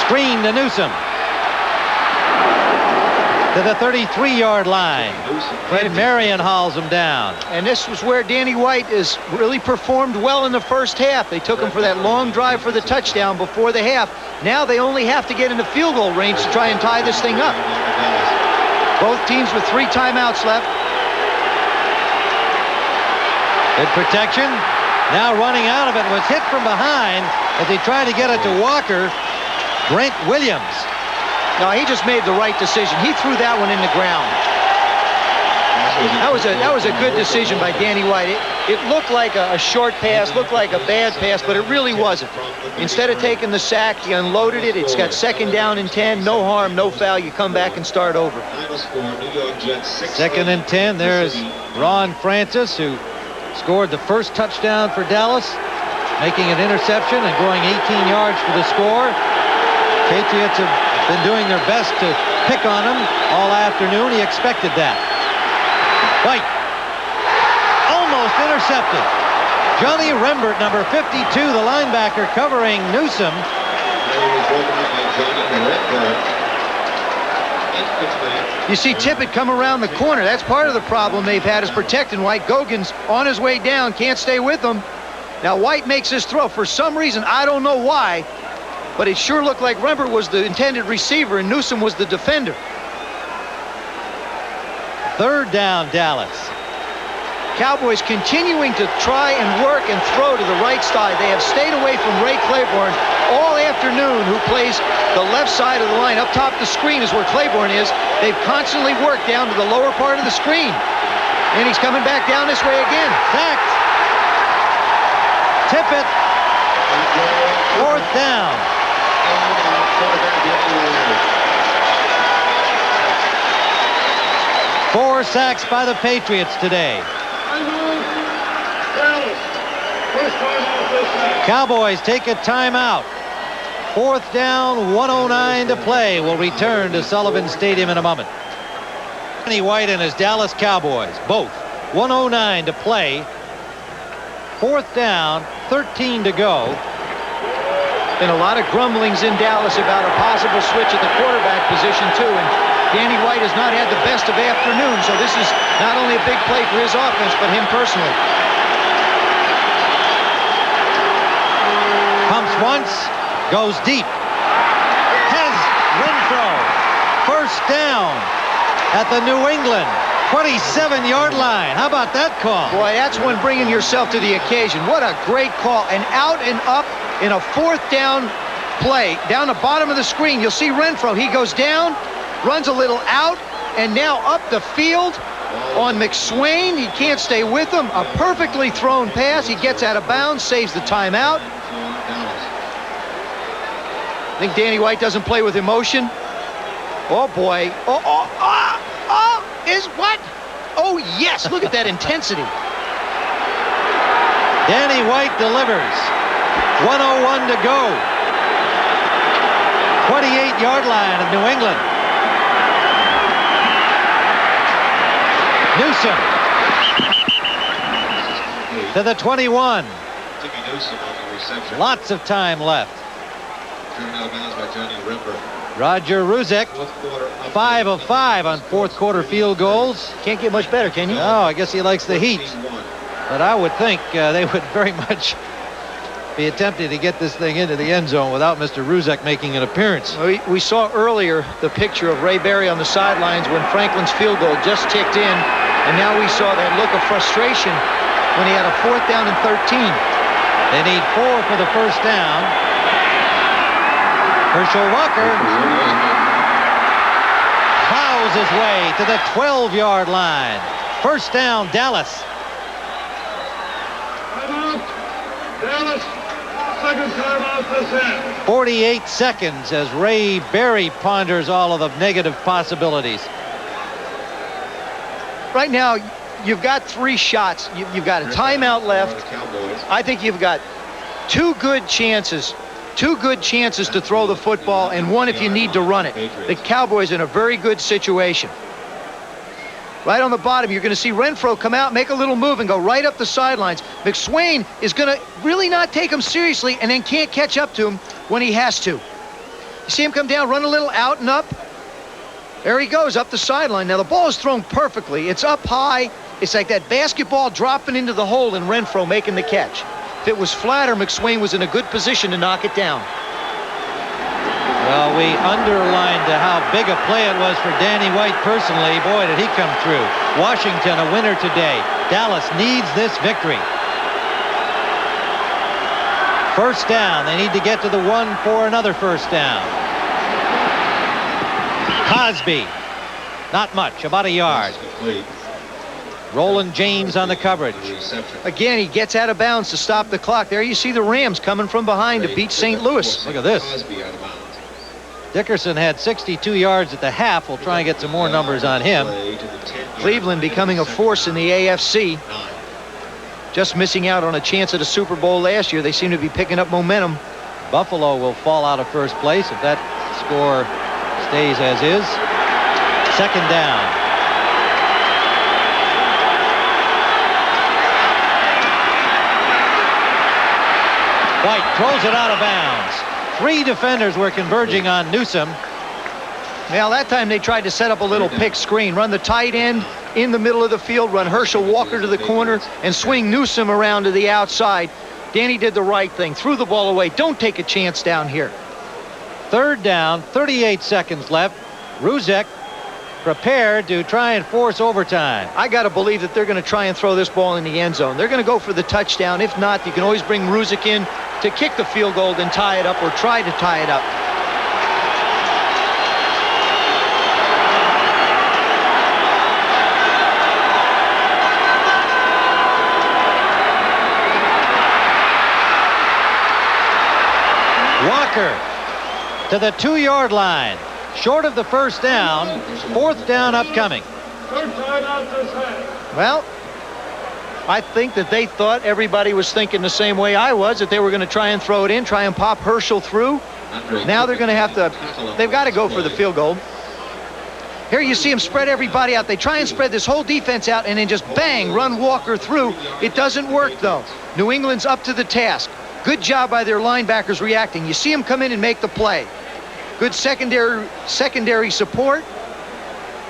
Screen to Newsom. To the 33-yard line. Fred Marion hauls him down. And this was where Danny White has really performed well in the first half. They took him for that long drive for the touchdown before the half. Now they only have to get into field goal range to try and tie this thing up. Both teams with 3 timeouts left. Good protection. Now running out of it, was hit from behind as he tried to get it to Walker. Brent Williams. No, he just made the right decision. He threw that one in the ground. That was a good decision by Danny White. It looked like a short pass, looked like a bad pass, but it really wasn't. Instead of taking the sack, he unloaded it. It's got 2nd down and 10. No harm, no foul. You come back and start over. 2nd and 10. There's Ron Francis, who scored the first touchdown for Dallas, making an interception and going 18 yards for the score. Patriots have been doing their best to pick on him all afternoon. He expected that. White. Almost intercepted. Johnny Rembert, number 52, the linebacker, covering Newsom. You see Tippett come around the corner. That's part of the problem they've had, is protecting White. Gogan's on his way down, can't stay with them. Now White makes this throw. For some reason, I don't know why, but it sure looked like Rembert was the intended receiver and Newsom was the defender. 3rd down, Dallas. Cowboys continuing to try and work and throw to the right side. They have stayed away from Ray Claiborne all afternoon, who plays the left side of the line. Up top the screen is where Claiborne is. They've constantly worked down to the lower part of the screen. And he's coming back down this way again. Sacked. Tippett. 4th down. Four sacks by the Patriots today. Cowboys take a timeout. 4th down, 1:09 to play. We'll return to Sullivan Stadium in a moment. Danny White and his Dallas Cowboys, both 1:09 to play. 4th down, 13 to go. And a lot of grumblings in Dallas about a possible switch at the quarterback position too. And Danny White has not had the best of afternoon, so this is not only a big play for his offense, but him personally. Pumps once, goes deep. Has Renfro. 1st down at the New England 27-yard line. How about that call? Boy, that's one bringing yourself to the occasion. What a great call. And out and up in a 4th down play, down the bottom of the screen, you'll see Renfro. He goes down, runs a little out, and now up the field on McSwain. He can't stay with him. A perfectly thrown pass. He gets out of bounds, saves the timeout. I think Danny White doesn't play with emotion. Oh, boy. Is what? Oh, yes. Look at that intensity. Danny White delivers. 1:01 to go. 28-yard line of New England. Newsom to the 21. Lots of time left. Driven out of bounds by Johnny Ripper. Roger Ruzek, 5 of 5 on fourth quarter field goals. Can't get much better, can you? No, I guess he likes the heat. But I would think they would very much be attempting to get this thing into the end zone without Mr. Ruzek making an appearance. We saw earlier the picture of Ray Berry on the sidelines when Franklin's field goal just ticked in, and now we saw that look of frustration when he had a 4th down and 13. They need 4 for the first down. Herschel Walker plows his way to the 12-yard line. First down, Dallas. Dallas, second timeout to set. 48 seconds as Ray Berry ponders all of the negative possibilities. Right now, you've got 3 shots. You've got a timeout left. I think you've got 2 good chances. 2 good chances to throw the football, and 1 if you need to run it. The Cowboys in a very good situation. Right on the bottom, you're going to see Renfro come out, make a little move, and go right up the sidelines. McSwain is going to really not take him seriously and then can't catch up to him when he has to. You see him come down, run a little out and up. There he goes, up the sideline. Now, the ball is thrown perfectly. It's up high. It's like that basketball dropping into the hole and Renfro making the catch. If it was flatter, McSwain was in a good position to knock it down. Well, we underlined how big a play it was for Danny White personally. Boy, did he come through. Washington, a winner today. Dallas needs this victory. First down. They need to get to the 1 for another first down. Cosby. Not much, about a yard. Roland James on the coverage. Again, he gets out of bounds to stop the clock. There you see the Rams coming from behind to beat St. Louis. Look at this. Dickerson had 62 yards at the half. We'll try and get some more numbers on him. Cleveland becoming a force in the AFC. Just missing out on a chance at a Super Bowl last year. They seem to be picking up momentum. Buffalo will fall out of first place if that score stays as is. Second down. White throws it out of bounds. 3 defenders were converging on Newsome. Well, that time they tried to set up a little pick screen. Run the tight end in the middle of the field. Run Herschel Walker to the corner and swing Newsome around to the outside. Danny did the right thing. Threw the ball away. Don't take a chance down here. Third down, 38 seconds left. Ruzek prepared to try and force overtime. I got to believe that they're going to try and throw this ball in the end zone. They're going to go for the touchdown. If not, you can always bring Ruzek in to kick the field goal and tie it up, or try to tie it up. Walker to the 2-yard line. Short of the first down. Fourth down upcoming. Well, I think that they thought everybody was thinking the same way I was, that they were going to try and throw it in, try and pop Herschel through. Now they're going to have to, they've got to go for the field goal. Here you see them spread everybody out. They try and spread this whole defense out and then just bang, run Walker through. It doesn't work, though. New England's up to the task. Good job by their linebackers reacting. You see them come in and make the play. Good secondary support,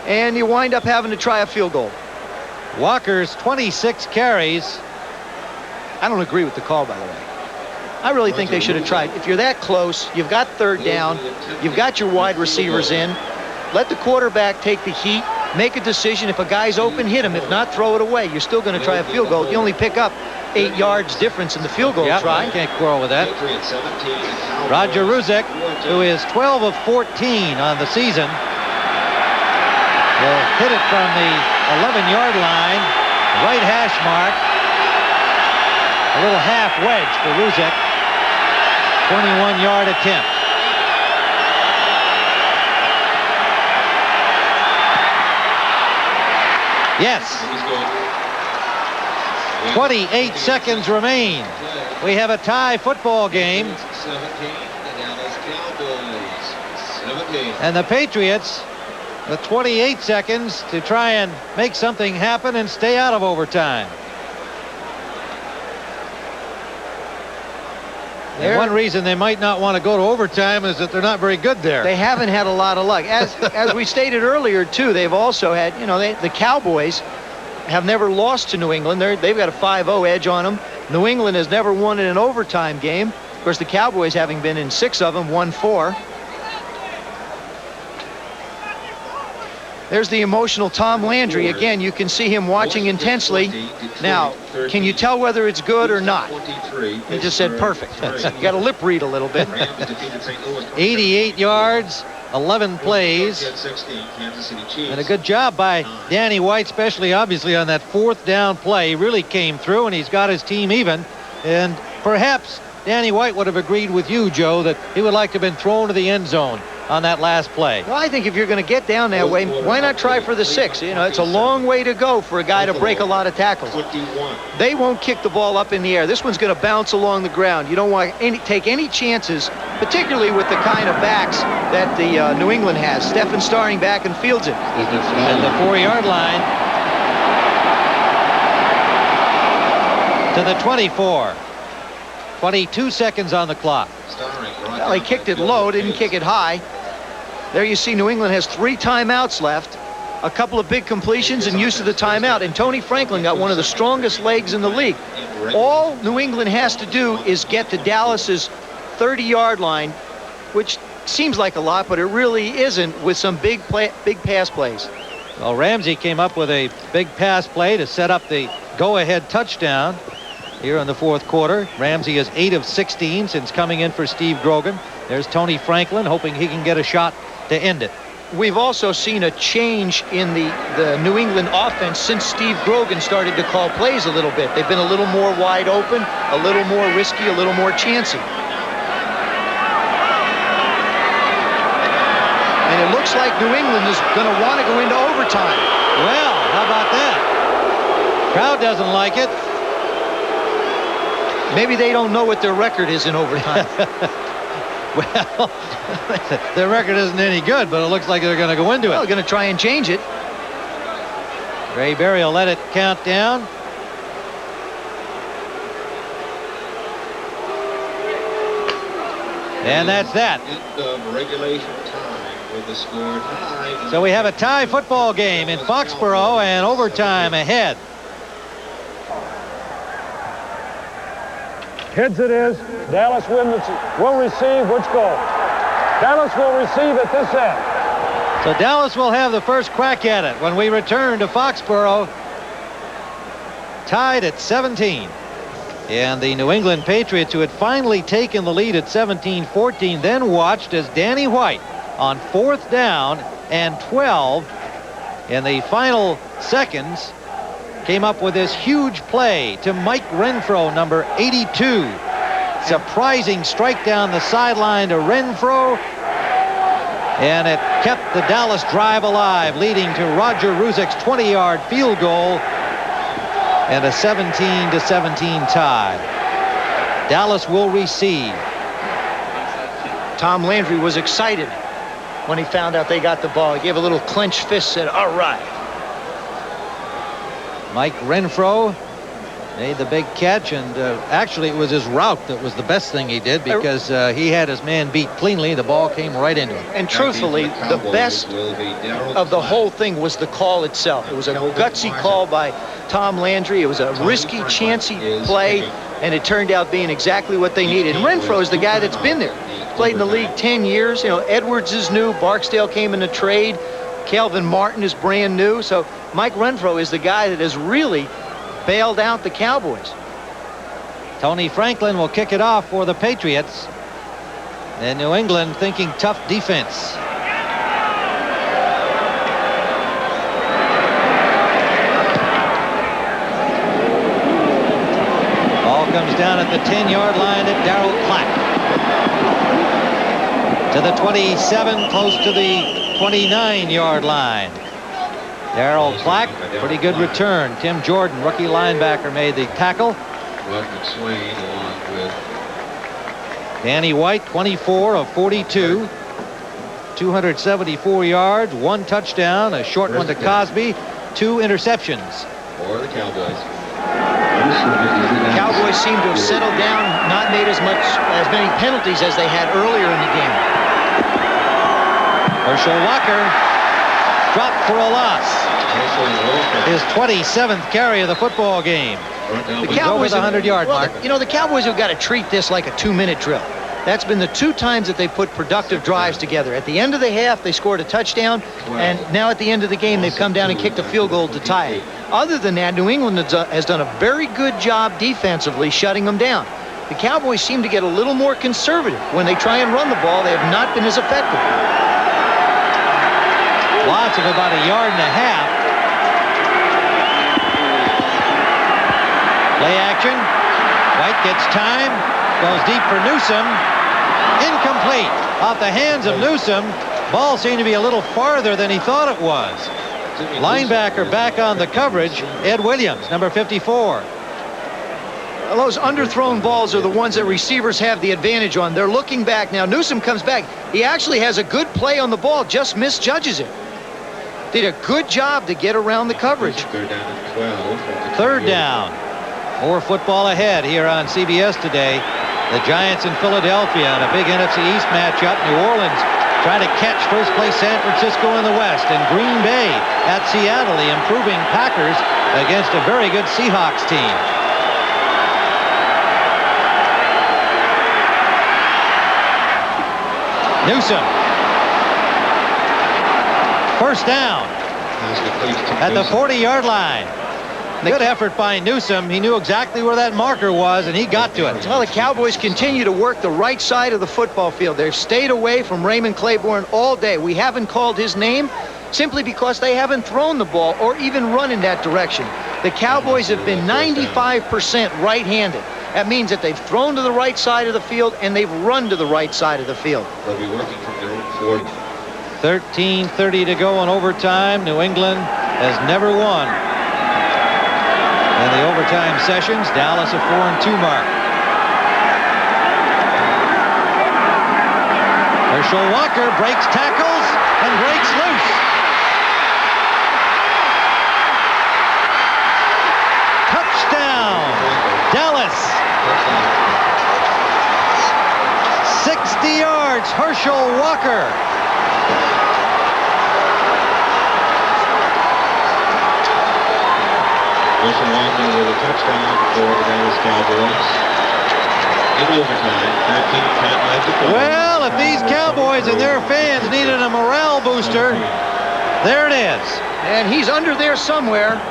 and you wind up having to try a field goal. Walker's 26 carries. I don't agree with the call, by the way. I really think they should have tried. If you're that close, you've got third down, you've got your wide receivers in, let the quarterback take the heat, make a decision. If a guy's open, hit him. If not, throw it away. You're still going to try a field goal. You only pick up 8 yards difference in the field goal try. I can't quarrel with that. Roger Ruzek, who is 12 of 14 on the season, will hit it from the 11-yard line, right hash mark. A little half wedge for Ruzek. 21-yard attempt. Yes. 28 seconds remain. We have a tie football game. And the Patriots with 28 seconds to try and make something happen and stay out of overtime. And one reason they might not want to go to overtime is that they're not very good there. They haven't had a lot of luck. As we stated earlier, too, they've also had, the Cowboys have never lost to New England. They've got a 5-0 edge on them. New England has never won in an overtime game. Of course, the Cowboys, having been in 6 of them, won 4. There's the emotional Tom Landry. Again, you can see him watching intensely. Now, can you tell whether it's good or not? He just said perfect. You got to lip read a little bit. 88 yards, 11 plays, and a good job by Danny White, especially obviously on that 4th down play. He really came through, and he's got his team even. And perhaps Danny White would have agreed with you, Joe, that he would like to have been thrown to the end zone on that last play. Well, I think if you're going to get down that way, why not try for the 6? It's a long way to go for a guy to break a lot of tackles. They won't kick the ball up in the air. This one's going to bounce along the ground. You don't want to take any chances, particularly with the kind of backs that the New England has. Stephen Starring back and fields it. At the 4-yard line to the 24. 22 seconds on the clock. Well, he kicked it low, didn't kick it high. There you see New England has 3 timeouts left, a couple of big completions and use of the timeout, and Tony Franklin got one of the strongest legs in the league. All New England has to do is get to Dallas's 30-yard line, which seems like a lot, but it really isn't, with some big pass plays. Well, Ramsey came up with a big pass play to set up the go-ahead touchdown here in the 4th quarter. Ramsey is 8 of 16 since coming in for Steve Grogan. There's Tony Franklin hoping he can get a shot to end it. We've also seen a change in the New England offense since Steve Grogan started to call plays a little bit. They've been a little more wide open, a little more risky, a little more chancy. And it looks like New England is going to want to go into overtime. Well, how about that? Crowd doesn't like it. Maybe they don't know what their record is in overtime. Well, their record isn't any good, but it looks like they're going to go into it. They're going to try and change it. Ray Berry will let it count down. And that's that. End of regulation time with the score tie. So we have a tie football game in Foxborough and overtime ahead. Heads it is. Dallas will receive which goal? Dallas will receive at this end. So Dallas will have the first crack at it when we return to Foxborough, tied at 17. And the New England Patriots, who had finally taken the lead at 17-14, then watched as Danny White on 4th down and 12 in the final seconds came up with this huge play to Mike Renfro, number 82. Surprising strike down the sideline to Renfro, and it kept the Dallas drive alive, leading to Roger Ruzek's 20-yard field goal and a 17-17 tie. Dallas will receive. Tom Landry was excited when he found out they got the ball. He gave a little clenched fist, said, all right. Mike Renfro made the big catch, and actually it was his route that was the best thing he did, because he had his man beat cleanly. The ball came right into him. And truthfully, the best of the whole thing was the call itself. It was a gutsy call by Tom Landry. It was a risky, chancy play, and it turned out being exactly what they needed. And Renfro is the guy that's been there. Played in the league 10 years. Edwards is new. Barksdale came in a trade. Calvin Martin is brand new. So Mike Renfro is the guy that has really bailed out the Cowboys. Tony Franklin will kick it off for the Patriots. And New England thinking tough defense. Ball comes down at the 10-yard line at Darrell Clack. To the 27, close to the 29-yard line. Darrell Clack, pretty good return. Tim Jordan, rookie linebacker, made the tackle. Rod McSwain along with Danny White, 24 of 42. 274 yards, 1 touchdown, a short one to Cosby, 2 interceptions. for the Cowboys. Cowboys seem to have settled down, not made as many penalties as they had earlier in the game. Herschel Walker dropped for a loss. His 27th carry of the football game. The Cowboys over the 100-yard mark. You know, the Cowboys have got to treat this like a 2-minute drill. That's been the 2 times that they put productive drives together. At the end of the half, they scored a touchdown, and now at the end of the game, they've come down and kicked a field goal to tie it. Other than that, New England has done a very good job defensively shutting them down. The Cowboys seem to get a little more conservative. When they try and run the ball, they have not been as effective. Lots of about 1.5 yards. Play action. White gets time. Goes deep for Newsome. Incomplete. Off the hands of Newsome. Ball seemed to be a little farther than he thought it was. Linebacker back on the coverage. Ed Williams, number 54. Well, those underthrown balls are the ones that receivers have the advantage on. They're looking back now. Newsome comes back. He actually has a good play on the ball, just misjudges it. Did a good job to get around the coverage. Third down. More football ahead here on CBS today. The Giants in Philadelphia in a big NFC East matchup. New Orleans trying to catch first place San Francisco in the West. And Green Bay at Seattle, the improving Packers against a very good Seahawks team. Newsome. First down at the 40-yard line. Good effort by Newsome. He knew exactly where that marker was, and he got to it. Well, the Cowboys continue to work the right side of the football field. They've stayed away from Raymond Claiborne all day. We haven't called his name simply because they haven't thrown the ball or even run in that direction. The Cowboys have been 95% right-handed. That means that they've thrown to the right side of the field and they've run to the right side of the field. They'll be working from their own 40. 13:30 to go in overtime. New England has never won in the overtime sessions. Dallas a 4-2 mark. Herschel Walker breaks tackles and breaks loose. Touchdown, Dallas. 60 yards, Herschel Walker. Herschel Walker with a touchdown for the Dallas Cowboys. In overtime, 13-10 left to play. Well, if these Cowboys and their fans needed a morale booster, there it is. And he's under there somewhere.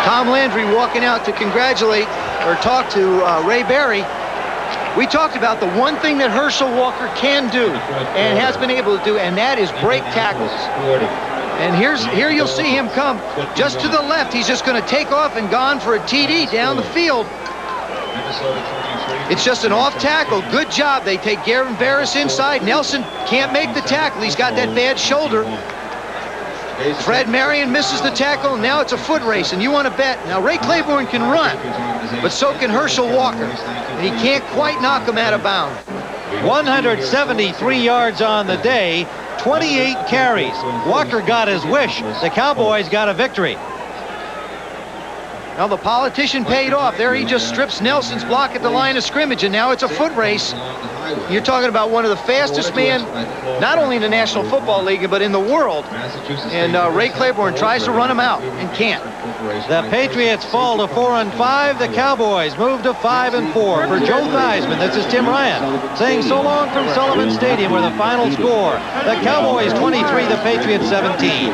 Tom Landry walking out to congratulate or talk to Ray Berry. We talked about the one thing that Herschel Walker can do and has been able to do, and that is break tackles. And here you'll see him come just to the left. He's just going to take off and gone for a TD down the field. It's just an off tackle. Good job. They take Garen Barris inside. Nelson can't make the tackle. He's got that bad shoulder. Fred Marion misses the tackle. Now it's a foot race, and you want to bet. Now, Ray Claiborne can run, but so can Herschel Walker. And he can't quite knock him out of bounds. 173 yards on the day, 28 carries. Walker got his wish. The Cowboys got a victory. Now the politician paid off. There he just strips Nelson's block at the line of scrimmage, and now it's a foot race. You're talking about one of the fastest men, not only in the National Football League, but in the world. And Ray Claiborne tries to run him out and can't. The Patriots fall to 4-5. The Cowboys move to 5-4. For Joe Theismann, this is Tim Ryan saying so long from Sullivan Stadium, where the final score, the Cowboys 23, the Patriots 17.